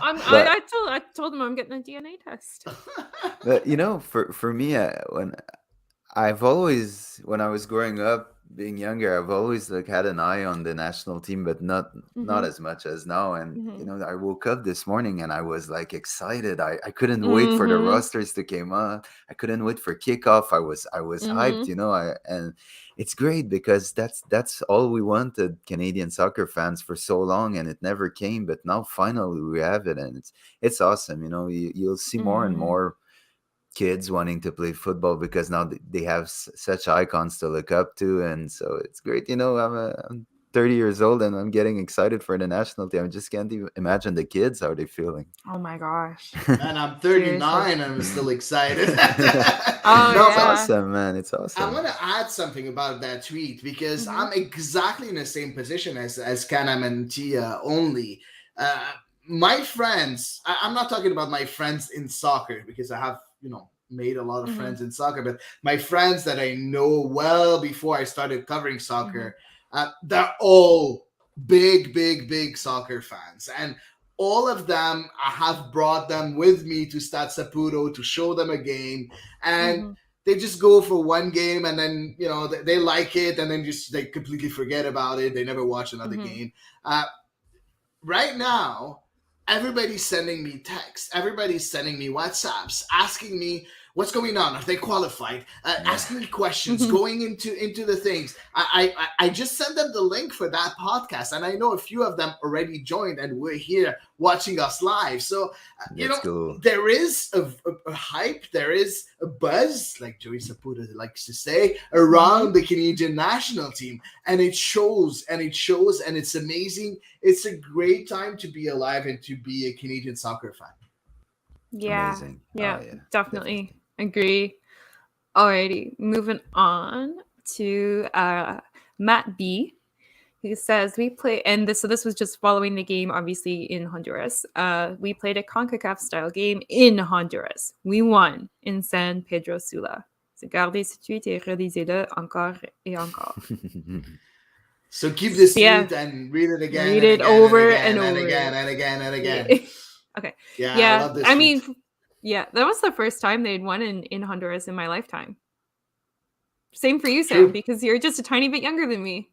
I told him I'm getting a DNA test. But for me, when I was growing up, being younger, I've always had an eye on the national team, but not as much as now. And I woke up this morning and I was excited. I couldn't wait for the rosters to come out. I couldn't wait for kickoff. I was hyped, and it's great because that's all we wanted, Canadian soccer fans, for so long, and it never came. But now finally we have it, and it's awesome. You'll see more and more kids wanting to play football because now they have such icons to look up to, and so it's great. I'm 30 years old and I'm getting excited for the national team. I just can't even imagine the kids, how they're feeling. Oh my gosh. And I'm 39 and I'm still excited. It's awesome, man. It's awesome. I want to add something about that tweet because I'm exactly in the same position as CanMNT only. My friends, I'm not talking about my friends in soccer because I have made a lot of friends in soccer, but my friends that I know well before I started covering soccer, they're all big soccer fans. And all of them, I have brought them with me to Stade Saputo to show them a game. And they just go for one game and then, they like it and then they completely forget about it. They never watch another game. Right now, everybody's sending me texts. Everybody's sending me WhatsApps, asking me what's going on. Are they qualified? Asking me questions, going into the things. I just sent them the link for that podcast, and I know a few of them already joined, and we're here watching us live. So, cool. There is a hype, there is a buzz, like Joey Saputo likes to say, around the Canadian national team, and it shows, and it's amazing. It's a great time to be alive and to be a Canadian soccer fan. Yeah. Amazing. Yeah, definitely. Agree. Alrighty, moving on to Matt B. He says we play, and this was just following the game, obviously in Honduras. We played a CONCACAF style game in Honduras. We won in San Pedro Sula. C'est garder ce tweet et relisez-le encore et encore. So keep this Yeah. tweet and read it again. Read and it again, over and again, and and over. again and again and again. Yeah. Okay. Yeah, Yeah. I love this. I tweet. mean, yeah, that was the first time they'd won in Honduras in my lifetime. Same for you, Sam, True. because you're just a tiny bit younger than me.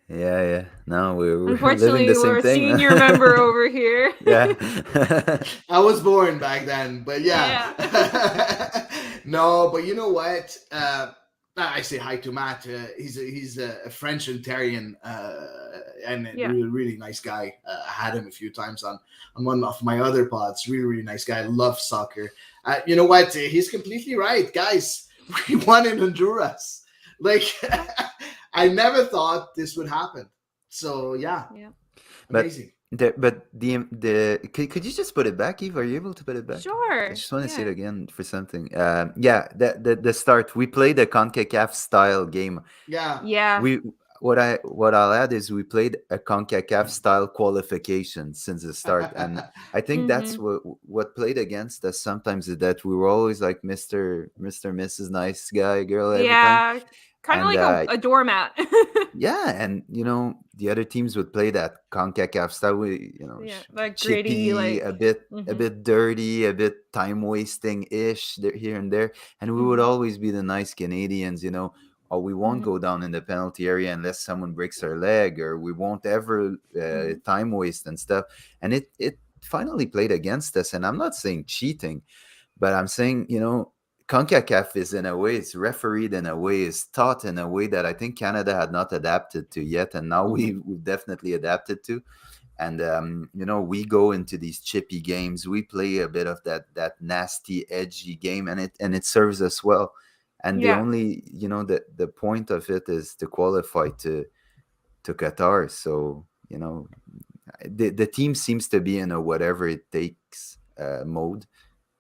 Yeah. No, we're living Unfortunately, the same we're a thing. senior member over here. Yeah. I was born back then, but yeah. No, but you know what? I say hi to Matt. He's a French Ontarian and a really nice guy. I had him a few times on one of my other pods. Really nice guy. Loves soccer. You know what? He's completely right, guys. We won in Honduras. Like, I never thought this would happen. So yeah. Amazing. But could you just put it back, Eve? Are you able to put it back? Sure. I just want to see it again for something. The start. We played a CONCACAF style game. Yeah. What I'll add is we played a CONCACAF style qualification since the start, and I think that's what played against us sometimes, is that we were always like Mr. Mrs. Nice Guy Girl every time. Kind of like a doormat. Yeah, and the other teams would play that CONCACAF style, like chippy, gritty, a bit dirty, a bit time wasting ish here and there, and we would always be the nice Canadians, or we won't go down in the penalty area unless someone breaks our leg, or we won't ever time waste and stuff. And it finally played against us. And I'm not saying cheating, but I'm saying CONCACAF is, in a way, it's refereed in a way, is taught in a way that I think Canada had not adapted to yet, and now we've definitely adapted to. And we go into these chippy games, we play a bit of that nasty, edgy game, and it serves us well. And the only the point of it is to qualify to Qatar. So the team seems to be in a whatever it takes mode.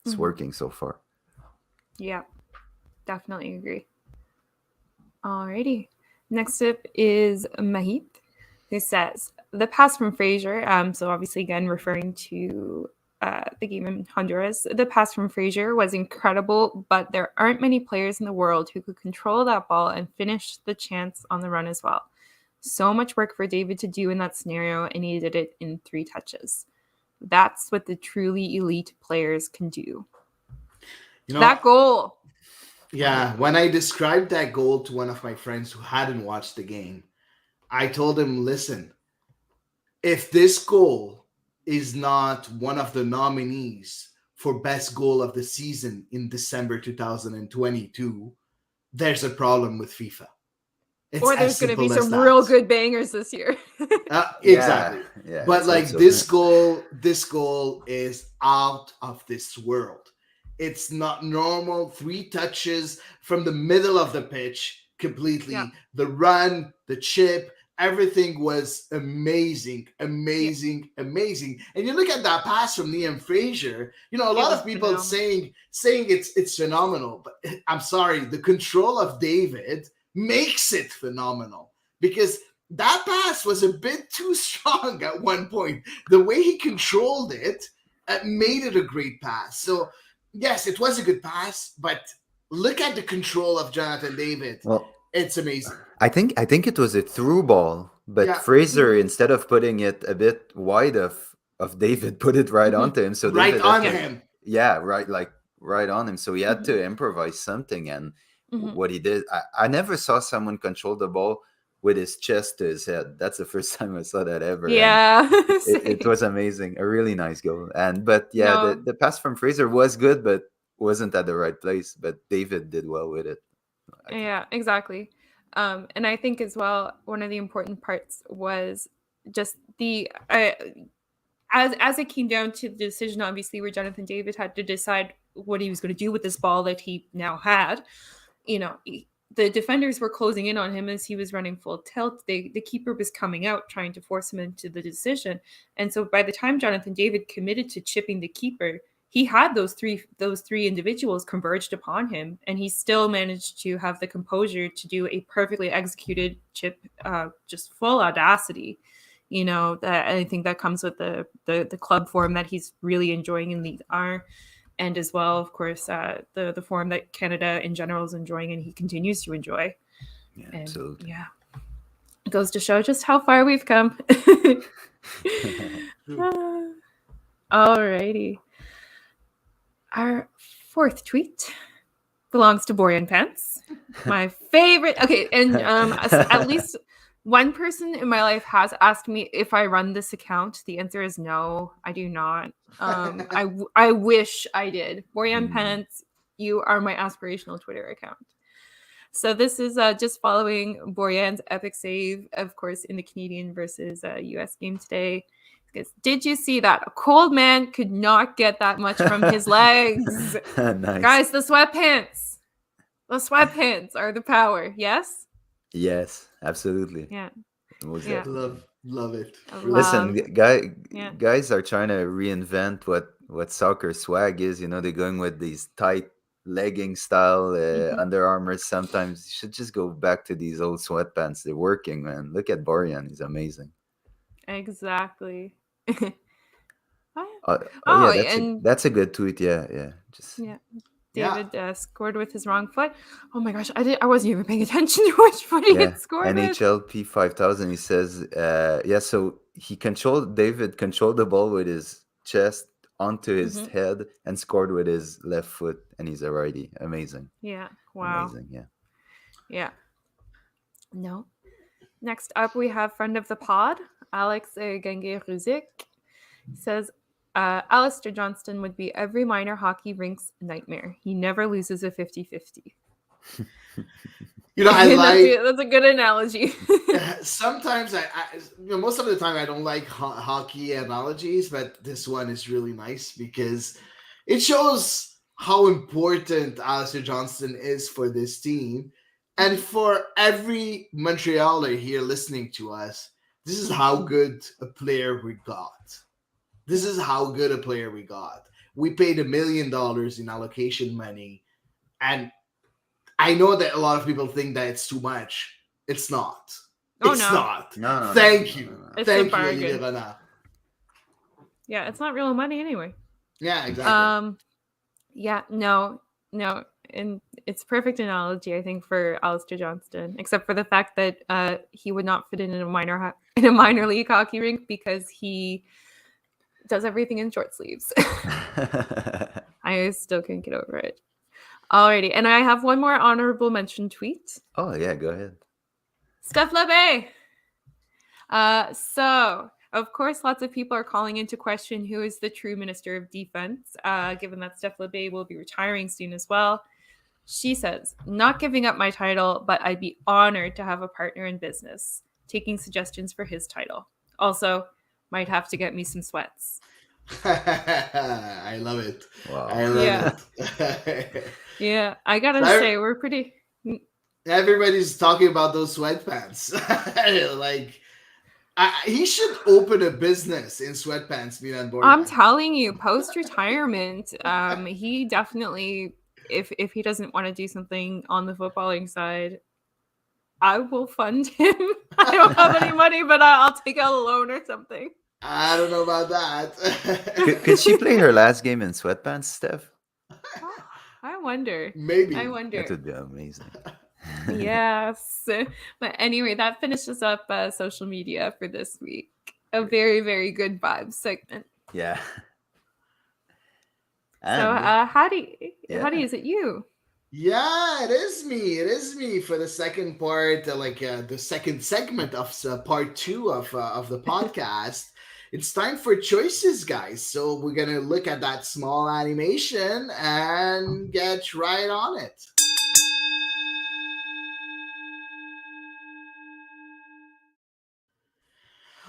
It's working so far. Yeah, definitely agree. Alrighty. Next up is Mahit, who says, the pass from Fraser, so obviously again referring to the game in Honduras, the pass from Fraser was incredible, but there aren't many players in the world who could control that ball and finish the chance on the run as well. So much work for David to do in that scenario, and he did it in 3 touches. That's what the truly elite players can do. That goal. Yeah, when I described that goal to one of my friends who hadn't watched the game, I told him, listen, if this goal is not one of the nominees for best goal of the season in December 2022, there's a problem with FIFA. Or there's going to be some real good bangers this year. Exactly. Yeah, but like this goal is out of this world. It's not normal. 3 touches from the middle of the pitch completely. Yeah. The run, the chip, everything was amazing. And you look at that pass from Liam Fraser, a lot of people saying it's phenomenal. But I'm sorry, the control of David makes it phenomenal, because that pass was a bit too strong at one point. The way he controlled it made it a great pass. So yes, it was a good pass, but look at the control of Jonathan David. Well, it's amazing. I think it was a through ball, but Fraser, instead of putting it a bit wide of David, put it right onto him. So right David on him. Yeah, right on him. So he had to improvise something, and what he did, I never saw someone control the ball with his chest to his head. That's the first time I saw that ever. Yeah. It was amazing. A really nice goal. The pass from Fraser was good, but wasn't at the right place. But David did well with it. Yeah, exactly. And I think as well, one of the important parts was just as it came down to the decision, obviously, where Jonathan David had to decide what he was going to do with this ball that he now had. The defenders were closing in on him as he was running full tilt. The keeper was coming out, trying to force him into the decision. And so by the time Jonathan David committed to chipping the keeper, he had those three individuals converged upon him, and he still managed to have the composure to do a perfectly executed chip, just full audacity. That I think that comes with the club form that he's really enjoying in Ligue 1, and as well, of course, the form that Canada in general is enjoying, and he continues to enjoy. Yeah, And, absolutely. yeah, it goes to show just how far we've come. Alrighty. Our fourth tweet belongs to Boyan Pants, my favorite. Okay, and at least one person in my life has asked me if I run this account. The answer is no, I do not. I wish I did. Boyan Pants, you are my aspirational Twitter account. So this is just following Boyan's epic save, of course, in the Canadian versus US game today. Because did you see that? A cold man could not get that much from his legs. Nice. Guys, the sweatpants. The sweatpants are the power. Yes? Yes, absolutely. Yeah. Most Yeah. definitely. Love it. Listen, Yeah. guys are trying to reinvent what soccer swag is. They're going with these tight legging style Under Armour. Sometimes you should just go back to these old sweatpants. They're working, man. Look at Borjan; he's amazing. Exactly. Yeah, and that's a good tweet. Yeah. David scored with his wrong foot. Oh my gosh, I wasn't even paying attention to which foot he had scored with. NHL P5000. He says, so David controlled the ball with his chest onto his head and scored with his left foot, and he's a righty. Amazing. Yeah. Wow. Amazing. Yeah. Yeah. No. Next up, we have friend of the pod, Alex Gange-Ruzik. Says, Alistair Johnston would be every minor hockey rink's nightmare. He never loses a 50-50. That's a good analogy. Sometimes most of the time I don't like hockey analogies, but this one is really nice because it shows how important Alistair Johnston is for this team. And for every Montrealer here listening to us, this is how good a player we got. This is how good a player we got. We paid $1 million in allocation money. And I know that a lot of people think that it's too much. It's not. Oh, it's no. not. No. Thank you. It's Thank a you, bargain. Olivier Renard. Yeah, it's not real money anyway. Yeah, exactly. Yeah, no. And it's a perfect analogy, I think, for Alistair Johnston, except for the fact that he would not fit in a minor league hockey rink because he does everything in short sleeves. I still can't get over it. Alrighty, and I have one more honorable mention tweet. Oh yeah, go ahead. Steph Lebay. So of course, lots of people are calling into question who is the true Minister of Defense, given that Steph Lebay will be retiring soon as well. She says, not giving up my title, but I'd be honored to have a partner in business, taking suggestions for his title. Also, might have to get me some sweats. I love it. Wow. I love it. Yeah, I gotta say, we're pretty... Everybody's talking about those sweatpants. He should open a business in sweatpants, Milan Borjan. I'm telling you, post-retirement, he definitely... If he doesn't want to do something on the footballing side, I will fund him. I don't have any money, but I'll take out a loan or something. I don't know about that. Could she play her last game in sweatpants, Steph? Oh, I wonder. Maybe. I wonder. That would be amazing. Yes. But anyway, that finishes up social media for this week. A very, very good vibes segment. Yeah. So, Hady, is it you? Yeah, it is me. It is me for the second part, the second segment of part 2 of the podcast. It's time for choices, guys. So we're going to look at that small animation and get right on it.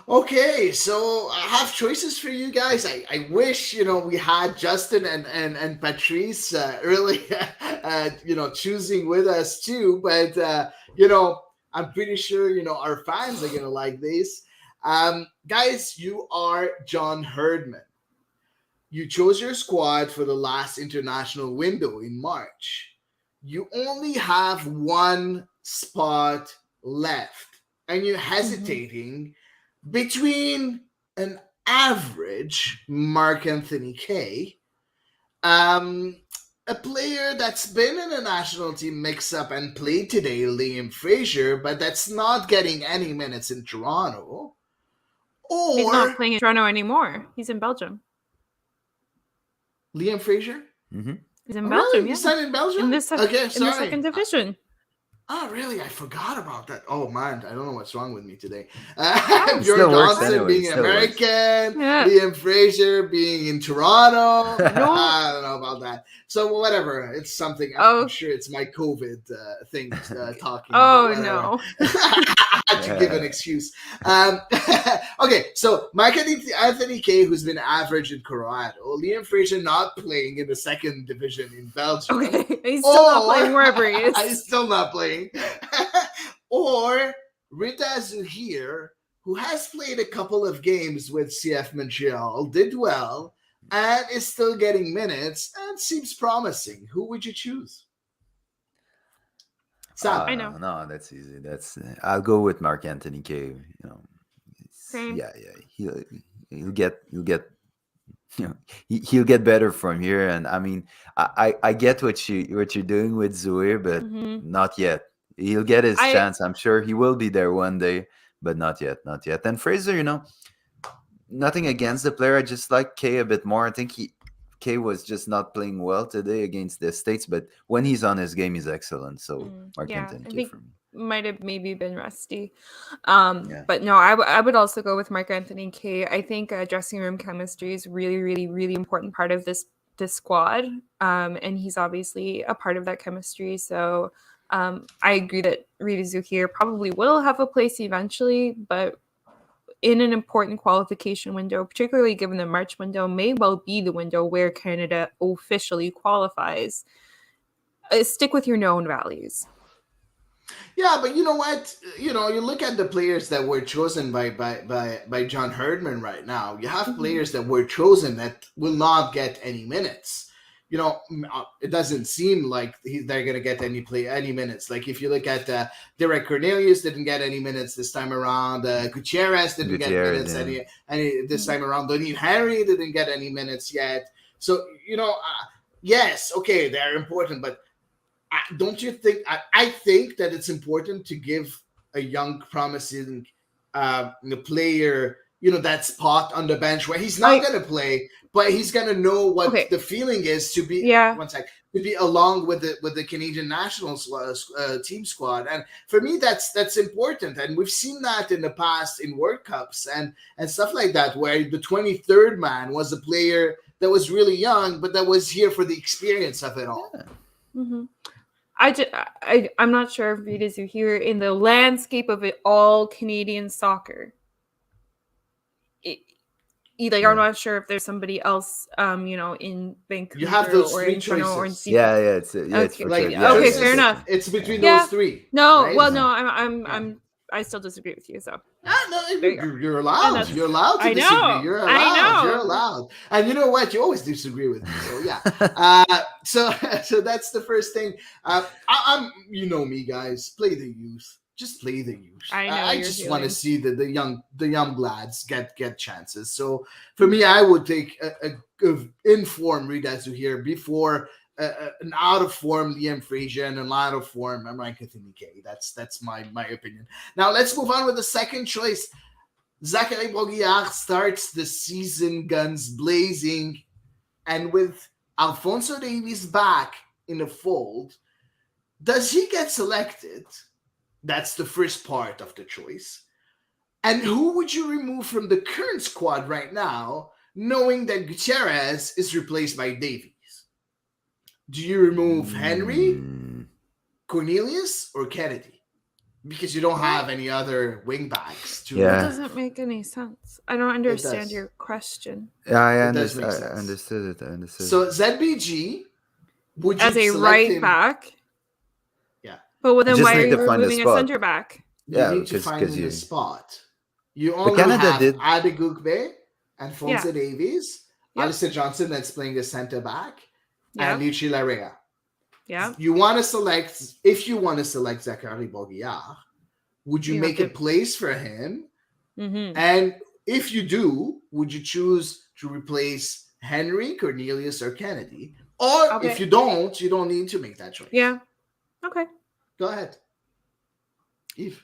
Okay, so I have choices for you guys. I wish, we had Justin and Patrice really, choosing with us too. But, I'm pretty sure, our fans are going to like this. Guys, you are John Herdman. you chose your squad for the last international window in March. You only have one spot left, and you're hesitating between an average Mark-Anthony Kaye, a player that's been in a national team mix-up and played today, Liam Fraser, but that's not getting any minutes in Toronto. Or He's not playing in Toronto anymore. He's in Belgium. Liam Fraser? Mm-hmm. He's in Oh, Belgium, really? yeah. He's not in Belgium? In the, Okay, in the sorry. second division. Oh, really? I forgot about that. Oh, man. I don't know what's wrong with me today. It Bjorn still works Johnson anyway, being it an still works. American, Yeah. Liam Fraser being in Toronto. No. I don't know about that. So, whatever. It's something. Oh. I'm sure it's my COVID thing talking. Oh, but whatever. no. I had to give an excuse. Okay, so Anthony Kaye, who's been average in Colorado, Liam Fraser not playing in the second division in Belgium. Okay. He's still not playing wherever he is. He's still not playing. Or Rida Zuhir, who has played a couple of games with CF Montreal, did well, and is still getting minutes and seems promising. Who would you choose? Sam. I know. No, that's easy. I'll go with Mark-Anthony Kaye. You know, Same. yeah. He'll get he'll get better from here. And I mean, I get what you're doing with Zuhair, but not yet. He'll get his chance. I'm sure he will be there one day, but not yet. And Fraser, you know, nothing against the player. I just like Kaye a bit more. I think Kaye was just not playing well today against the States, but when he's on his game, he's excellent. So Mark-Anthony Kaye for me. Might have maybe been rusty. But no, I would also go with Mark-Anthony Kaye. I think dressing room chemistry is really, really, really important part of this squad. And he's obviously a part of that chemistry. So I agree that Rida Zuhir probably will have a place eventually, but in an important qualification window, particularly given the March window may well be the window where Canada officially qualifies. Stick with your known values. Yeah, but you know what? You know, you look at the players that were chosen by John Herdman right now. You have players that were chosen that will not get any minutes. You know, it doesn't seem like they're going to get any minutes. Like if you look at Derek Cornelius didn't get any minutes this time around. Gutierrez didn't get minutes any this time around. Donnie Henry didn't get any minutes yet. So, you know, yes, okay, they're important, but don't you think? I think that it's important to give a young, promising player, you know, that spot on the bench where he's not going to play, but he's going to know what the feeling is to be. To be along with the Canadian national team squad, and for me, that's important. And we've seen that in the past in World Cups and stuff like that, where the 23rd man was a player that was really young, but that was here for the experience of it all. Mm-hmm. I'm not sure if Rida Zuhir in the landscape of it all Canadian soccer. I'm not sure if there's somebody else, you know, in Vancouver you have those or three in Toronto or in choices. It's okay. okay, fair enough. It's between those three. No, right? well, no, I still disagree with you. So you're allowed. You're allowed to disagree. You're allowed. I know. You're allowed. And you know what? You always disagree with me. So yeah. So that's the first thing. I'm you know me, guys. Play the youth. Just play the youth. I just want to see the young lads get chances. So for me, I would take a in-form Rida Zuhir before an out of form Liam Fraser and an out of form Mark-Anthony Kaye. That's my opinion. Now let's move on with the second choice. Zachary Brault-Guillard starts the season guns blazing, and with Alphonso Davies back in the fold, does he get selected? That's the first part of the choice. And who would you remove from the current squad right now, knowing that Gutierrez is replaced by Davies? Do you remove Henry, Cornelius, or Kennedy? Because you don't have any other wingbacks. That doesn't make any sense. I don't understand your question. Yeah, I understood it. So ZBG, would you as a right back? Yeah. But then why are you removing a center back? You need to find him a spot. You only have Adegugbe and Fonsa Davies. Yep. Alistair Johnson that's playing the center back, Yeah. and Luchi Larea. Yeah. You want to select, if you want to select Zachary Bourguillard, would you You make have a to- place for him? Mm-hmm. And if you do, would you choose to replace Henry, Cornelius, or Kennedy? Or Okay. if you don't need to make that choice. Yeah. Okay. Go ahead. Eve.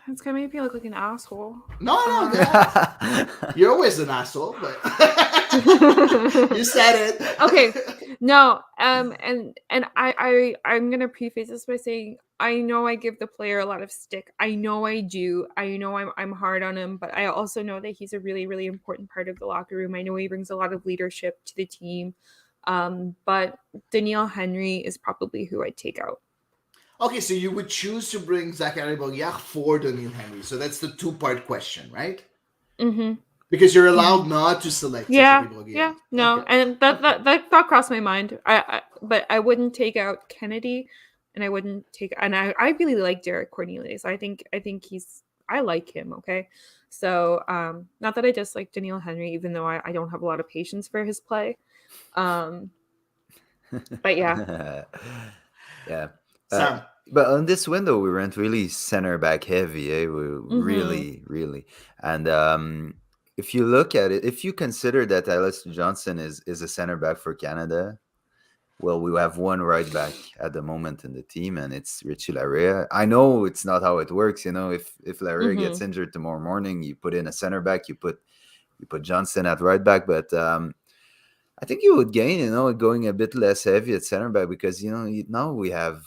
It's gonna make me look like an asshole. No, go ahead. You're always an asshole, but you said it. Okay. No, and I'm gonna preface this by saying I know I give the player a lot of stick. I know I do. I know I'm hard on him, but I also know that he's a really, really important part of the locker room. I know he brings a lot of leadership to the team. But Daniel Henry is probably who I'd take out. Okay, so you would choose to bring Zachary Bourguillard for Daniel Henry. So that's the two-part question, right? Mm-hmm. Because you're allowed not to select Zachary Bourguillard. Yeah, no, Okay. and that thought crossed my mind. But I wouldn't take out Kennedy, and I wouldn't take. And I really like Derek Cornelius. I think I like him. Okay, so not that I dislike Daniel Henry, even though I don't have a lot of patience for his play. But yeah, yeah. Sam. But on this window, we went really center back heavy. We really. And if you look at it, if you consider that Alistair Johnson is a center back for Canada, well, we have one right back at the moment in the team, and it's Richie Larea. I know it's not how it works. If Larea gets injured tomorrow morning, you put in a center back, you put Johnson at right back, but I think you would gain, going a bit less heavy at center back because now we have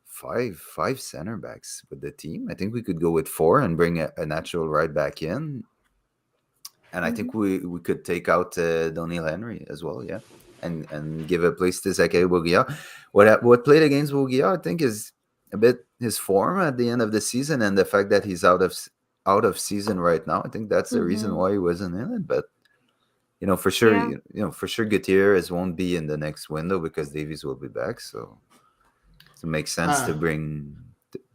five center backs with the team. I think we could go with 4 and bring a natural right back in, and I think we could take out Daniel Henry as well, yeah, and give a place to Zachary Bourguillard. What played against Bourguillard, I think, is a bit his form at the end of the season and the fact that he's out of season right now. I think that's the reason why he wasn't in it, but. For sure, for sure, Gutierrez won't be in the next window because Davies will be back. So it makes sense to bring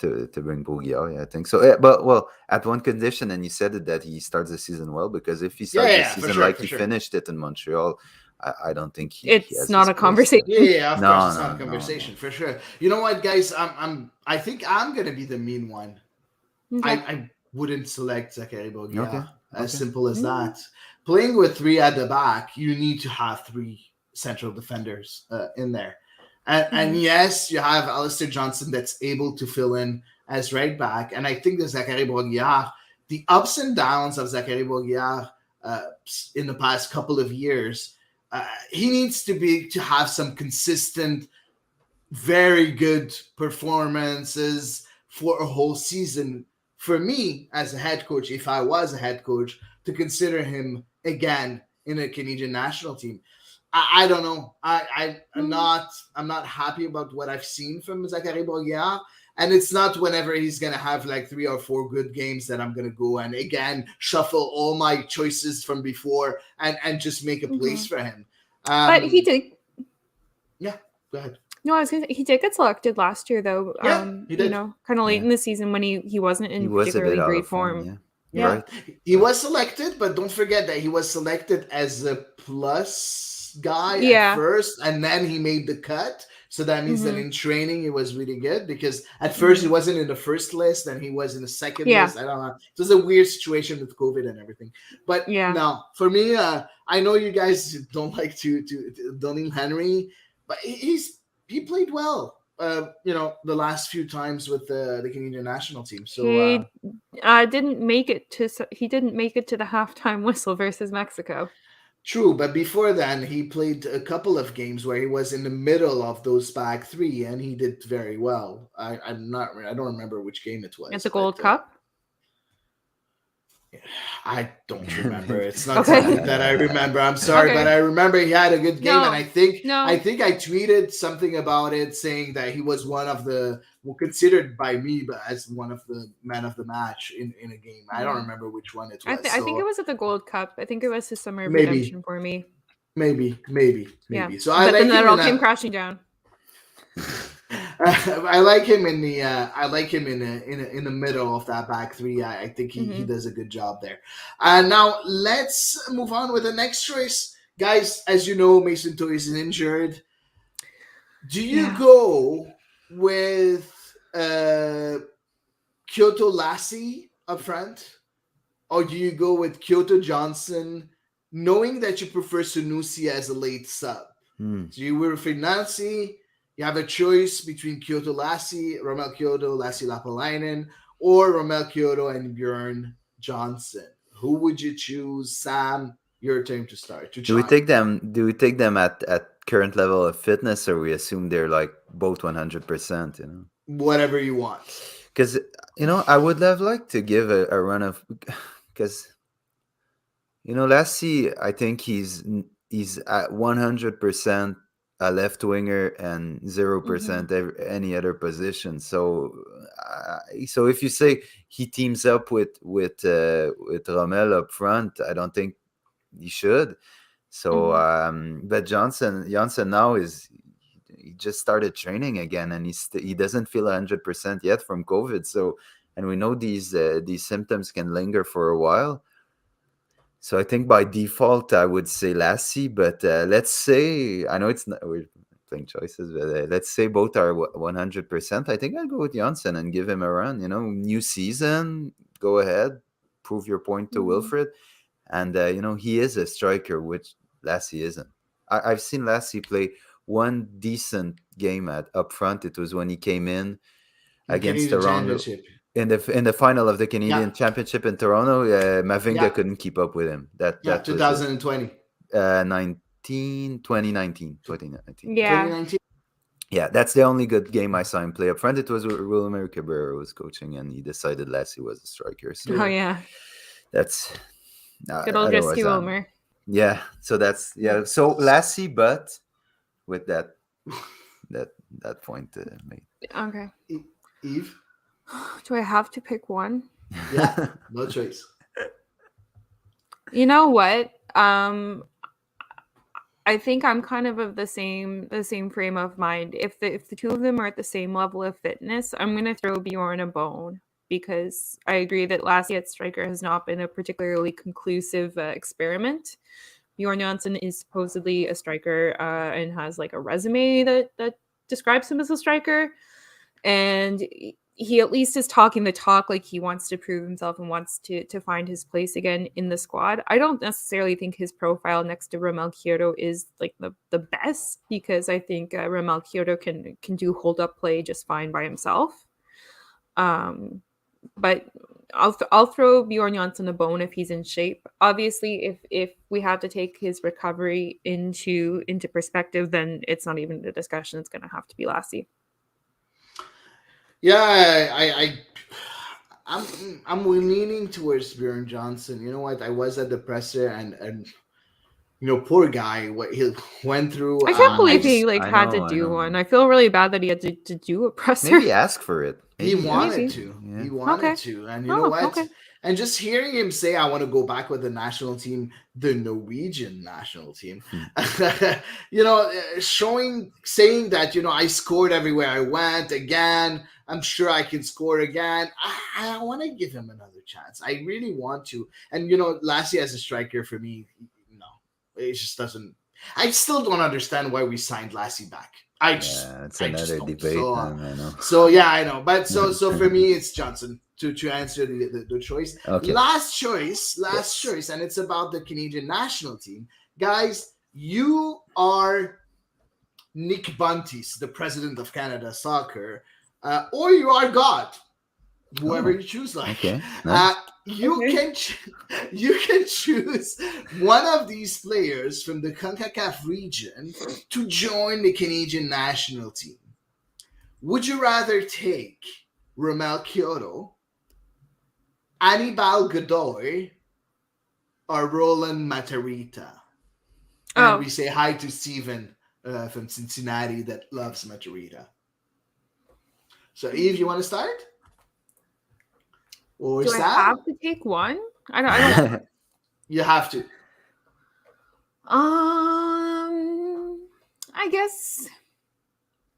Bourguillard. Yeah, I think so. But at one condition, and you said it, that he starts the season well, because if he starts the season he finished it in Montreal, I don't think it's not a conversation. Yeah, of course, it's not a conversation for sure. You know what, guys? I think I'm gonna be the mean one. Okay. I wouldn't select Zachary Bourguillard. Okay. As simple as that. Playing with 3 at the back, you need to have 3 central defenders in there. And yes, you have Alistair Johnson that's able to fill in as right back. And I think that Zachary Bourguillard, the ups and downs of Zachary Bourguillard in the past couple of years, he needs to have some consistent, very good performances for a whole season. For me, as a head coach, if I was a head coach, to consider him again in a Canadian national team, I don't know. I'm not happy about what I've seen from Zachary Bourguillard, and it's not whenever he's gonna have like 3 or 4 good games that I'm gonna go and again shuffle all my choices from before and just make a place for him. But he did. Yeah, go ahead. No, I was gonna say he did get selected last year, though. Yeah, he did. Kind of late in the season when he wasn't in particularly great form. Yeah. Right. He was selected, but don't forget that he was selected as a plus guy at first, and then he made the cut. So that means that in training, he was really good, because at first he wasn't in the first list, and he was in the second list. I don't know. It was a weird situation with COVID and everything. But no, for me, I know you guys don't like to Daniel Henry, but he played well. The last few times with the Canadian national team. So he didn't make it to the halftime whistle versus Mexico. True, but before then he played a couple of games where he was in the middle of those back 3, and he did very well. I don't remember which game it was. At the Gold Cup. I don't remember. It's not something that I remember. I'm sorry, but I remember he had a good game, and I think I tweeted something about it, saying that he was considered by me, but as one of the men of the match in a game. I don't remember which one it was. I think it was at the Gold Cup. I think it was his summer of redemption for me. Maybe. Yeah. So but then that all came crashing down. I like him in the. I like him in the middle of that back three. I think he does a good job there. Now let's move on with the next choice, guys. As you know, Mason Toy is injured. Do you go with Kyoto Lassie up front, or do you go with Kyoto Johnson, knowing that you prefer Sunusi as a late sub? So you were with Nancy. You have a choice between Kyoto Lassie, Romel Kyoto, Lassie Lapalainen, or Romel Kyoto and Bjorn Johnson. Who would you choose, Sam? Your turn to start. Do we take them? Do we take them at current level of fitness, or we assume they're like both 100%? You know, whatever you want. Because I would have liked to give a run of, because Lassie, I think he's at 100% a left winger and 0% any other position. So if you say he teams up with Romel up front, I don't think he should. So but Johnson now he just started training again, and he doesn't feel 100% yet from COVID. So, and we know these symptoms can linger for a while. So I think by default I would say Lassie, but let's say, I know it's not, we're playing choices, but let's say both are 100%. I think I'll go with Janssen and give him a run. New season, go ahead, prove your point to Wilfred, and he is a striker, which Lassie isn't. I've seen Lassie play one decent game up front. It was when he came in against Toronto. In the final of the Canadian Championship in Toronto, Mavinga couldn't keep up with him. That 2020. 2019. Yeah. 2019. Yeah, that's the only good game I saw him play up front. It was Wilmer Cabrera was coaching, and he decided Lassie was a striker. So that's good old risky Wilmer. Yeah, so that's So Lassie, but with that point made. Okay. Eve, do I have to pick one? Yeah, no choice. You know what? I think I'm kind of the same frame of mind. If the two of them are at the same level of fitness, I'm gonna throw Bjorn a bone, because I agree that Lassie at striker has not been a particularly conclusive experiment. Bjorn Johnson is supposedly a striker and has like a resume that describes him as a striker, and he at least is talking the talk, like he wants to prove himself and wants to find his place again in the squad. I don't necessarily think his profile next to Romel Kyoto is like the best, because I think Romel Kyoto can do hold up play just fine by himself. But I'll throw Bjorn Johnson a bone if he's in shape. Obviously, if we have to take his recovery into perspective, then it's not even a discussion. It's going to have to be Lassie. Yeah, I'm leaning towards Bjorn Johnson. You know what? I was at the presser, and poor guy, what he went through. I can't believe he had to do one. I feel really bad that he had to do a presser. Maybe ask for it. He wanted to. Yeah. He wanted to. And you know what? Okay. And just hearing him say, I want to go back with the national team, the Norwegian national team, saying that, I scored everywhere I went again. I'm sure I can score again. I want to give him another chance. I really want to. And, Lassie as a striker, for me, no, it just doesn't. I still don't understand why we signed Lassie back. It's another debate. I know. So yeah, I know. But so for me, it's Johnson to answer the choice. Okay. Last choice, and it's about the Canadian national team. Guys, you are Nick Buntis, the president of Canada Soccer, or you are God, whoever you choose. Okay. Nice. You can choose one of these players from the CONCACAF region to join the Canadian national team. Would you rather take Romel Kyoto, Anibal Godoy, or Roland Matarrita? And we say hi to Steven from Cincinnati that loves Matarrita. So Eve, you want to start? Or Do I have to take one? I don't. You have to. I guess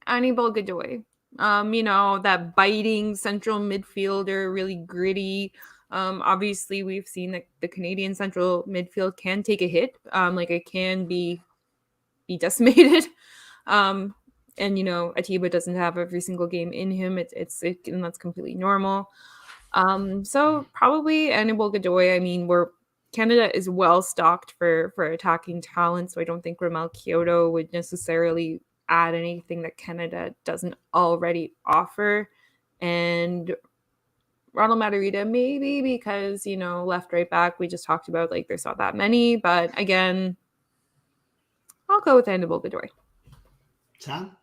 Anibal Godoy. That biting central midfielder, really gritty. Obviously, we've seen that the Canadian central midfield can take a hit. It can be decimated. And Atiba doesn't have every single game in him. And that's completely normal. So probably Anibal Godoy. I mean, Canada is well stocked for attacking talent, so I don't think Ramel Kyoto would necessarily add anything that Canada doesn't already offer. And Ronald Matarrita, maybe because left, right back, we just talked about, like, there's not that many, but again, I'll go with Anibal Godoy. Sam?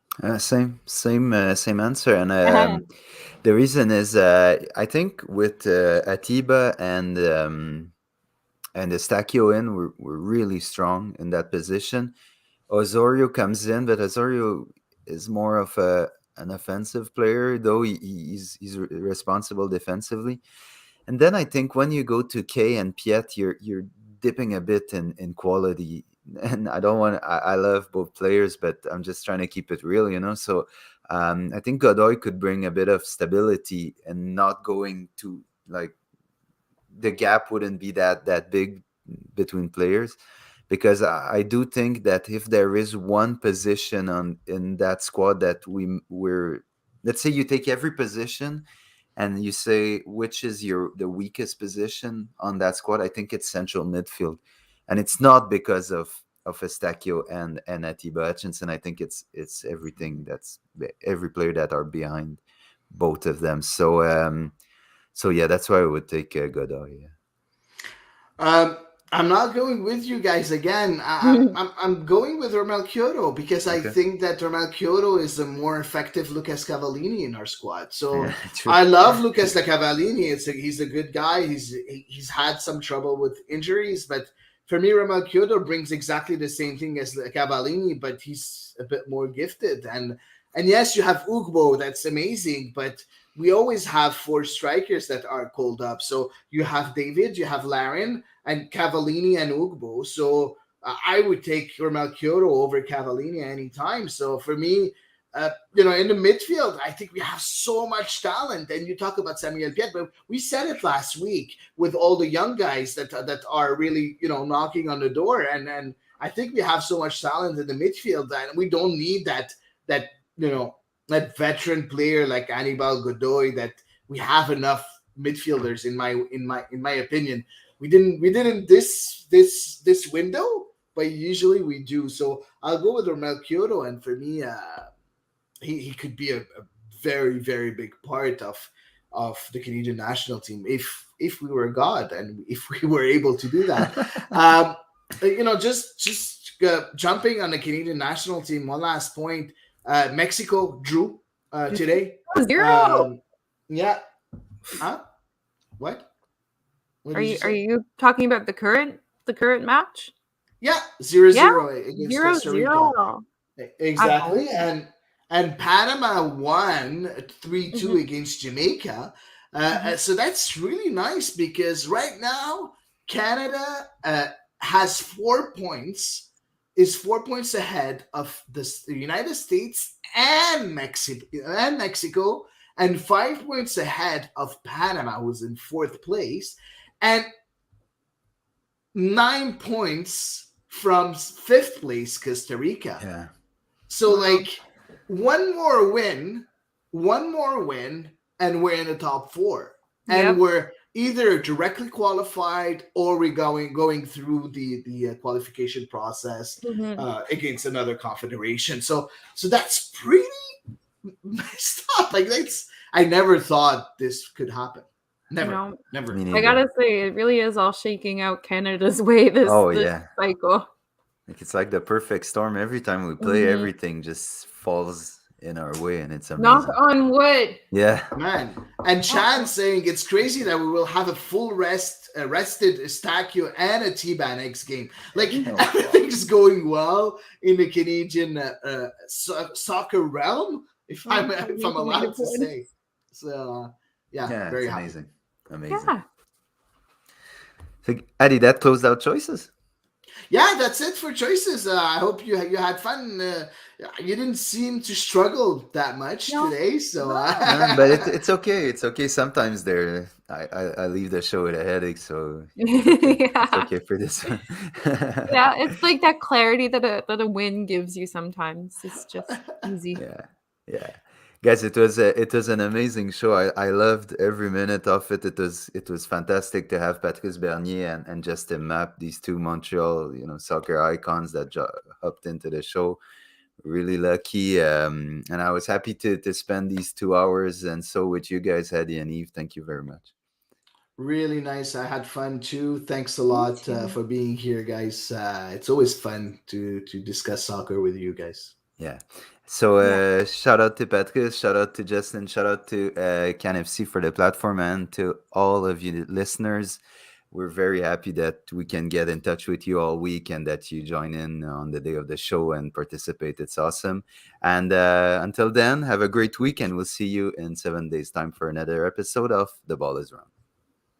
Same answer, and the reason is I think with Atiba and Estacio in, we're really strong in that position. Osorio comes in, but Osorio is more of an offensive player, though he's responsible defensively. And then I think when you go to Kay and Piet, you're dipping a bit in quality. And I don't want. I love both players, but I'm just trying to keep it real, So I think Godoy could bring a bit of stability and not going to, like, the gap wouldn't be that big between players, because I do think that if there is one position in that squad that we're, let's say you take every position and you say which is the weakest position on that squad, I think it's central midfield. And it's not because of Estacio and Atiba Hutchinson. I think it's everything, that's every player that are behind both of them. So yeah, that's why I would take Godoy. Yeah. I'm not going with you guys again. I'm going with Romel Kyoto because I think that Romel Kyoto is a more effective Lucas Cavallini in our squad. So Yeah, I love Lucas Cavallini. He's a good guy. He's had some trouble with injuries, but for me, Romel Kyoto brings exactly the same thing as Cavallini, but he's a bit more gifted. And yes, you have Ugbo, that's amazing, but we always have 4 strikers that are called up. So you have David, you have Larin, and Cavallini and Ugbo. So I would take Romel Kyoto over Cavallini anytime. So for me, in the midfield, I think we have so much talent. And you talk about Samuel Piet, but we said it last week with all the young guys that are really, knocking on the door. And I think we have so much talent in the midfield that we don't need that veteran player like Anibal Godoy. That we have enough midfielders in my opinion. We didn't this window, but usually we do. So I'll go with Romel Kyoto, and for me, he could be a very, very big part of the Canadian national team if we were God and if we were able to do that. Just jumping on the Canadian national team. One last point. Mexico drew today. 0. Yeah. Huh? What? Are you talking about the current match? Yeah, 0-0 against 0-0. Costa Rica. Exactly. And Panama won 3-2 against Jamaica. So that's really nice because right now Canada has 4 points, is 4 points ahead of the United States and Mexico, and 5 points ahead of Panama, who's in 4th place, and 9 points from 5th place Costa Rica. Yeah. So one more win, and we're in the top 4. And we're either directly qualified or we're going through the qualification process against another confederation. So that's pretty messed up. I never thought this could happen. Never. I gotta say, it really is all shaking out Canada's way this cycle. It's like the perfect storm. Every time we play, everything just falls in our way, and it's amazing. Knock on wood. Yeah, man. And Chan saying it's crazy that we will have a full rested Estacio and Atiba next game. Everything's going well in the Canadian soccer realm, if I'm allowed to say. So very it's happy. amazing. Yeah. So, Hady, that closed out choices. Yeah, that's it for choices. I hope you had fun. You didn't seem to struggle that much No, today, so No, but it's okay. It's okay. Sometimes I leave the show with a headache, so it's okay. It's yeah. okay for this one. Yeah, it's like that clarity that a win gives you sometimes. It's just easy. Yeah, yeah, guys, it was an amazing show. I loved every minute of it. It was fantastic to have Patrice Bernier and Justin Mapp, these two Montreal soccer icons that hopped into the show. Really lucky, and I was happy to spend these 2 hours and so with you guys, Hedy and Eve. Thank you very much. really nice. I had fun too. Thanks a Me lot too. for being here, guys. It's always fun to discuss soccer with you guys. Yeah. So Yeah. shout out to Patrice, shout out to Justin, shout out to CanFC for the platform, and to all of you listeners. We're very happy that we can get in touch with you all week and that you join in on the day of the show and participate. It's awesome. And until then, have a great week, and we'll see you in 7 days' time for another episode of The Ball is Wrong.